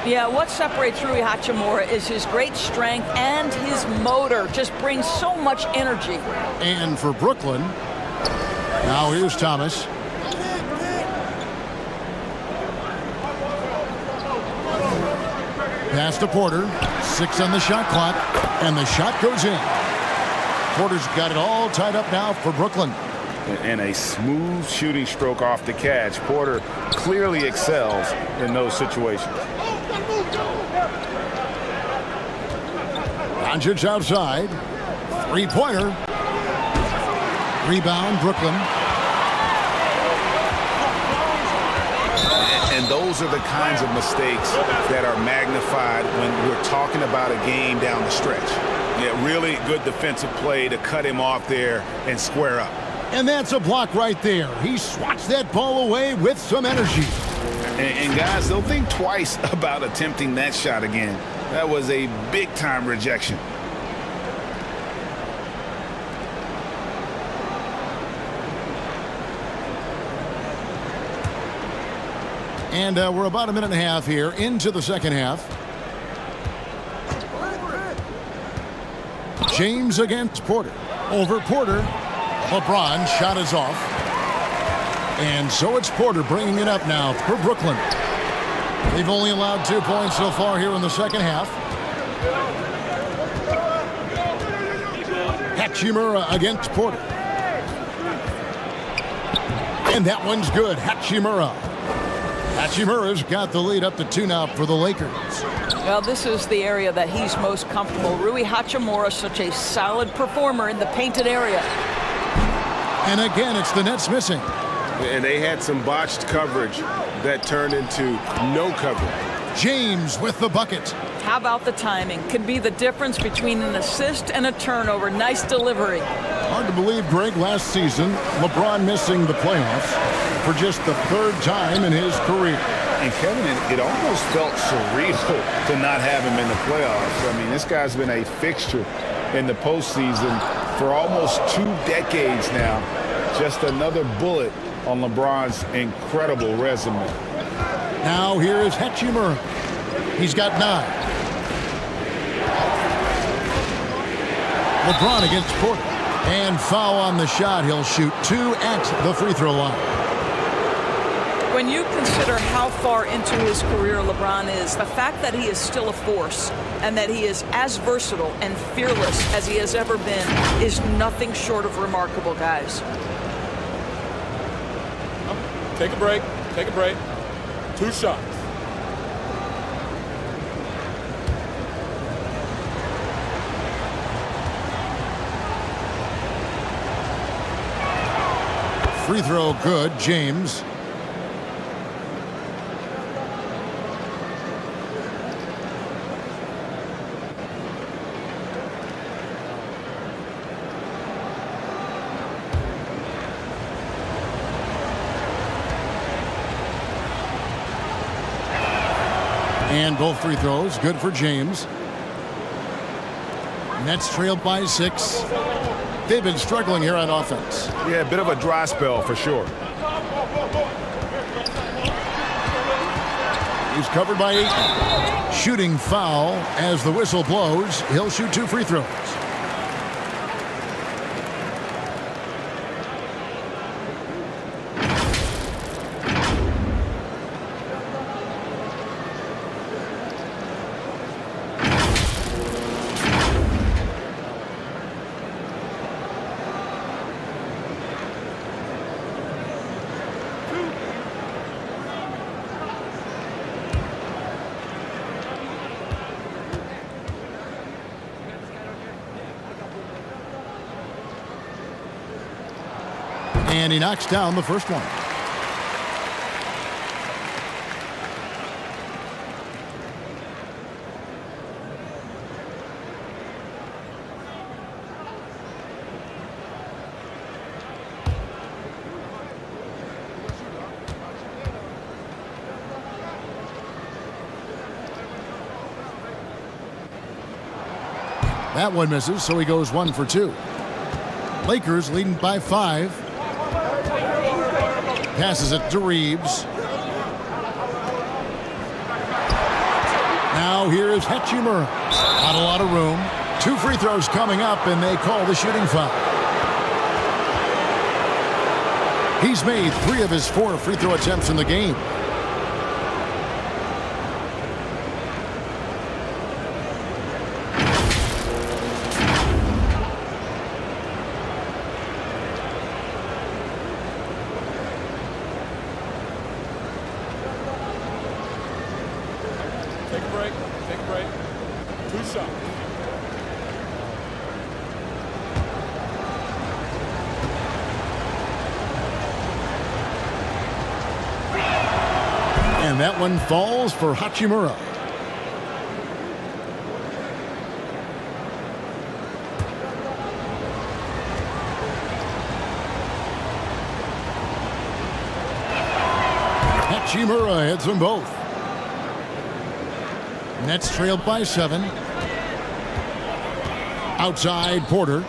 Yeah, what separates Rui Hachimura is his great strength and his motor. Just brings so much energy. And for Brooklyn, now here's Thomas. Pass to Porter. 6 on the shot clock. And the shot goes in. Porter's got it all tied up now for Brooklyn. And a smooth shooting stroke off the catch. Porter clearly excels in those situations. Doncic outside. 3-pointer. Rebound, Brooklyn. And those are the kinds of mistakes that are magnified when we're talking about a game down the stretch. Yeah, really good defensive play to cut him off there and square up. And that's a block right there. He swats that ball away with some energy. And guys, they'll think twice about attempting that shot again. That was a big-time rejection. And we're about a minute and a half here into the second half. James against Porter. Over Porter. LeBron shot is off. And so it's Porter bringing it up now for Brooklyn. They've only allowed 2 points so far here in the second half. Hachimura against Porter. And that one's good. Hachimura. Hachimura's got the lead up to 2 now for the Lakers. Well, this is the area that he's most comfortable. Rui Hachimura, such a solid performer in the painted area. And again, it's the Nets missing. And they had some botched coverage that turned into no coverage. James with the bucket. How about the timing? Could be the difference between an assist and a turnover. Nice delivery. Hard to believe, Greg, last season, LeBron missing the playoffs for just the 3rd time in his career. And Kevin, it almost felt surreal to not have him in the playoffs. I mean, this guy's been a fixture in the postseason for almost 2 decades now. Just another bullet on LeBron's incredible resume. Now here is Hachimura. He's got 9. LeBron against Porter. And foul on the shot. He'll shoot 2 at the free throw line. When you consider how far into his career LeBron is, the fact that he is still a force and that he is as versatile and fearless as he has ever been is nothing short of remarkable, guys. Take a break. Take a break. 2 shots. Free throw good, James. And both free throws good for James. Nets trailed by 6. They've been struggling here on offense. Yeah, a bit of a dry spell for sure. He's covered by 8. Shooting foul as the whistle blows. He'll shoot 2 free throws. And he knocks down the first one. That one misses, so he goes 1 for 2. Lakers leading by 5. Passes it to Reeves. Now here is Hachimura. Not a lot of room. 2 free throws coming up, and they call the shooting foul. He's made 3 of his 4 free throw attempts in the game. Take a break. Take a break. 2 shots. And that one falls for Hachimura. Hachimura hits them both. Nets trailed by 7. Outside Porter.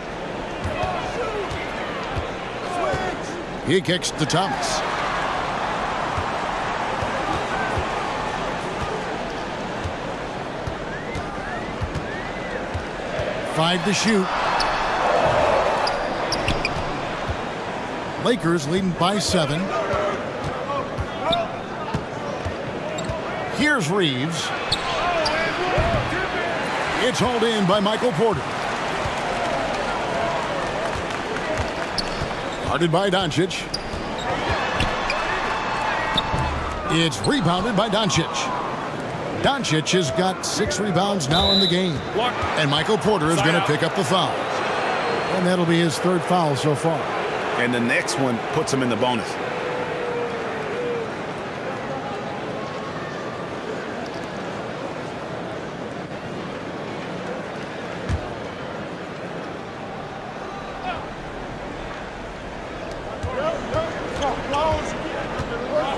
He kicks to Thomas. Five to shoot. Lakers leading by 7. Here's Reeves. It's hauled in by Michael Porter. Guarded by Doncic. It's rebounded by Doncic. Doncic has got 6 rebounds now in the game. And Michael Porter is going to pick up the foul. And that'll be his 3rd foul so far. And the next one puts him in the bonus.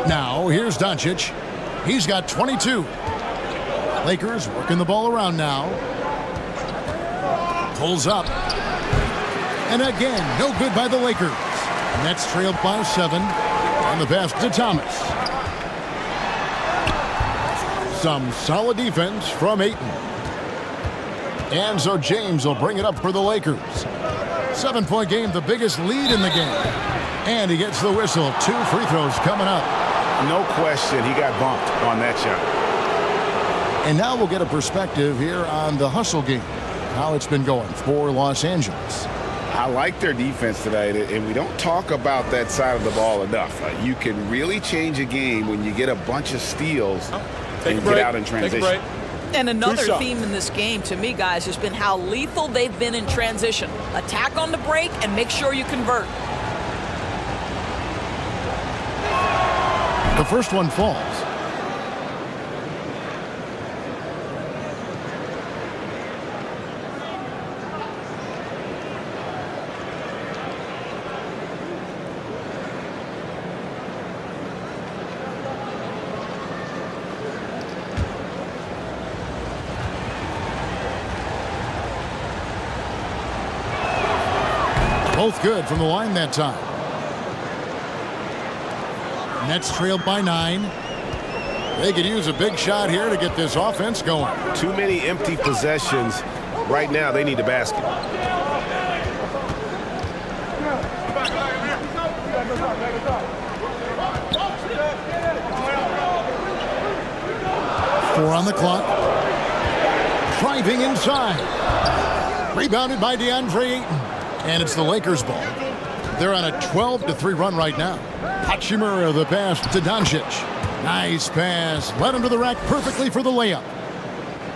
Now, here's Doncic. He's got 22. Lakers working the ball around now. Pulls up. And again, no good by the Lakers. Nets trailed by 7. On the pass to Thomas. Some solid defense from Ayton. And so James will bring it up for the Lakers. 7-point game, the biggest lead in the game. And he gets the whistle. 2 free throws coming up. No question, he got bumped on that shot. And now we'll get a perspective here on the hustle game, how it's been going for Los Angeles. I like their defense tonight, and we don't talk about that side of the ball enough. You can really change a game when you get a bunch of steals and get out in transition. And another theme in this game, to me, guys, has been how lethal they've been in transition. Attack on the break and make sure you convert. The first one falls. Both good from the line that time. Nets trailed by 9. They could use a big shot here to get this offense going. Too many empty possessions. Right now, they need a basket. 4 on the clock. Driving inside. Rebounded by DeAndre Ayton. And it's the Lakers' ball. They're on a 12-3 run right now. Hachimura the pass to Doncic. Nice pass. Led him to the rack perfectly for the layup.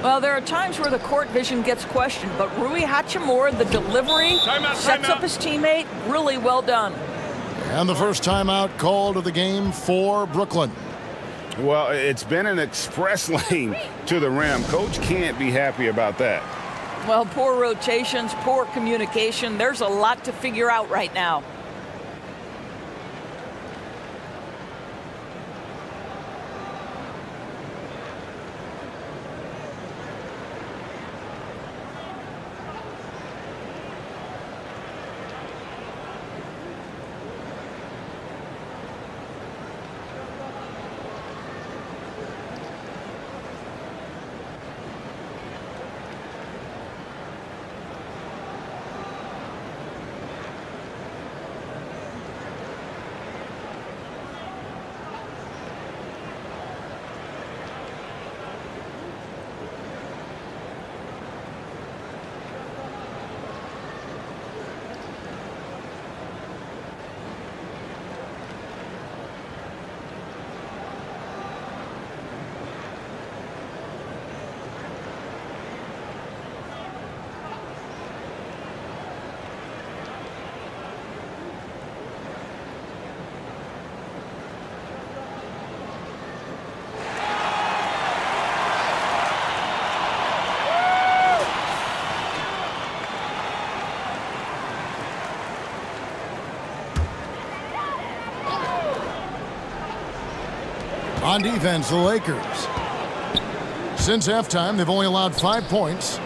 Well, there are times where the court vision gets questioned, but Rui Hachimura, the delivery, sets up his teammate. Really well done. And the first timeout called of the game for Brooklyn. Well, it's been an express lane to the rim. Coach can't be happy about that. Well, poor rotations, poor communication. There's a lot to figure out right now. On defense, the Lakers. Since halftime, they've only allowed 5 points.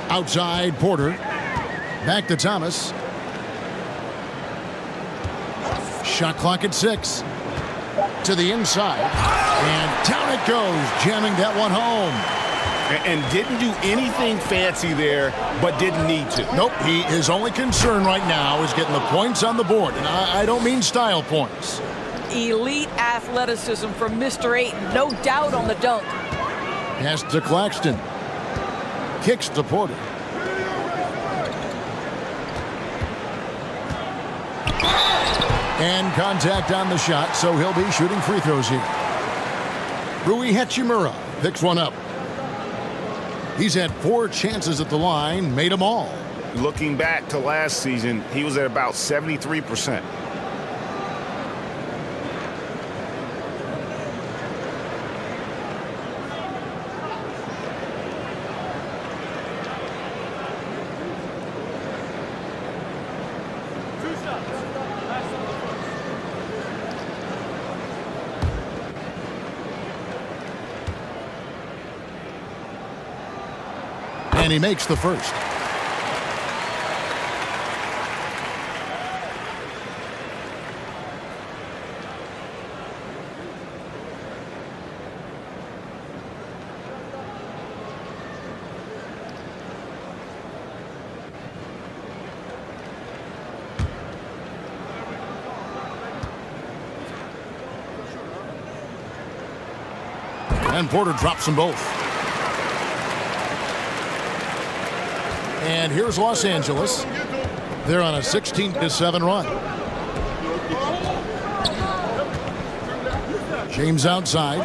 Outside, Porter. Back to Thomas. Shot clock at 6. To the inside. And down it goes, jamming that one home. And didn't do anything fancy there, but didn't need to. Nope, his only concern right now is getting the points on the board. And I don't mean style points. Elite athleticism from Mr. Ayton. No doubt on the dunk. Pass to Claxton. Kicks to Porter. And contact on the shot, so he'll be shooting free throws here. Rui Hachimura picks one up. He's had 4 chances at the line, made them all. Looking back to last season, he was at about 73%. And he makes the first. And Porter drops them both. And here's Los Angeles. They're on a 16-7 run. James outside.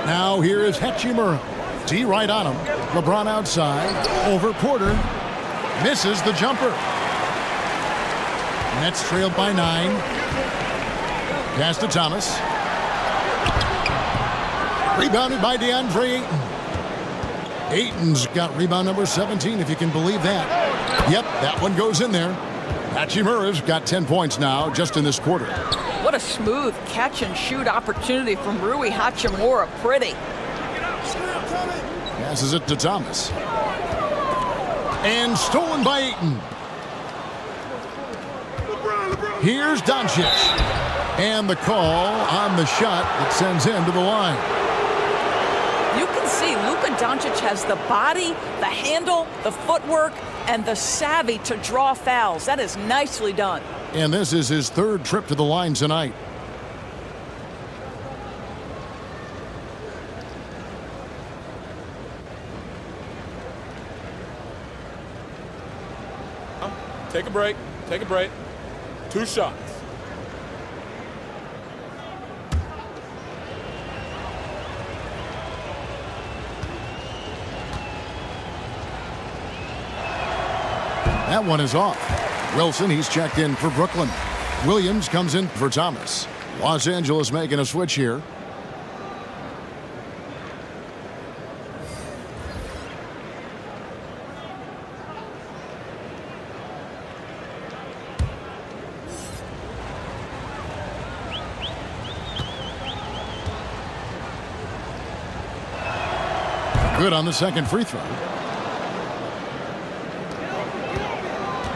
Now here is Hachimura. D right on him. LeBron outside. Over Porter. Misses the jumper. Nets trailed by 9. Pass to Thomas. Rebounded by DeAndre Ayton. Ayton's got rebound number 17, if you can believe that. Yep, that one goes in there. Hachimura's got 10 points now just in this quarter. What a smooth catch-and-shoot opportunity from Rui Hachimura. Pretty. Passes it to Thomas. And stolen by Ayton. Here's Doncic. And the call on the shot that sends him to the line. You can see Luka Doncic has the body, the handle, the footwork, and the savvy to draw fouls. That is nicely done. And this is his third trip to the line tonight. Take a break. Take a break. 2 shots. That one is off. Wilson, he's checked in for Brooklyn. Williams comes in for Thomas. Los Angeles making a switch here. Good on the second free throw.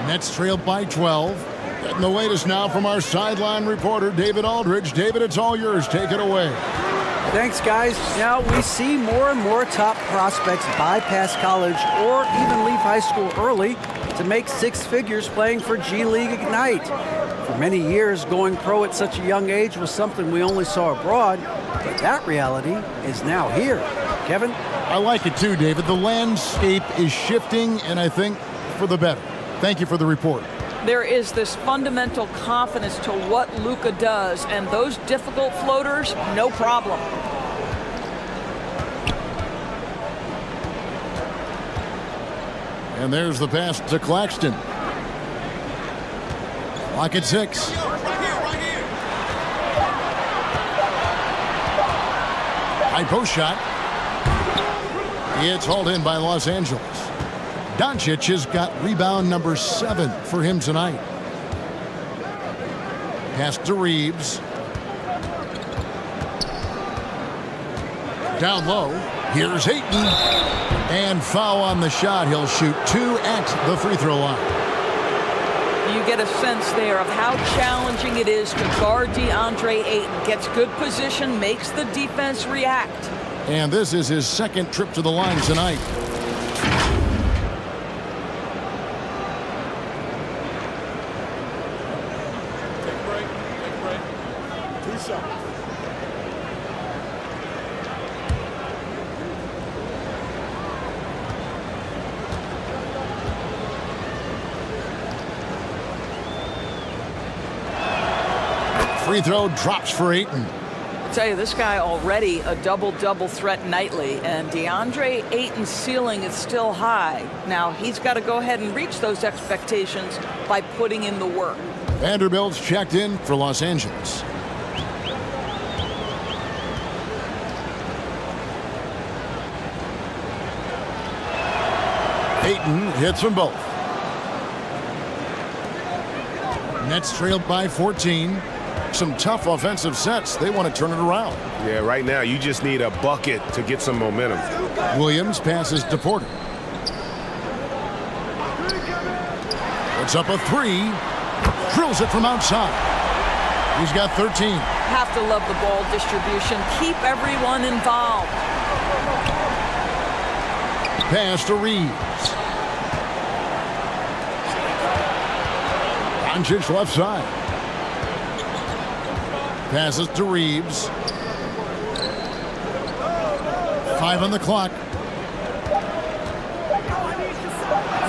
Nets trailed by 12. Getting the latest now from our sideline reporter, David Aldridge. David, it's all yours. Take it away. Thanks, guys. Now we see more and more top prospects bypass college or even leave high school early to make 6 figures playing for G League Ignite. For many years, going pro at such a young age was something we only saw abroad, but that reality is now here. Kevin? I like it too, David. The landscape is shifting, and I think for the better. Thank you for the report. There is this fundamental confidence to what Luka does, and those difficult floaters, no problem. And there's the pass to Claxton. Clock at 6. High post shot. It's hauled in by Los Angeles. Doncic has got rebound number 7 for him tonight. Pass to Reeves. Down low. Here's Ayton. And foul on the shot. He'll shoot 2 at the free throw line. You get a sense there of how challenging it is to guard DeAndre Ayton. Gets good position, makes the defense react. And this is his second trip to the line tonight. Take a break. Take a break. 2 shots. Free throw drops for Ayton. I tell you, this guy already a double-double threat nightly, and DeAndre Ayton's ceiling is still high. Now, he's got to go ahead and reach those expectations by putting in the work. Vanderbilt's checked in for Los Angeles. Ayton hits them both. Nets trailed by 14. Some tough offensive sets. They want to turn it around. Yeah, right now you just need a bucket to get some momentum. Williams passes to Porter. Puts up a 3. Drills it from outside. He's got 13. Have to love the ball distribution. Keep everyone involved. Pass to Reeves. Doncic left side. Passes to Reeves. 5 on the clock.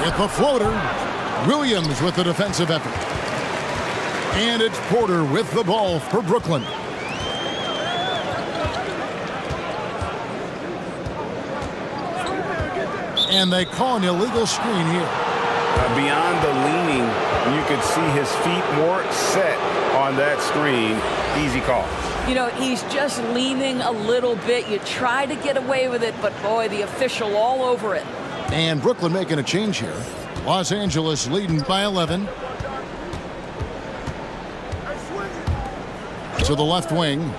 With the floater, Williams with the defensive effort. And it's Porter with the ball for Brooklyn. And they call an illegal screen here. Beyond the leaning, you could see his feet more set on that screen. Easy call. You know, he's just leaning a little bit. You try to get away with it, but boy, the official all over it. And Brooklyn making a change here. Los Angeles leading by 11. To the left wing.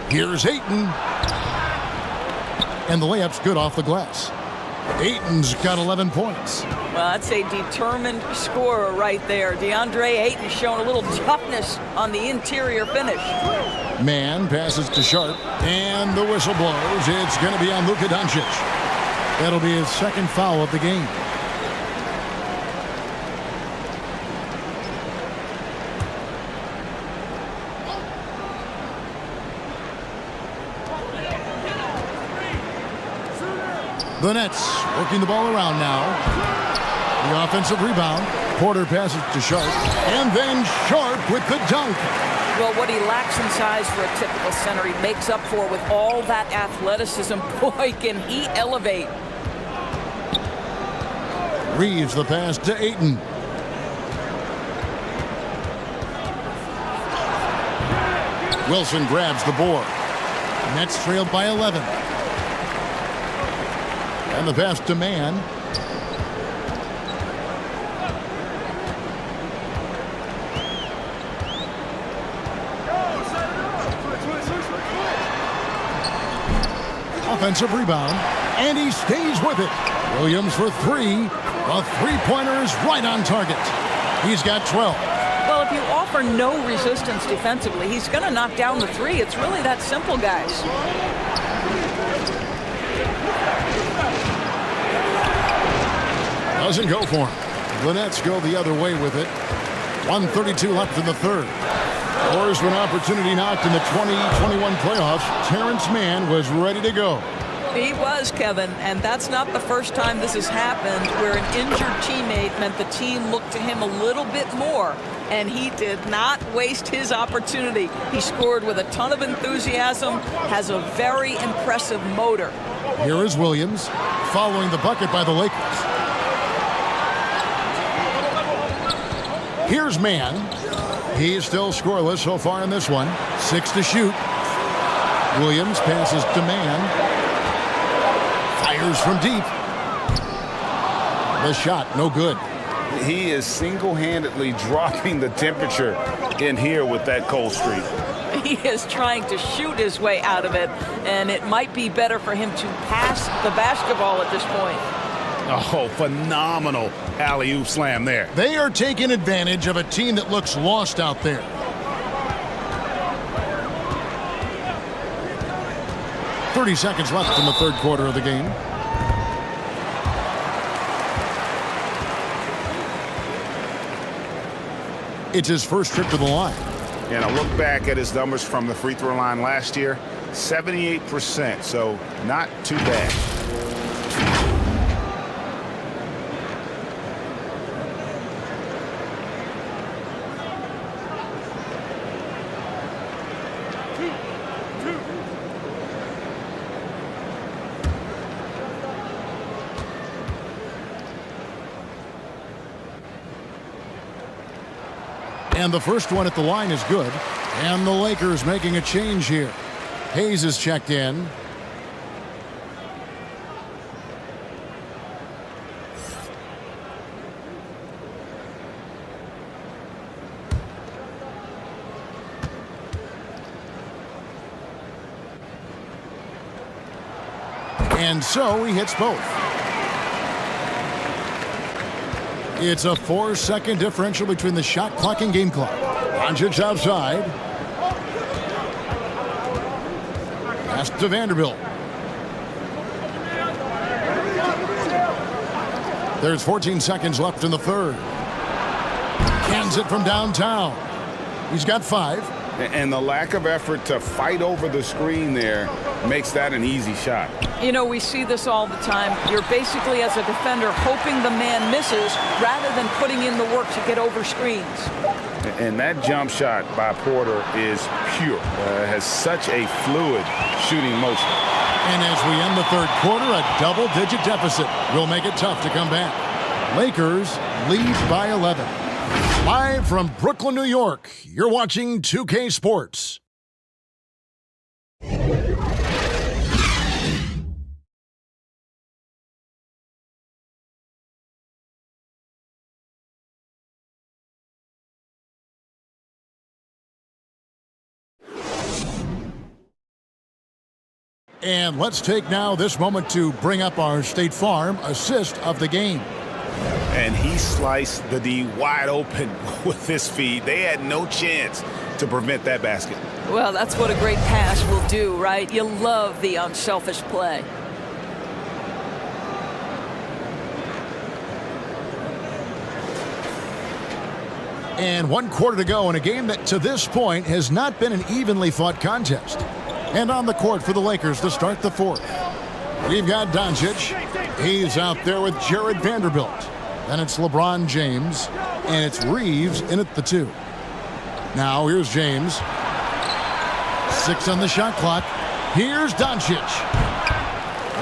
Here's Ayton. And the layup's good off the glass. Ayton's got 11 points. Well, that's a determined scorer right there. DeAndre Ayton showing a little toughness on the interior finish. Man passes to Sharp, and the whistle blows. It's going to be on Luka Doncic. That'll be his second foul of the game. The Nets working the ball around now. The offensive rebound. Porter passes to Sharp. And then Sharp with the dunk. Well, what he lacks in size for a typical center, he makes up for with all that athleticism. Boy, can he elevate. Reeves the pass to Ayton. Wilson grabs the board. Nets trailed by 11. And the pass to Man. Offensive rebound, and he stays with it. Williams for 3. The three-pointer is right on target. He's got 12. Well, if you offer no resistance defensively, he's going to knock down the 3. It's really that simple, guys. Doesn't go for him. The Nets go the other way with it. 1:32 left in the third. Doors for an opportunity knocked in the 2021 playoffs. Terrence Mann was ready to go. He was, Kevin, and that's not the first time this has happened where an injured teammate meant the team looked to him a little bit more, and he did not waste his opportunity. He scored with a ton of enthusiasm, has a very impressive motor. Here is Williams following the bucket by the Lakers. Here's Mann. He's still scoreless so far in this one. 6 to shoot. Williams passes to Mann. Fires from deep. The shot, no good. He is single-handedly dropping the temperature in here with that cold streak. He is trying to shoot his way out of it, and it might be better for him to pass the basketball at this point. Oh, phenomenal alley-oop slam there. They are taking advantage of a team that looks lost out there. .30 seconds left in the third quarter of the game. It's his first trip to the line. And I look back at his numbers from the free throw line last year, 78%, so not too bad. And the first one at the line is good. And the Lakers making a change here. Hayes is checked in. And so he hits both. It's a 4-second differential between the shot clock and game clock. Doncic outside. Pass to Vanderbilt. There's 14 seconds left in the third. Cans it from downtown. He's got 5. And the lack of effort to fight over the screen there makes that an easy shot. You know, we see this all the time. You're basically, as a defender, hoping the man misses rather than putting in the work to get over screens. And that jump shot by Porter is pure. Has such a fluid shooting motion. And as we end the third quarter, a double-digit deficit will make it tough to come back. Lakers lead by 11. Live from Brooklyn, New York, you're watching 2K Sports. And let's take now this moment to bring up our State Farm assist of the game. And he sliced the D wide open with this feed. They had no chance to prevent that basket. Well, that's what a great pass will do, right? You love the unselfish play. And 1 quarter to go in a game that to this point has not been an evenly fought contest. And on the court for the Lakers to start the fourth. We've got Doncic. He's out there with Jared Vanderbilt. Then it's LeBron James. And it's Reeves in at the 2. Now here's James. 6 on the shot clock. Here's Doncic.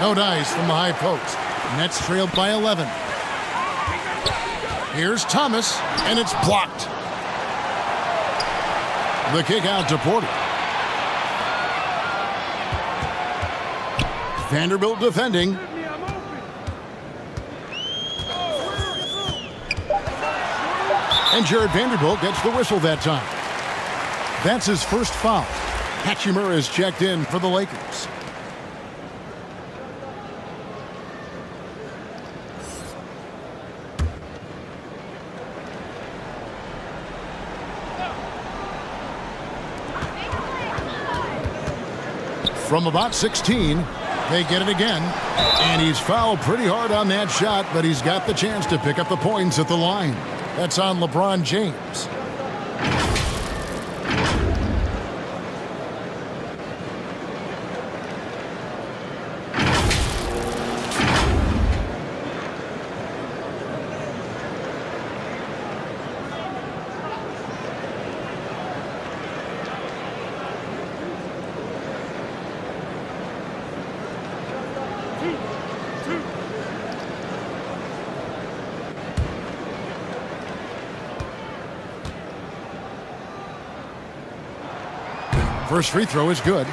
No dice from the high post. Nets trailed by 11. Here's Thomas, and it's blocked. The kick out to Porter. Vanderbilt defending. And Jared Vanderbilt gets the whistle that time. That's his first foul. Hachimura is checked in for the Lakers. From about 16, they get it again. And he's fouled pretty hard on that shot, but he's got the chance to pick up the points at the line. That's on LeBron James. First free throw is good.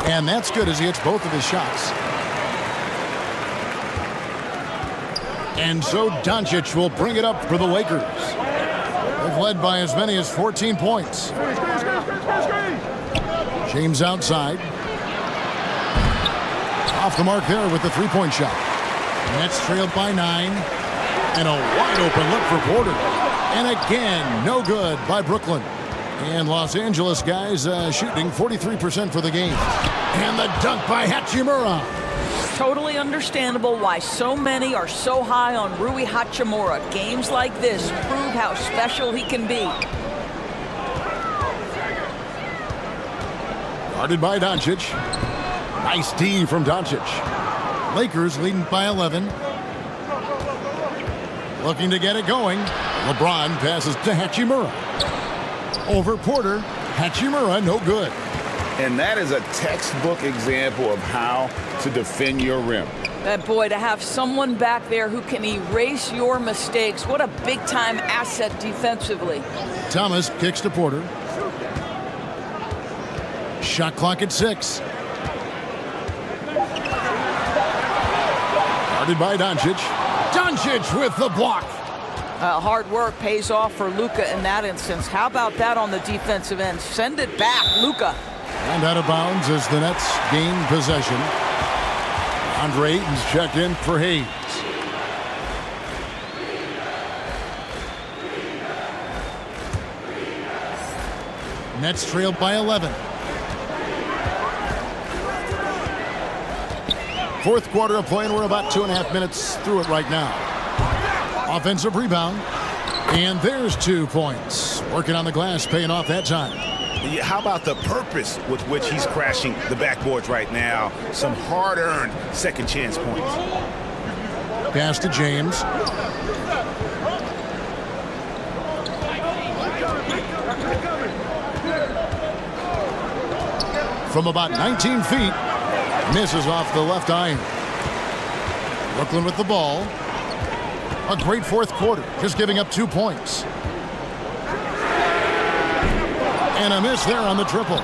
And that's good as he hits both of his shots. And so Doncic will bring it up for the Lakers. They've led by as many as 14 points. James outside. Off the mark there with the three-point shot. Nets trailed by 9. And a wide open look for Porter. And again, no good by Brooklyn. And Los Angeles guys shooting 43% for the game. And the dunk by Hachimura. Totally understandable why so many are so high on Rui Hachimura. Games like this prove how special he can be. Guarded by Doncic. Nice D from Doncic. Lakers leading by 11. Looking to get it going. LeBron passes to Hachimura. Over Porter. Hachimura, no good. And that is a textbook example of how to defend your rim. Boy, to have someone back there who can erase your mistakes, what a big-time asset defensively. Thomas kicks to Porter. Shot clock at 6. Guarded by Doncic. Doncic with the block. Hard work pays off for Luka in that instance. How about that on the defensive end? Send it back, Luka. And out of bounds as the Nets gain possession. Andre Ayton's checked in for Hayes. Nets trailed by 11. Fourth quarter of play, and we're about 2.5 minutes through it right now. Offensive rebound. And there's 2 points. Working on the glass, paying off that time. Yeah, how about the purpose with which he's crashing the backboards right now? Some hard-earned second chance points. Pass to James. From about 19 feet, misses off the left iron. Brooklyn with the ball. A great fourth quarter, just giving up 2 points. And a miss there on the triple.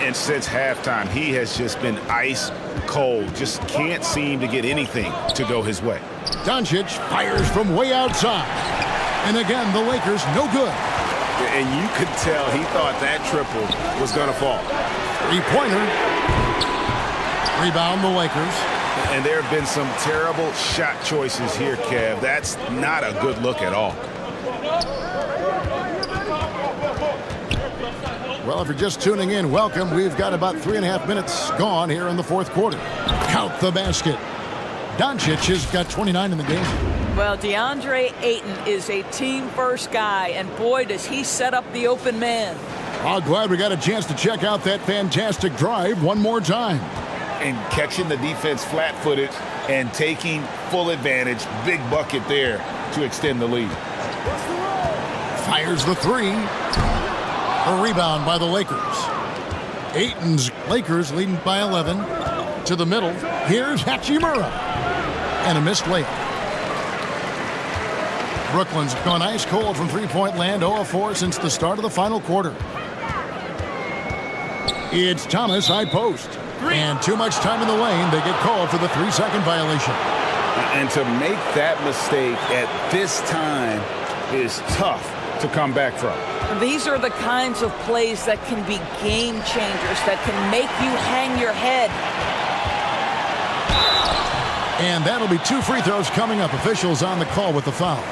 And since halftime, he has just been ice cold. Just can't seem to get anything to go his way. Doncic fires from way outside. And again, the Lakers no good. And you could tell he thought that triple was going to fall. Three-pointer. Rebound the Lakers. And there have been some terrible shot choices here, Kev. That's not a good look at all. Well, if you're just tuning in, welcome. We've got about 3.5 minutes gone here in the fourth quarter. Count the basket. Doncic has got 29 in the game. Well, DeAndre Ayton is a team-first guy, and boy, does he set up the open man. I'm glad we got a chance to check out that fantastic drive one more time. And catching the defense flat-footed and taking full advantage. Big bucket there to extend the lead. Fires the three. A rebound by the Lakers. Ayton's Lakers leading by 11. To the middle. Here's Hachimura. And a missed layup. Brooklyn's gone ice cold from three-point land, 0 of 4 since the start of the final quarter. It's Thomas, high post. And too much time in the lane. They get called for the 3-second violation. And to make that mistake at this time is tough to come back from. These are the kinds of plays that can be game changers, that can make you hang your head. And that'll be 2 free throws coming up. Officials on the call with the foul.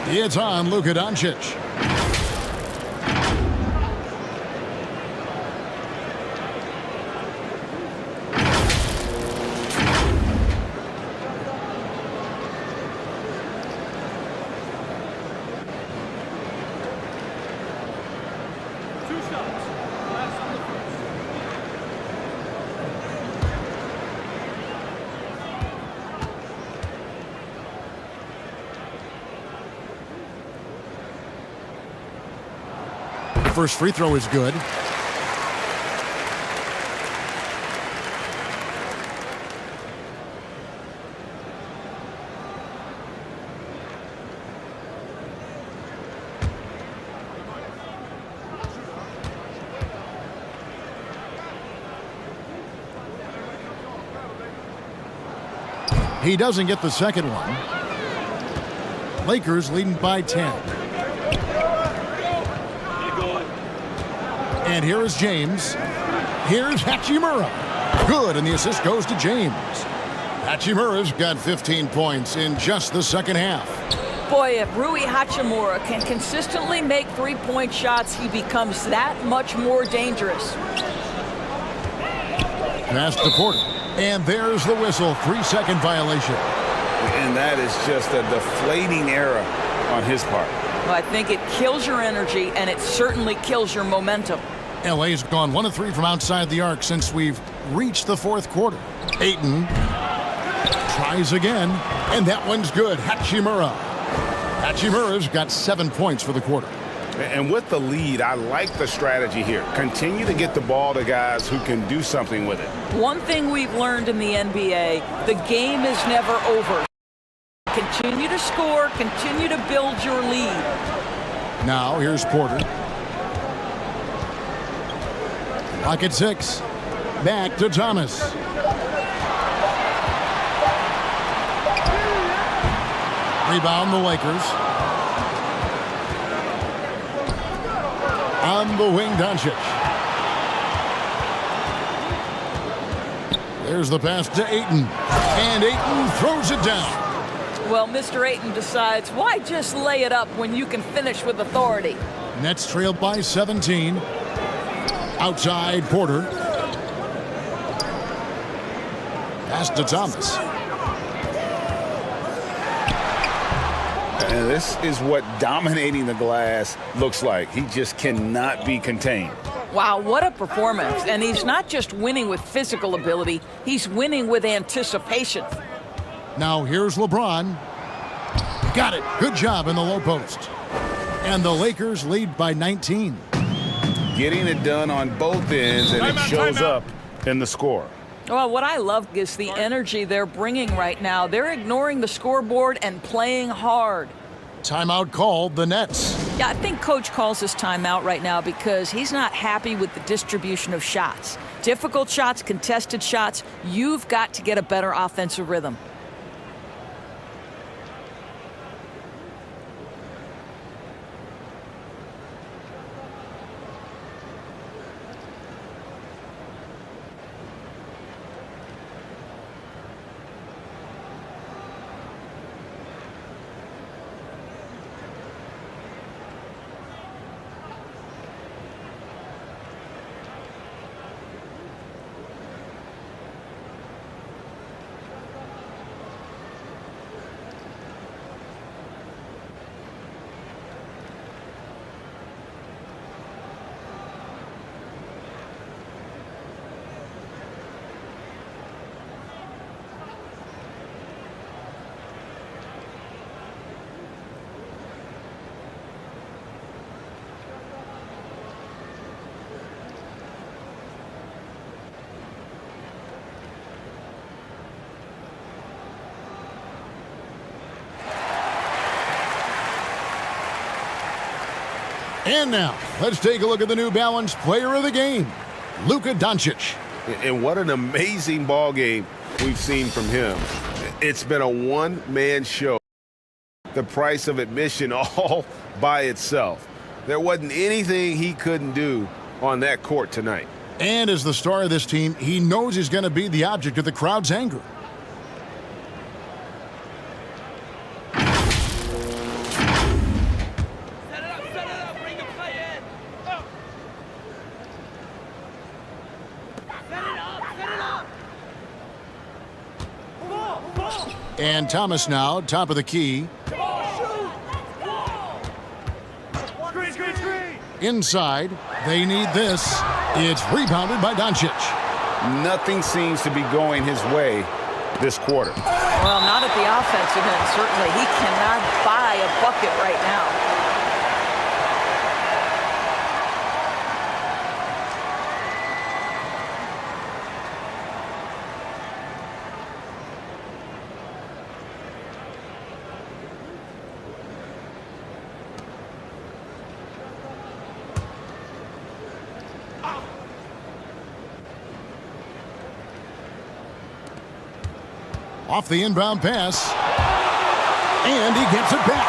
It's on Luka Doncic. First free throw is good. He doesn't get the second one. Lakers leading by 10. And here is James. Here's Hachimura. Good, and the assist goes to James. Hachimura's got 15 points in just the second half. Boy, if Rui Hachimura can consistently make three-point shots, he becomes that much more dangerous. Pass to Porter. And there's the whistle. 3-second violation. And that is just a deflating error on his part. Well, I think it kills your energy, and it certainly kills your momentum. LA's gone 1 of 3 from outside the arc since we've reached the fourth quarter. Ayton tries again, and that one's good. Hachimura. Hachimura's got 7 points for the quarter. And with the lead, I like the strategy here. Continue to get the ball to guys who can do something with it. One thing we've learned in the NBA, the game is never over. Continue to score, continue to build your lead. Now, here's Porter. Clock at 6. Back to Thomas. Rebound the Lakers. On the wing, Doncic. There's the pass to Ayton. And Ayton throws it down. Well, Mr. Ayton decides, why just lay it up when you can finish with authority? Nets trailed by 17. Outside Porter. Pass to Thomas. And this is what dominating the glass looks like. He just cannot be contained. Wow, what a performance. And he's not just winning with physical ability, he's winning with anticipation. Now here's LeBron. Got it. Good job in the low post. And the Lakers lead by 19. Getting it done on both ends, and it shows up in the score. Well, what I love is the energy they're bringing right now. They're ignoring the scoreboard and playing hard. Timeout called the Nets. Yeah, I think Coach calls this timeout right now because he's not happy with the distribution of shots. Difficult shots, contested shots. You've got to get a better offensive rhythm. And now, let's take a look at the New Balance player of the game, Luka Doncic. And what an amazing ball game we've seen from him. It's been a one-man show. The price of admission all by itself. There wasn't anything he couldn't do on that court tonight. And as the star of this team, he knows he's going to be the object of the crowd's anger. And Thomas now, top of the key. Inside, they need this. It's rebounded by Doncic. Nothing seems to be going his way this quarter. Well, not at the offensive end, certainly. He cannot buy a bucket right now. Off the inbound pass. And he gets it back.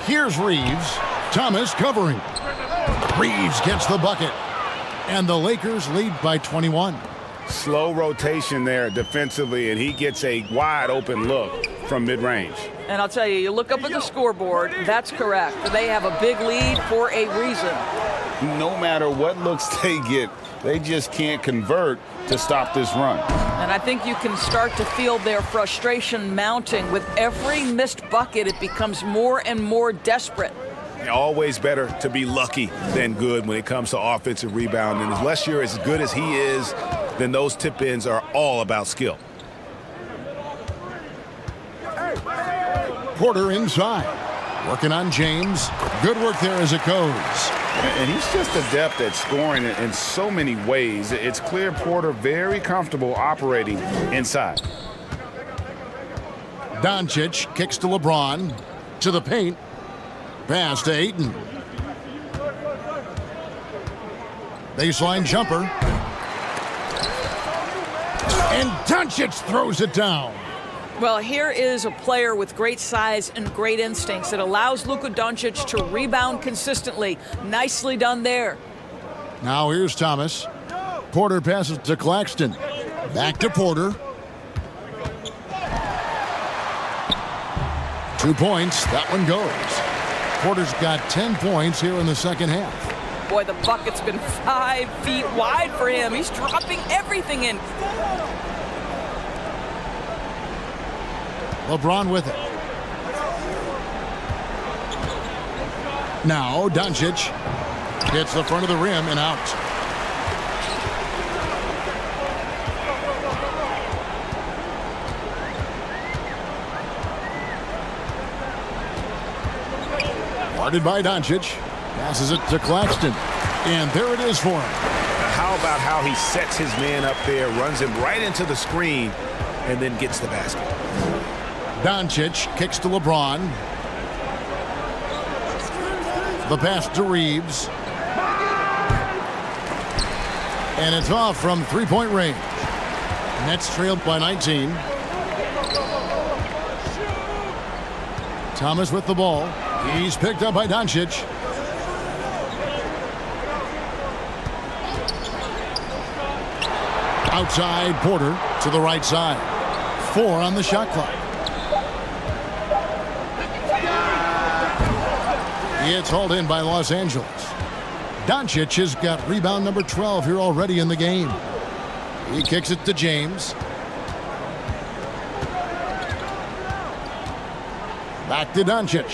Here's Reeves. Thomas covering. Reeves gets the bucket. And the Lakers lead by 21. Slow rotation there defensively, and he gets a wide open look from mid-range. And I'll tell you, you look up at the scoreboard, that's correct. They have a big lead for a reason. No matter what looks they get, they just can't convert to stop this run. And I think you can start to feel their frustration mounting. With every missed bucket, it becomes more and more desperate. Always better to be lucky than good when it comes to offensive rebound. And unless you're as good as he is, then those tip-ins are all about skill. Porter inside. Working on James. Good work there as it goes. And he's just adept at scoring in so many ways. It's clear Porter very comfortable operating inside. Doncic kicks to LeBron. To the paint. Pass to Ayton. Baseline jumper. And Doncic throws it down. Well, here is a player with great size and great instincts. It allows Luka Doncic to rebound consistently. Nicely done there. Now here's Thomas. Porter passes to Claxton. Back to Porter. 2 points. That one goes. Porter's got 10 points here in the second half. Boy, the bucket's been 5 feet wide for him. He's dropping everything in. LeBron with it. Now Doncic hits the front of the rim and out. Guarded by Doncic. Passes it to Claxton. And there it is for him. How about how he sets his man up there, runs him right into the screen, and then gets the basket. Doncic kicks to LeBron. The pass to Reeves. And it's off from three-point range. Nets trailed by 19. Thomas with the ball. He's picked up by Doncic. Outside, Porter to the right side. 4 on the shot clock. It's hauled in by Los Angeles. Doncic has got rebound number 12 here already in the game. He kicks it to James. Back to Doncic.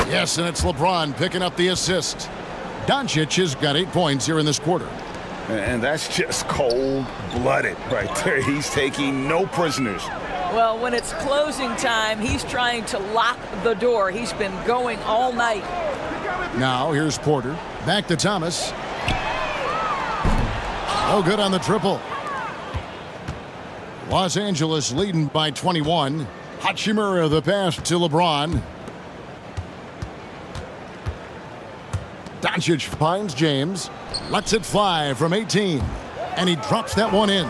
Yes, and it's LeBron picking up the assist. Doncic has got 8 points here in this quarter. And that's just cold-blooded right there. He's taking no prisoners. Well, when it's closing time, he's trying to lock the door. He's been going all night. Now here's Porter. Back to Thomas. Oh, good on the triple. Los Angeles leading by 21. Hachimura the pass to LeBron. Doncic finds James. Lets it fly from 18. And he drops that one in.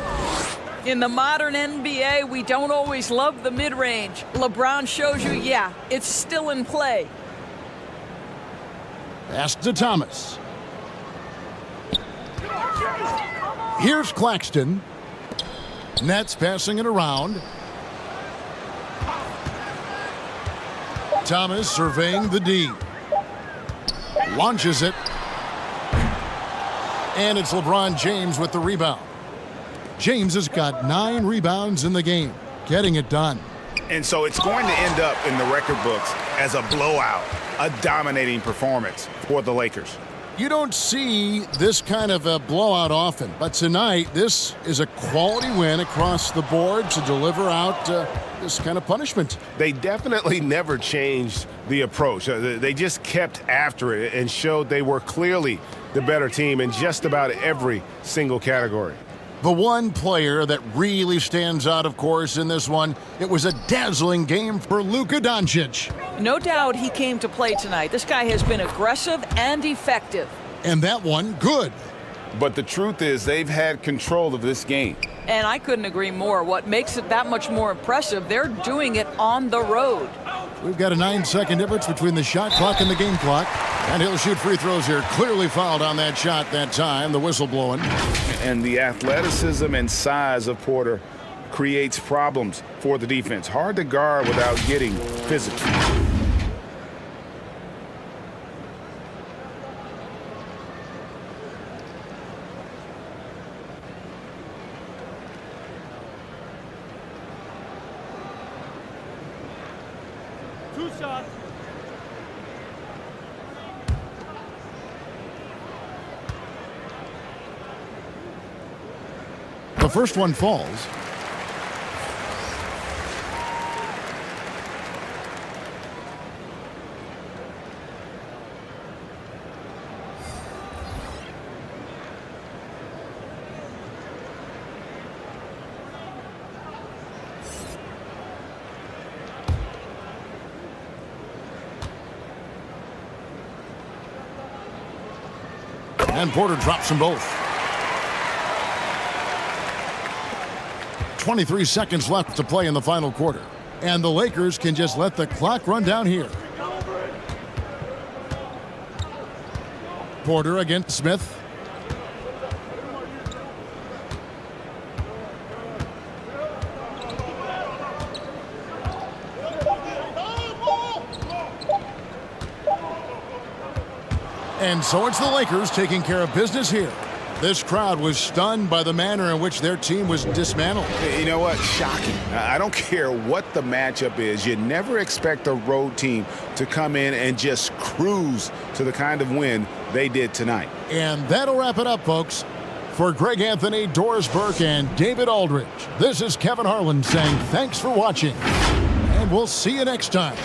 In the modern NBA, we don't always love the mid-range. LeBron shows you, yeah, it's still in play. Pass to Thomas. Here's Claxton. Nets passing it around. Thomas surveying the D. Launches it. And it's LeBron James with the rebound. James has got 9 rebounds in the game, getting it done. And so it's going to end up in the record books as a blowout, a dominating performance for the Lakers. You don't see this kind of a blowout often, but tonight this is a quality win across the board to deliver out this kind of punishment. They definitely never changed the approach. They just kept after it and showed they were clearly the better team in just about every single category. The one player that really stands out, of course, in this one, it was a dazzling game for Luka Doncic. No doubt he came to play tonight. This guy has been aggressive and effective. And that one, good. But the truth is they've had control of this game. And I couldn't agree more. What makes it that much more impressive, they're doing it on the road. We've got a 9-second difference between the shot clock and the game clock. And he'll shoot free throws here. Clearly fouled on that shot that time. The whistle blowing. And the athleticism and size of Porter creates problems for the defense. Hard to guard without getting physical. Two shots. The first one falls. And Porter drops them both. 23 seconds left to play in the final quarter. And the Lakers can just let the clock run down here. Porter against Smith. And so it's the Lakers taking care of business here. This crowd was stunned by the manner in which their team was dismantled. You know what? Shocking. I don't care what the matchup is. You never expect a road team to come in and just cruise to the kind of win they did tonight. And that'll wrap it up, folks. For Greg Anthony, Doris Burke, and David Aldridge, this is Kevin Harlan saying thanks for watching. And we'll see you next time.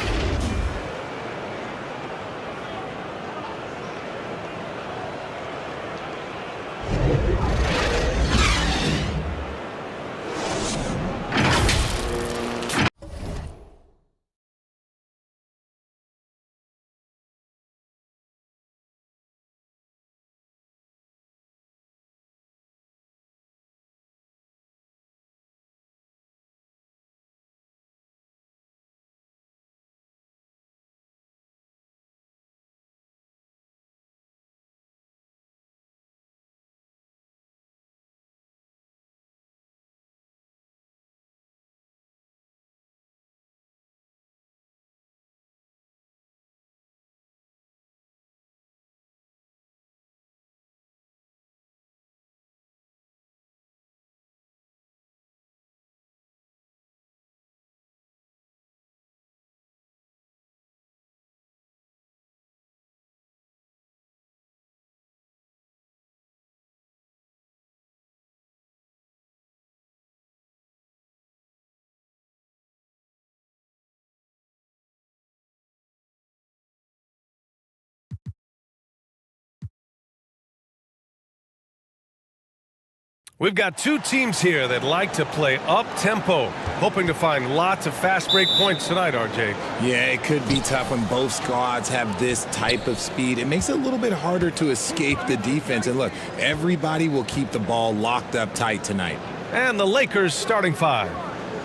We've got two teams here that like to play up-tempo, hoping to find lots of fast break points tonight, RJ. Yeah, it could be tough when both squads have this type of speed. It makes it a little bit harder to escape the defense. And look, everybody will keep the ball locked up tight tonight. And the Lakers starting five.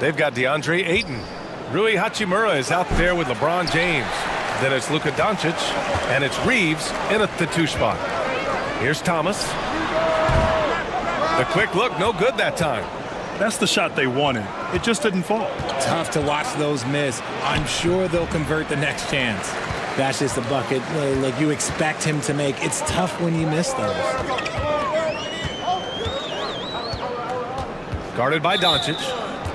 They've got DeAndre Ayton. Rui Hachimura is out there with LeBron James. Then it's Luka Doncic, and it's Reeves in at the 2 spot. Here's Thomas. The quick look, no good that time. That's the shot they wanted. It just didn't fall. Tough to watch those miss. I'm sure they'll convert the next chance. That's just a bucket like you expect him to make. It's tough when you miss those. Guarded by Doncic.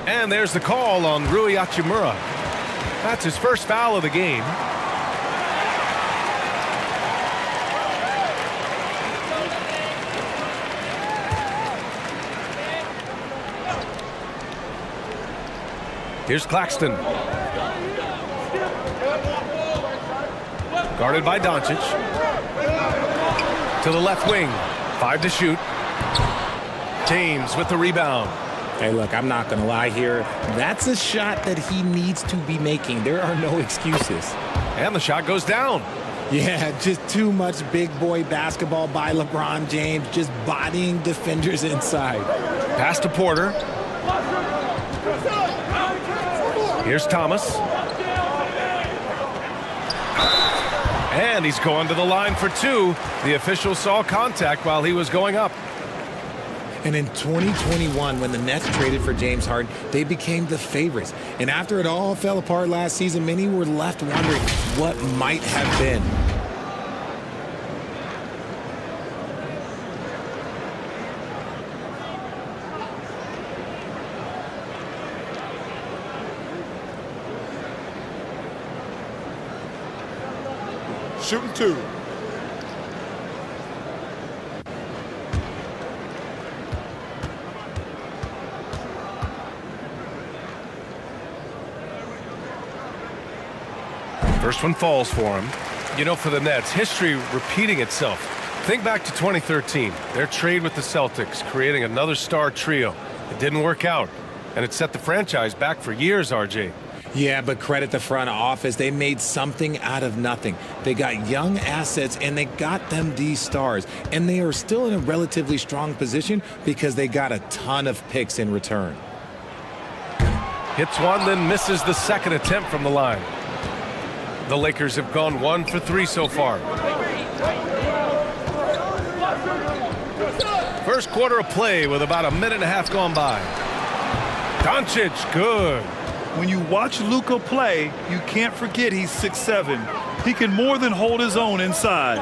And there's the call on Rui Hachimura. That's his first foul of the game. Here's Claxton. Guarded by Doncic. To the left wing. 5 to shoot. James with the rebound. Hey, look, I'm not going to lie here. That's a shot that he needs to be making. There are no excuses. And the shot goes down. Yeah, just too much big boy basketball by LeBron James, just bodying defenders inside. Pass to Porter. Here's Thomas. And he's going to the line for 2. The official saw contact while he was going up. And in 2021, when the Nets traded for James Harden, they became the favorites. And after it all fell apart last season, many were left wondering what might have been. Shooting 2. First one falls for him. You know, for the Nets, history repeating itself. Think back to 2013. Their trade with the Celtics, creating another star trio. It didn't work out, and it set the franchise back for years, RJ. Yeah, but credit the front office. They made something out of nothing. They got young assets, and they got them these stars. And they are still in a relatively strong position because they got a ton of picks in return. Hits one, then misses the second attempt from the line. The Lakers have gone 1 for 3 so far. First quarter of play with about a minute and a half gone by. Doncic, good. When you watch Luka play, you can't forget he's 6'7". He can more than hold his own inside.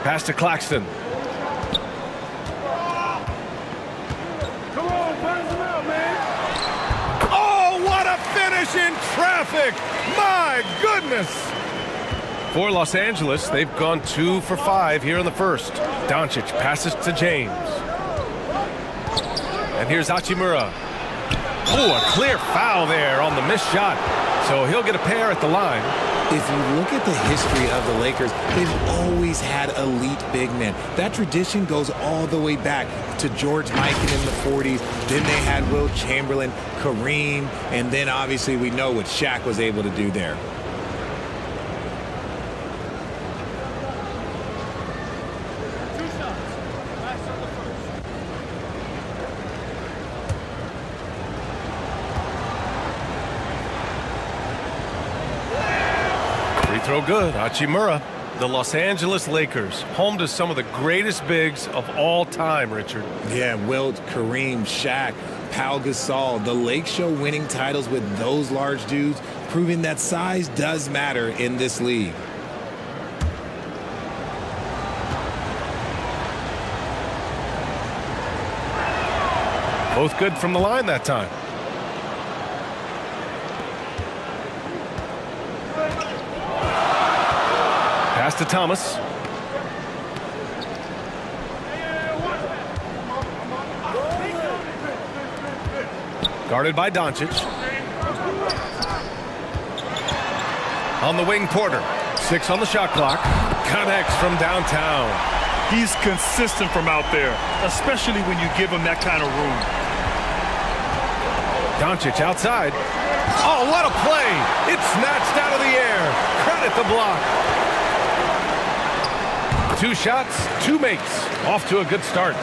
Pass to Claxton. Oh, what a finish in traffic! My goodness! For Los Angeles, they've gone 2 for 5 here in the first. Doncic passes to James. And here's Hachimura. Oh, a clear foul there on the missed shot. So he'll get a pair at the line. If you look at the history of the Lakers, they've always had elite big men. That tradition goes all the way back to George Mikan in the 40s. Then they had Will Chamberlain, Kareem, and then obviously we know what Shaq was able to do there. Throw good. Hachimura. The Los Angeles Lakers, home to some of the greatest bigs of all time, Richard. Yeah, Wilt, Kareem, Shaq, Pau Gasol. The Lake Show winning titles with those large dudes, proving that size does matter in this league. Both good from the line that time. Pass to Thomas. Guarded by Doncic. On the wing, Porter. 6 on the shot clock. Connects from downtown. He's consistent from out there, especially when you give him that kind of room. Doncic outside. Oh, what a play! It's snatched out of the air. Credit the block. 2 shots, 2 makes. Off to a good start.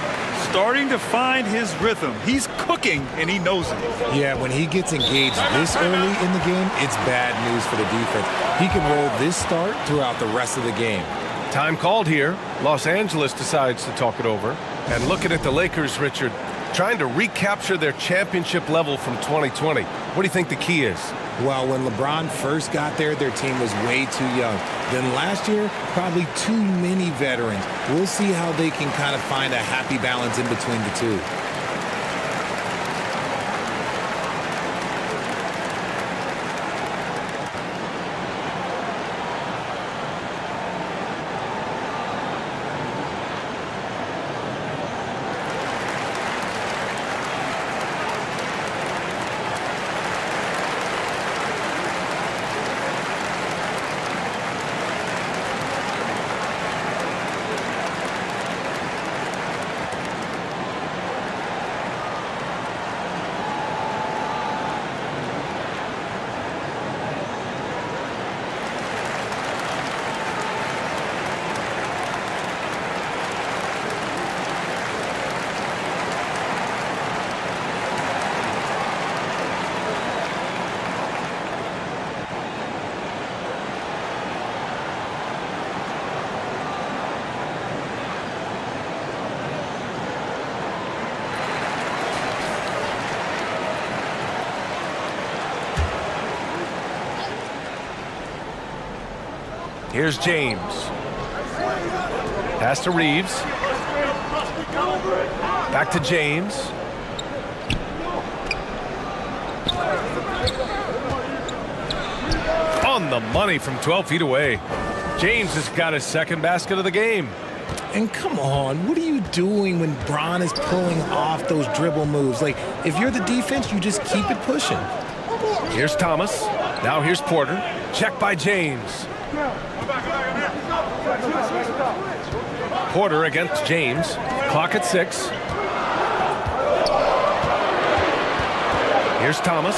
Starting to find his rhythm. He's cooking, and he knows it. Yeah, when he gets engaged this early in the game, it's bad news for the defense. He can roll this start throughout the rest of the game. Time called here. Los Angeles decides to talk it over. And looking at the Lakers, Richard, trying to recapture their championship level from 2020. What do you think the key is? Well, when LeBron first got there, their team was way too young. Then last year, probably too many veterans. We'll see how they can kind of find a happy balance in between the two. Here's James. Pass to Reeves. Back to James. On the money from 12 feet away. James has got his second basket of the game. And come on, what are you doing when Bron is pulling off those dribble moves? Like, if you're the defense, you just keep it pushing. Here's Thomas. Now here's Porter. Check by James. Porter against James. Clock at 6. Here's Thomas.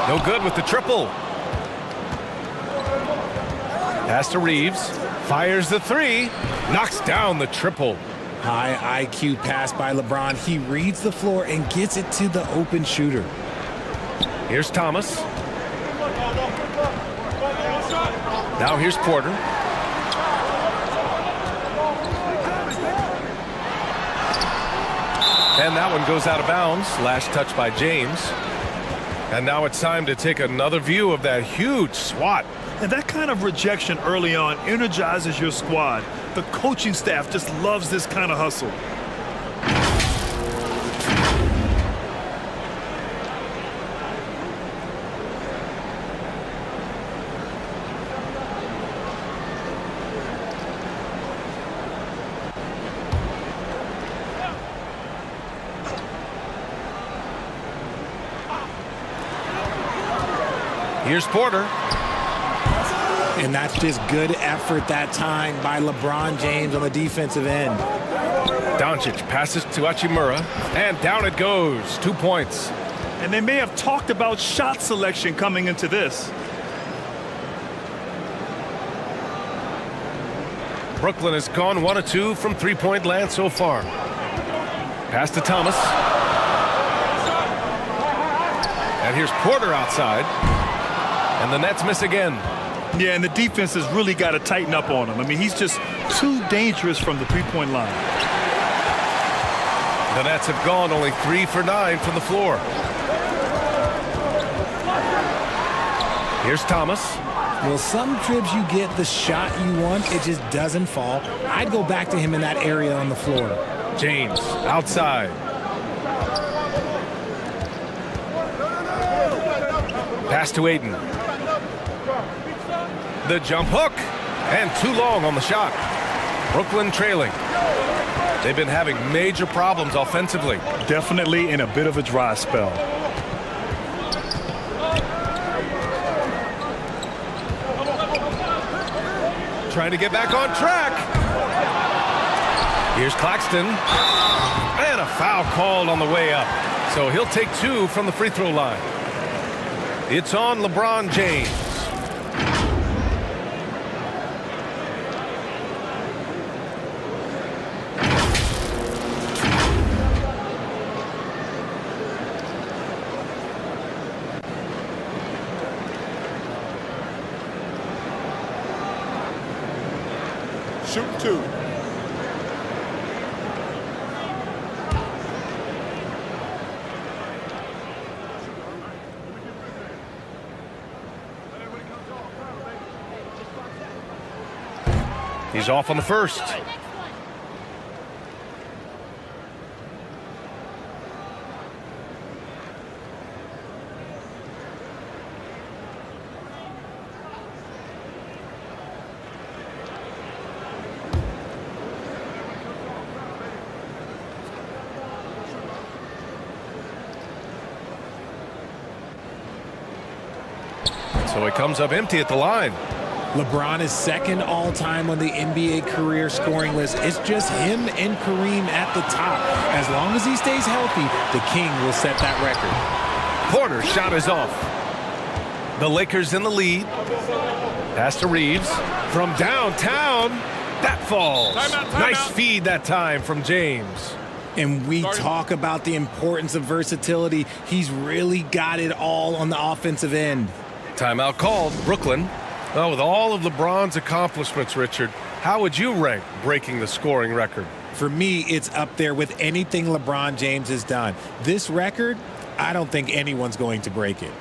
No good with the triple. Pass to Reeves. Fires the 3. Knocks down the triple. High IQ pass by LeBron. He reads the floor and gets it to the open shooter. Here's Thomas. Now here's Porter. And that one goes out of bounds. Last touch by James. And now it's time to take another view of that huge swat. And that kind of rejection early on energizes your squad. The coaching staff just loves this kind of hustle. Here's Porter. And that's just good effort that time by LeBron James on the defensive end. Doncic passes to Hachimura, and down it goes. 2 points. And they may have talked about shot selection coming into this. Brooklyn has gone 1 of 2 from three-point land so far. Pass to Thomas. And here's Porter outside. And the Nets miss again. Yeah, and the defense has really got to tighten up on him. I mean, he's just too dangerous from the three-point line. The Nets have gone only 3 for 9 from the floor. Here's Thomas. Well, some trips you get the shot you want, it just doesn't fall. I'd go back to him in that area on the floor. James outside. Pass to Ayton. The jump hook, and too long on the shot. Brooklyn trailing. They've been having major problems offensively. Definitely in a bit of a dry spell. Trying to get back on track. Here's Claxton. And a foul called on the way up. So he'll take 2 from the free throw line. It's on LeBron James. Shoot 2. He's off on the first. So he comes up empty at the line. LeBron is second all-time on the NBA career scoring list. It's just him and Kareem at the top. As long as he stays healthy, the King will set that record. Porter's shot is off. The Lakers in the lead. Pass to Reeves. From downtown, that falls. Nice feed that time from James. And we talk about the importance of versatility. He's really got it all on the offensive end. Timeout called. Brooklyn. Well, with all of LeBron's accomplishments, Richard, how would you rank breaking the scoring record? For me, it's up there with anything LeBron James has done. This record, I don't think anyone's going to break it.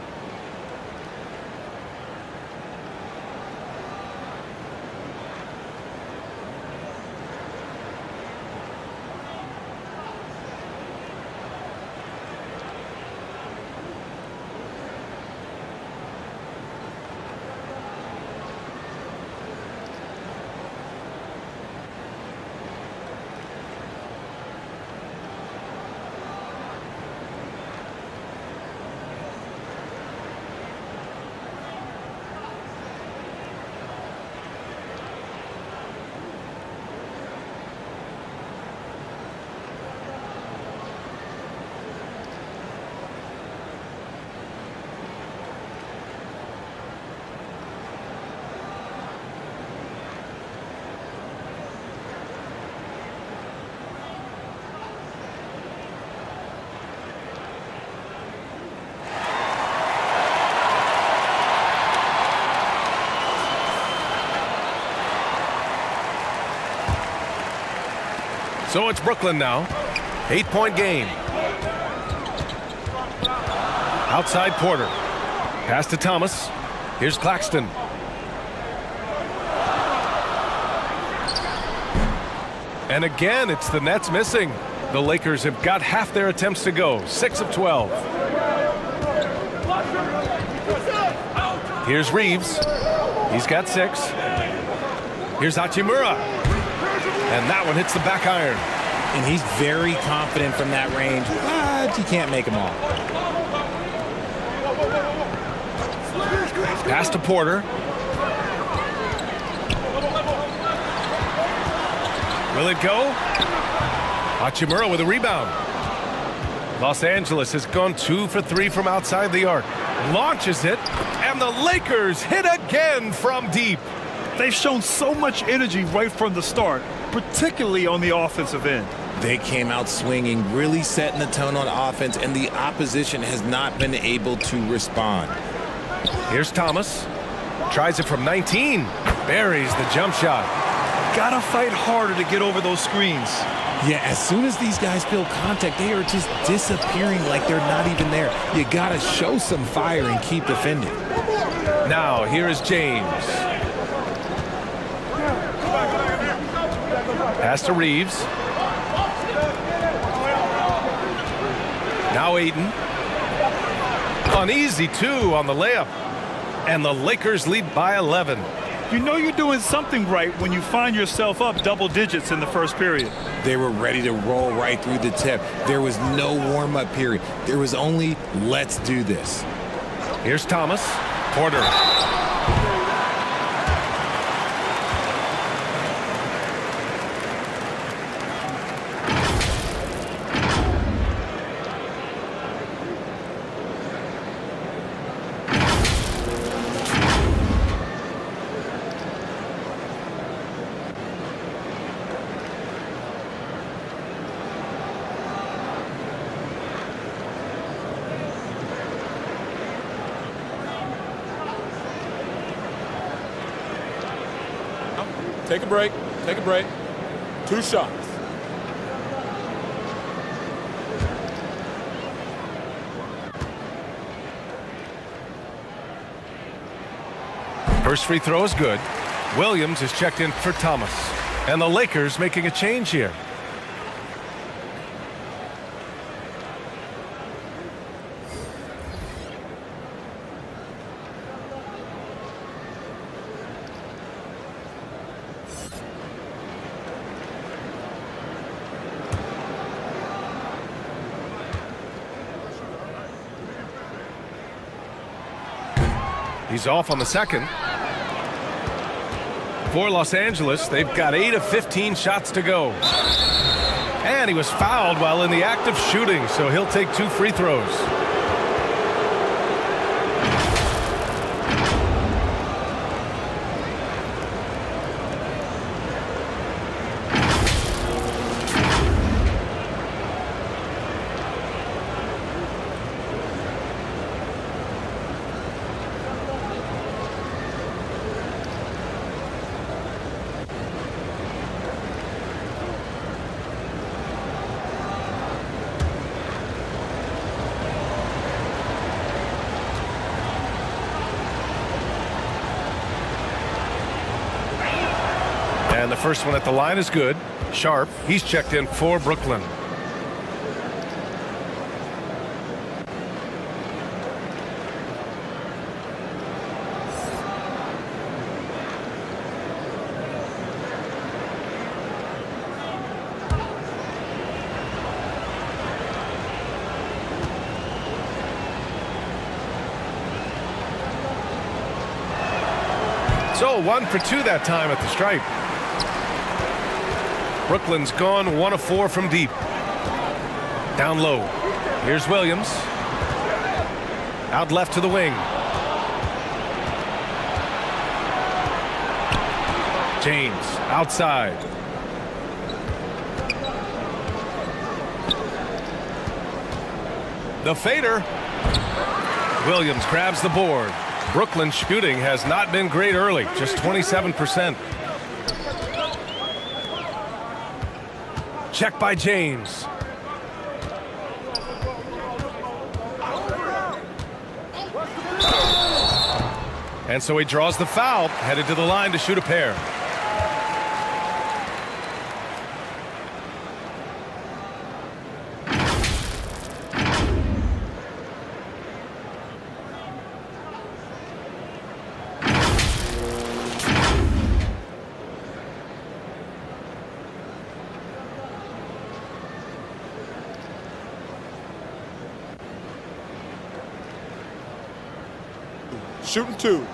So it's Brooklyn now. 8-point game. Outside Porter. Pass to Thomas. Here's Claxton. And again, it's the Nets missing. The Lakers have got half their attempts to go. 6 of 12. Here's Reeves. He's got 6. Here's Hachimura. And that one hits the back iron. And he's very confident from that range, but he can't make them all. Pass to Porter. Will it go? Hachimura with a rebound. Los Angeles has gone 2 for 3 from outside the arc. Launches it, and the Lakers hit again from deep. They've shown so much energy right from the start, particularly on the offensive end. They came out swinging, really setting the tone on offense, and the opposition has not been able to respond. Here's Thomas. Tries it from 19. Buries the jump shot. Gotta fight harder to get over those screens. Yeah, as soon as these guys feel contact, they are just disappearing like they're not even there. You gotta show some fire and keep defending. Now, here is James. Pass to Reeves. Now Ayton. An easy 2 on the layup. And the Lakers lead by 11. You know you're doing something right when you find yourself up double digits in the first period. They were ready to roll right through the tip. There was no warm-up period. There was only, let's do this. Here's Thomas. Porter. Take a break. Take a break. 2 shots. First free throw is good. Williams is checked in for Thomas. And the Lakers making a change here. He's off on the second. For Los Angeles, they've got 8 of 15 shots to go. And he was fouled while in the act of shooting, so he'll take 2 free throws. And the first one at the line is good. Sharp, he's checked in for Brooklyn. So 1 for 2 that time at the stripe. Brooklyn's gone 1 of 4 from deep. Down low. Here's Williams. Out left to the wing. James outside. The fader. Williams grabs the board. Brooklyn's shooting has not been great early, just 27%. Check by James. And so he draws the foul, headed to the line to shoot a pair. Shooting 2.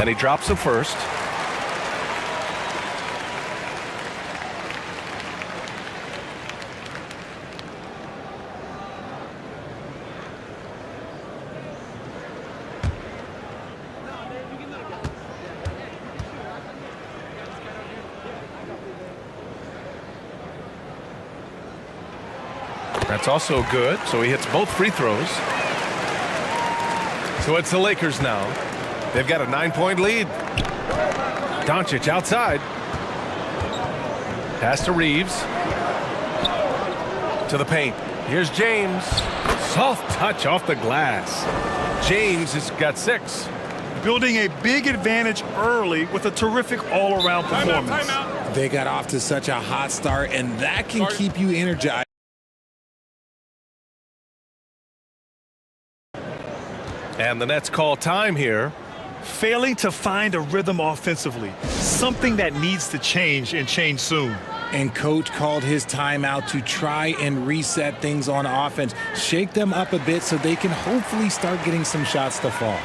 And he drops the first. That's also good, so he hits both free throws. So it's the Lakers now. They've got a 9-point lead. Doncic outside. Pass to Reeves. To the paint. Here's James. Soft touch off the glass. James has got 6. Building a big advantage early with a terrific all-around performance. They got off to such a hot start, and that can keep you energized. And the Nets call time here. Failing to find a rhythm offensively, something that needs to change and change soon. And coach called his timeout to try and reset things on offense, shake them up a bit so they can hopefully start getting some shots to fall.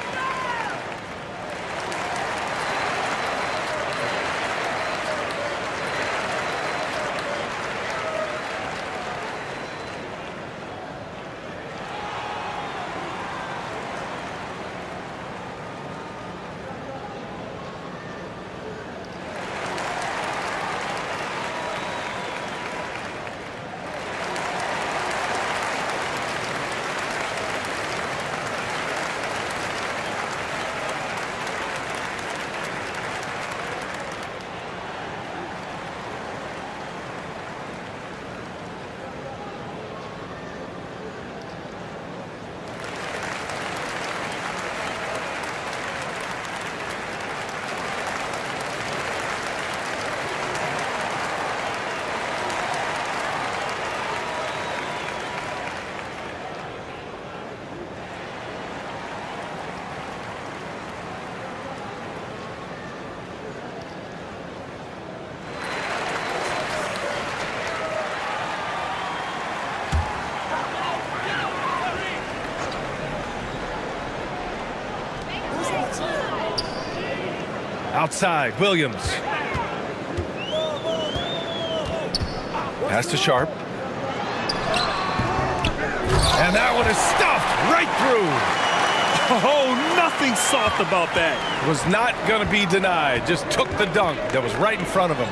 Outside, Williams. Pass to Sharp. And that one is stuffed right through. Oh, nothing soft about that. Was not going to be denied. Just took the dunk that was right in front of him.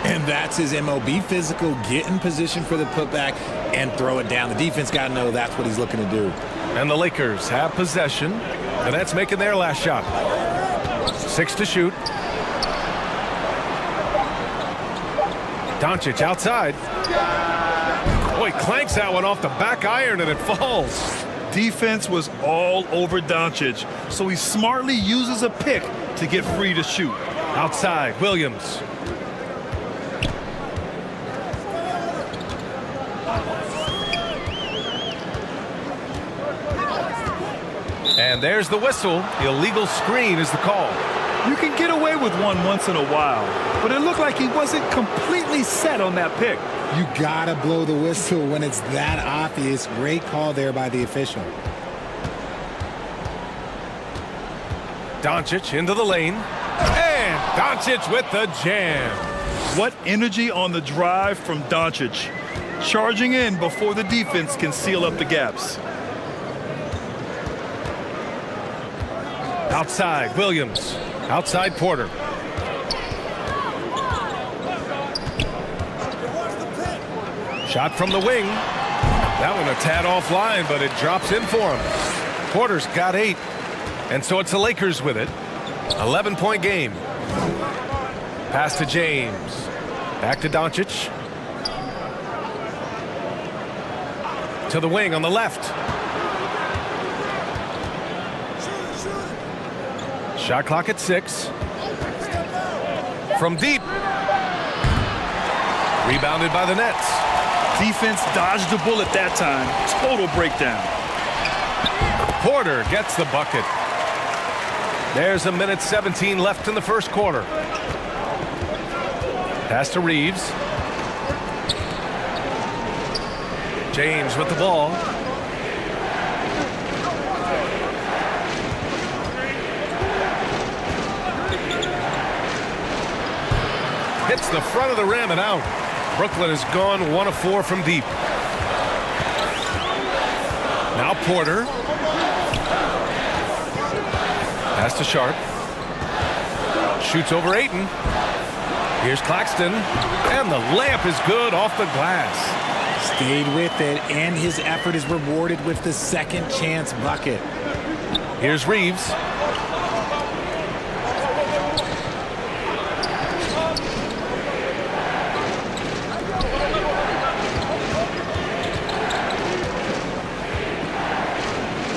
And that's his MO. Be physical, get in position for the putback, and throw it down. The defense got to know that's what he's looking to do. And the Lakers have possession. The Nets making their last shot. 6 to shoot. Doncic outside. Boy, clanks that one off the back iron and it falls. Defense was all over Doncic, so he smartly uses a pick to get free to shoot. Outside, Williams. And there's the whistle. The illegal screen is the call. You can get away with one once in a while, but it looked like he wasn't completely set on that pick. You gotta blow the whistle when it's that obvious. Great call there by the official. Doncic into the lane. And Doncic with the jam. What energy on the drive from Doncic. Charging in before the defense can seal up the gaps. Outside, Williams. Outside, Porter. Shot from the wing. That one a tad offline, but it drops in for him. Porter's got 8. And so it's the Lakers with it. 11-point game. Pass to James. Back to Doncic. To the wing on the left. Shot clock at 6. From deep. Rebounded by the Nets. Defense dodged the bullet that time. Total breakdown. Porter gets the bucket. There's a minute 17 left in the first quarter. Pass to Reeves. James with the ball. Hits the front of the rim and out. Brooklyn has gone 1 of 4 from deep. Now Porter. Pass to Sharp. Shoots over Ayton. Here's Claxton. And the layup is good off the glass. Stayed with it, and his effort is rewarded with the second chance bucket. Here's Reeves.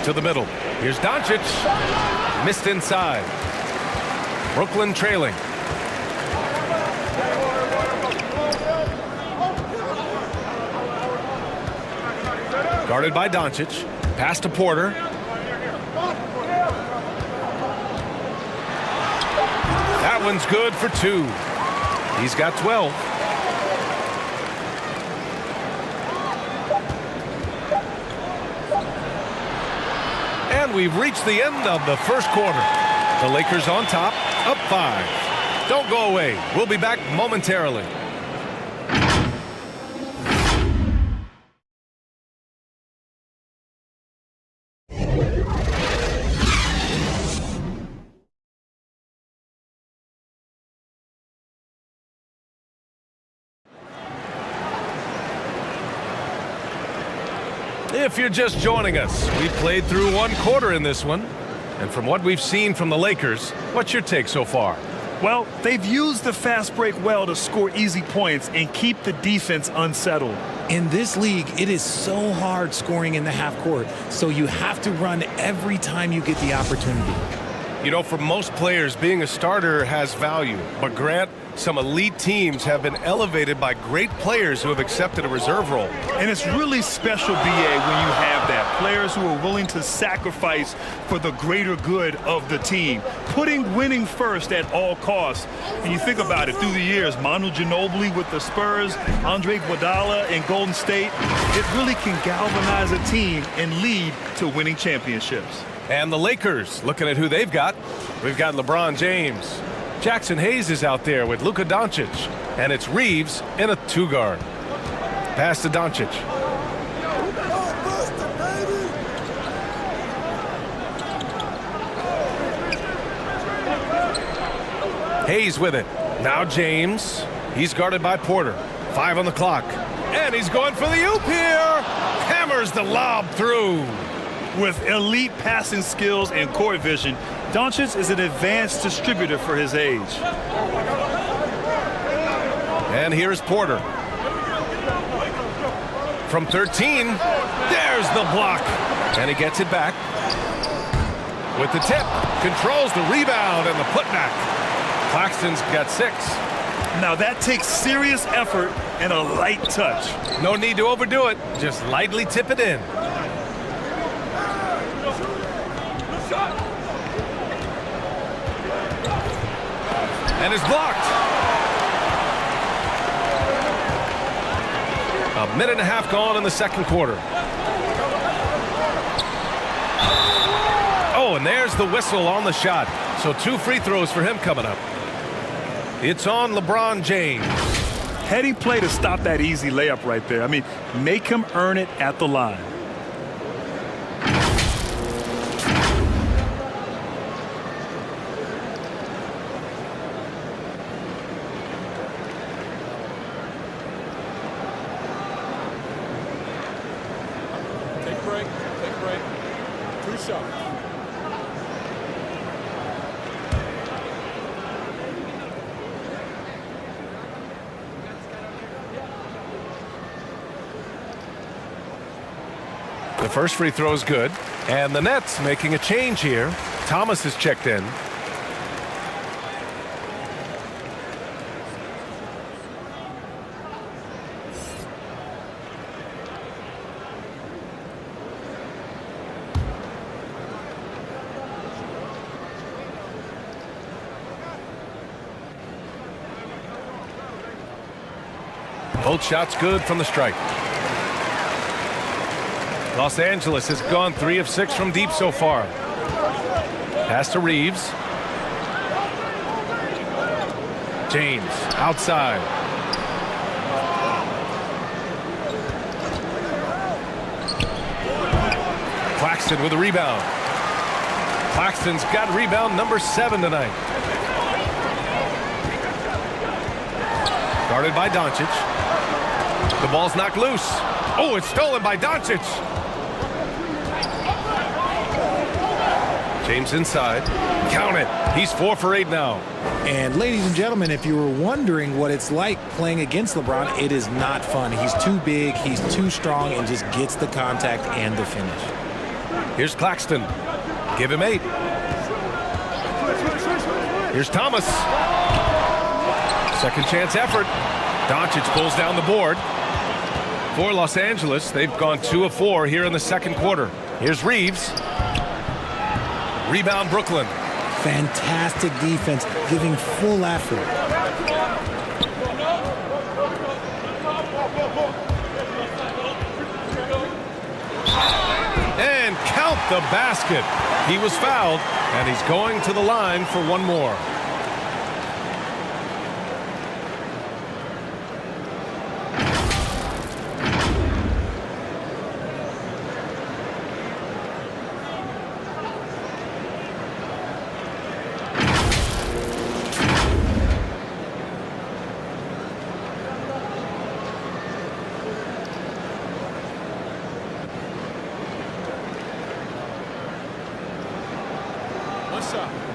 To the middle. Here's Doncic. Missed inside. Brooklyn trailing. Guarded by Doncic. Pass to Porter. That one's good for 2. He's got 12. And we've reached the end of the first quarter. The Lakers on top, up 5. Don't go away. We'll be back momentarily. If you're just joining us, we played through 1 quarter in this one. And from what we've seen from the Lakers, what's your take so far? Well, they've used the fast break well to score easy points and keep the defense unsettled. In this league, it is so hard scoring in the half court, so you have to run every time you get the opportunity. You know, for most players, being a starter has value. But Grant, some elite teams have been elevated by great players who have accepted a reserve role. And it's really special, BA, when you have that. Players who are willing to sacrifice for the greater good of the team. Putting winning first at all costs. And you think about it, through the years, Manu Ginobili with the Spurs, Andre Iguodala in Golden State, it really can galvanize a team and lead to winning championships. And the Lakers, looking at who they've got. We've got LeBron James. Jackson Hayes is out there with Luka Doncic. And it's Reeves in a 2-guard. Pass to Doncic. Hayes with it. Now James. He's guarded by Porter. 5 on the clock. And he's going for the oop here. Hammers the lob through. With elite passing skills and court vision, Doncic is an advanced distributor for his age. And here's Porter. From 13, there's the block. And he gets it back. With the tip, controls the rebound and the putback. Claxton's got 6. Now that takes serious effort and a light touch. No need to overdo it. Just lightly tip it in. And is blocked. A minute and a half gone in the second quarter. Oh, and there's the whistle on the shot. So 2 free throws for him coming up. It's on LeBron James. Heady play to stop that easy layup right there. I mean, make him earn it at the line. Take a break. Take a break. 2 shots. The first free throw is good. And the Nets making a change here. Thomas is checked in. Both shots good from the stripe. Los Angeles has gone 3 of 6 from deep so far. Pass to Reeves. James outside. Claxton with a rebound. Claxton's got rebound number 7 tonight. Guarded by Doncic. The ball's knocked loose. Oh, it's stolen by Doncic. James inside. Count it. He's 4 for 8 now. And ladies and gentlemen, if you were wondering what it's like playing against LeBron, it is not fun. He's too big, he's too strong, and just gets the contact and the finish. Here's Claxton. Give him 8. Here's Thomas. Second chance effort. Doncic pulls down the board. For Los Angeles, they've gone 2 of 4 here in the second quarter. Here's Reeves. Rebound Brooklyn. Fantastic defense, giving full effort. And count the basket. He was fouled, and he's going to the line for one more. One shot.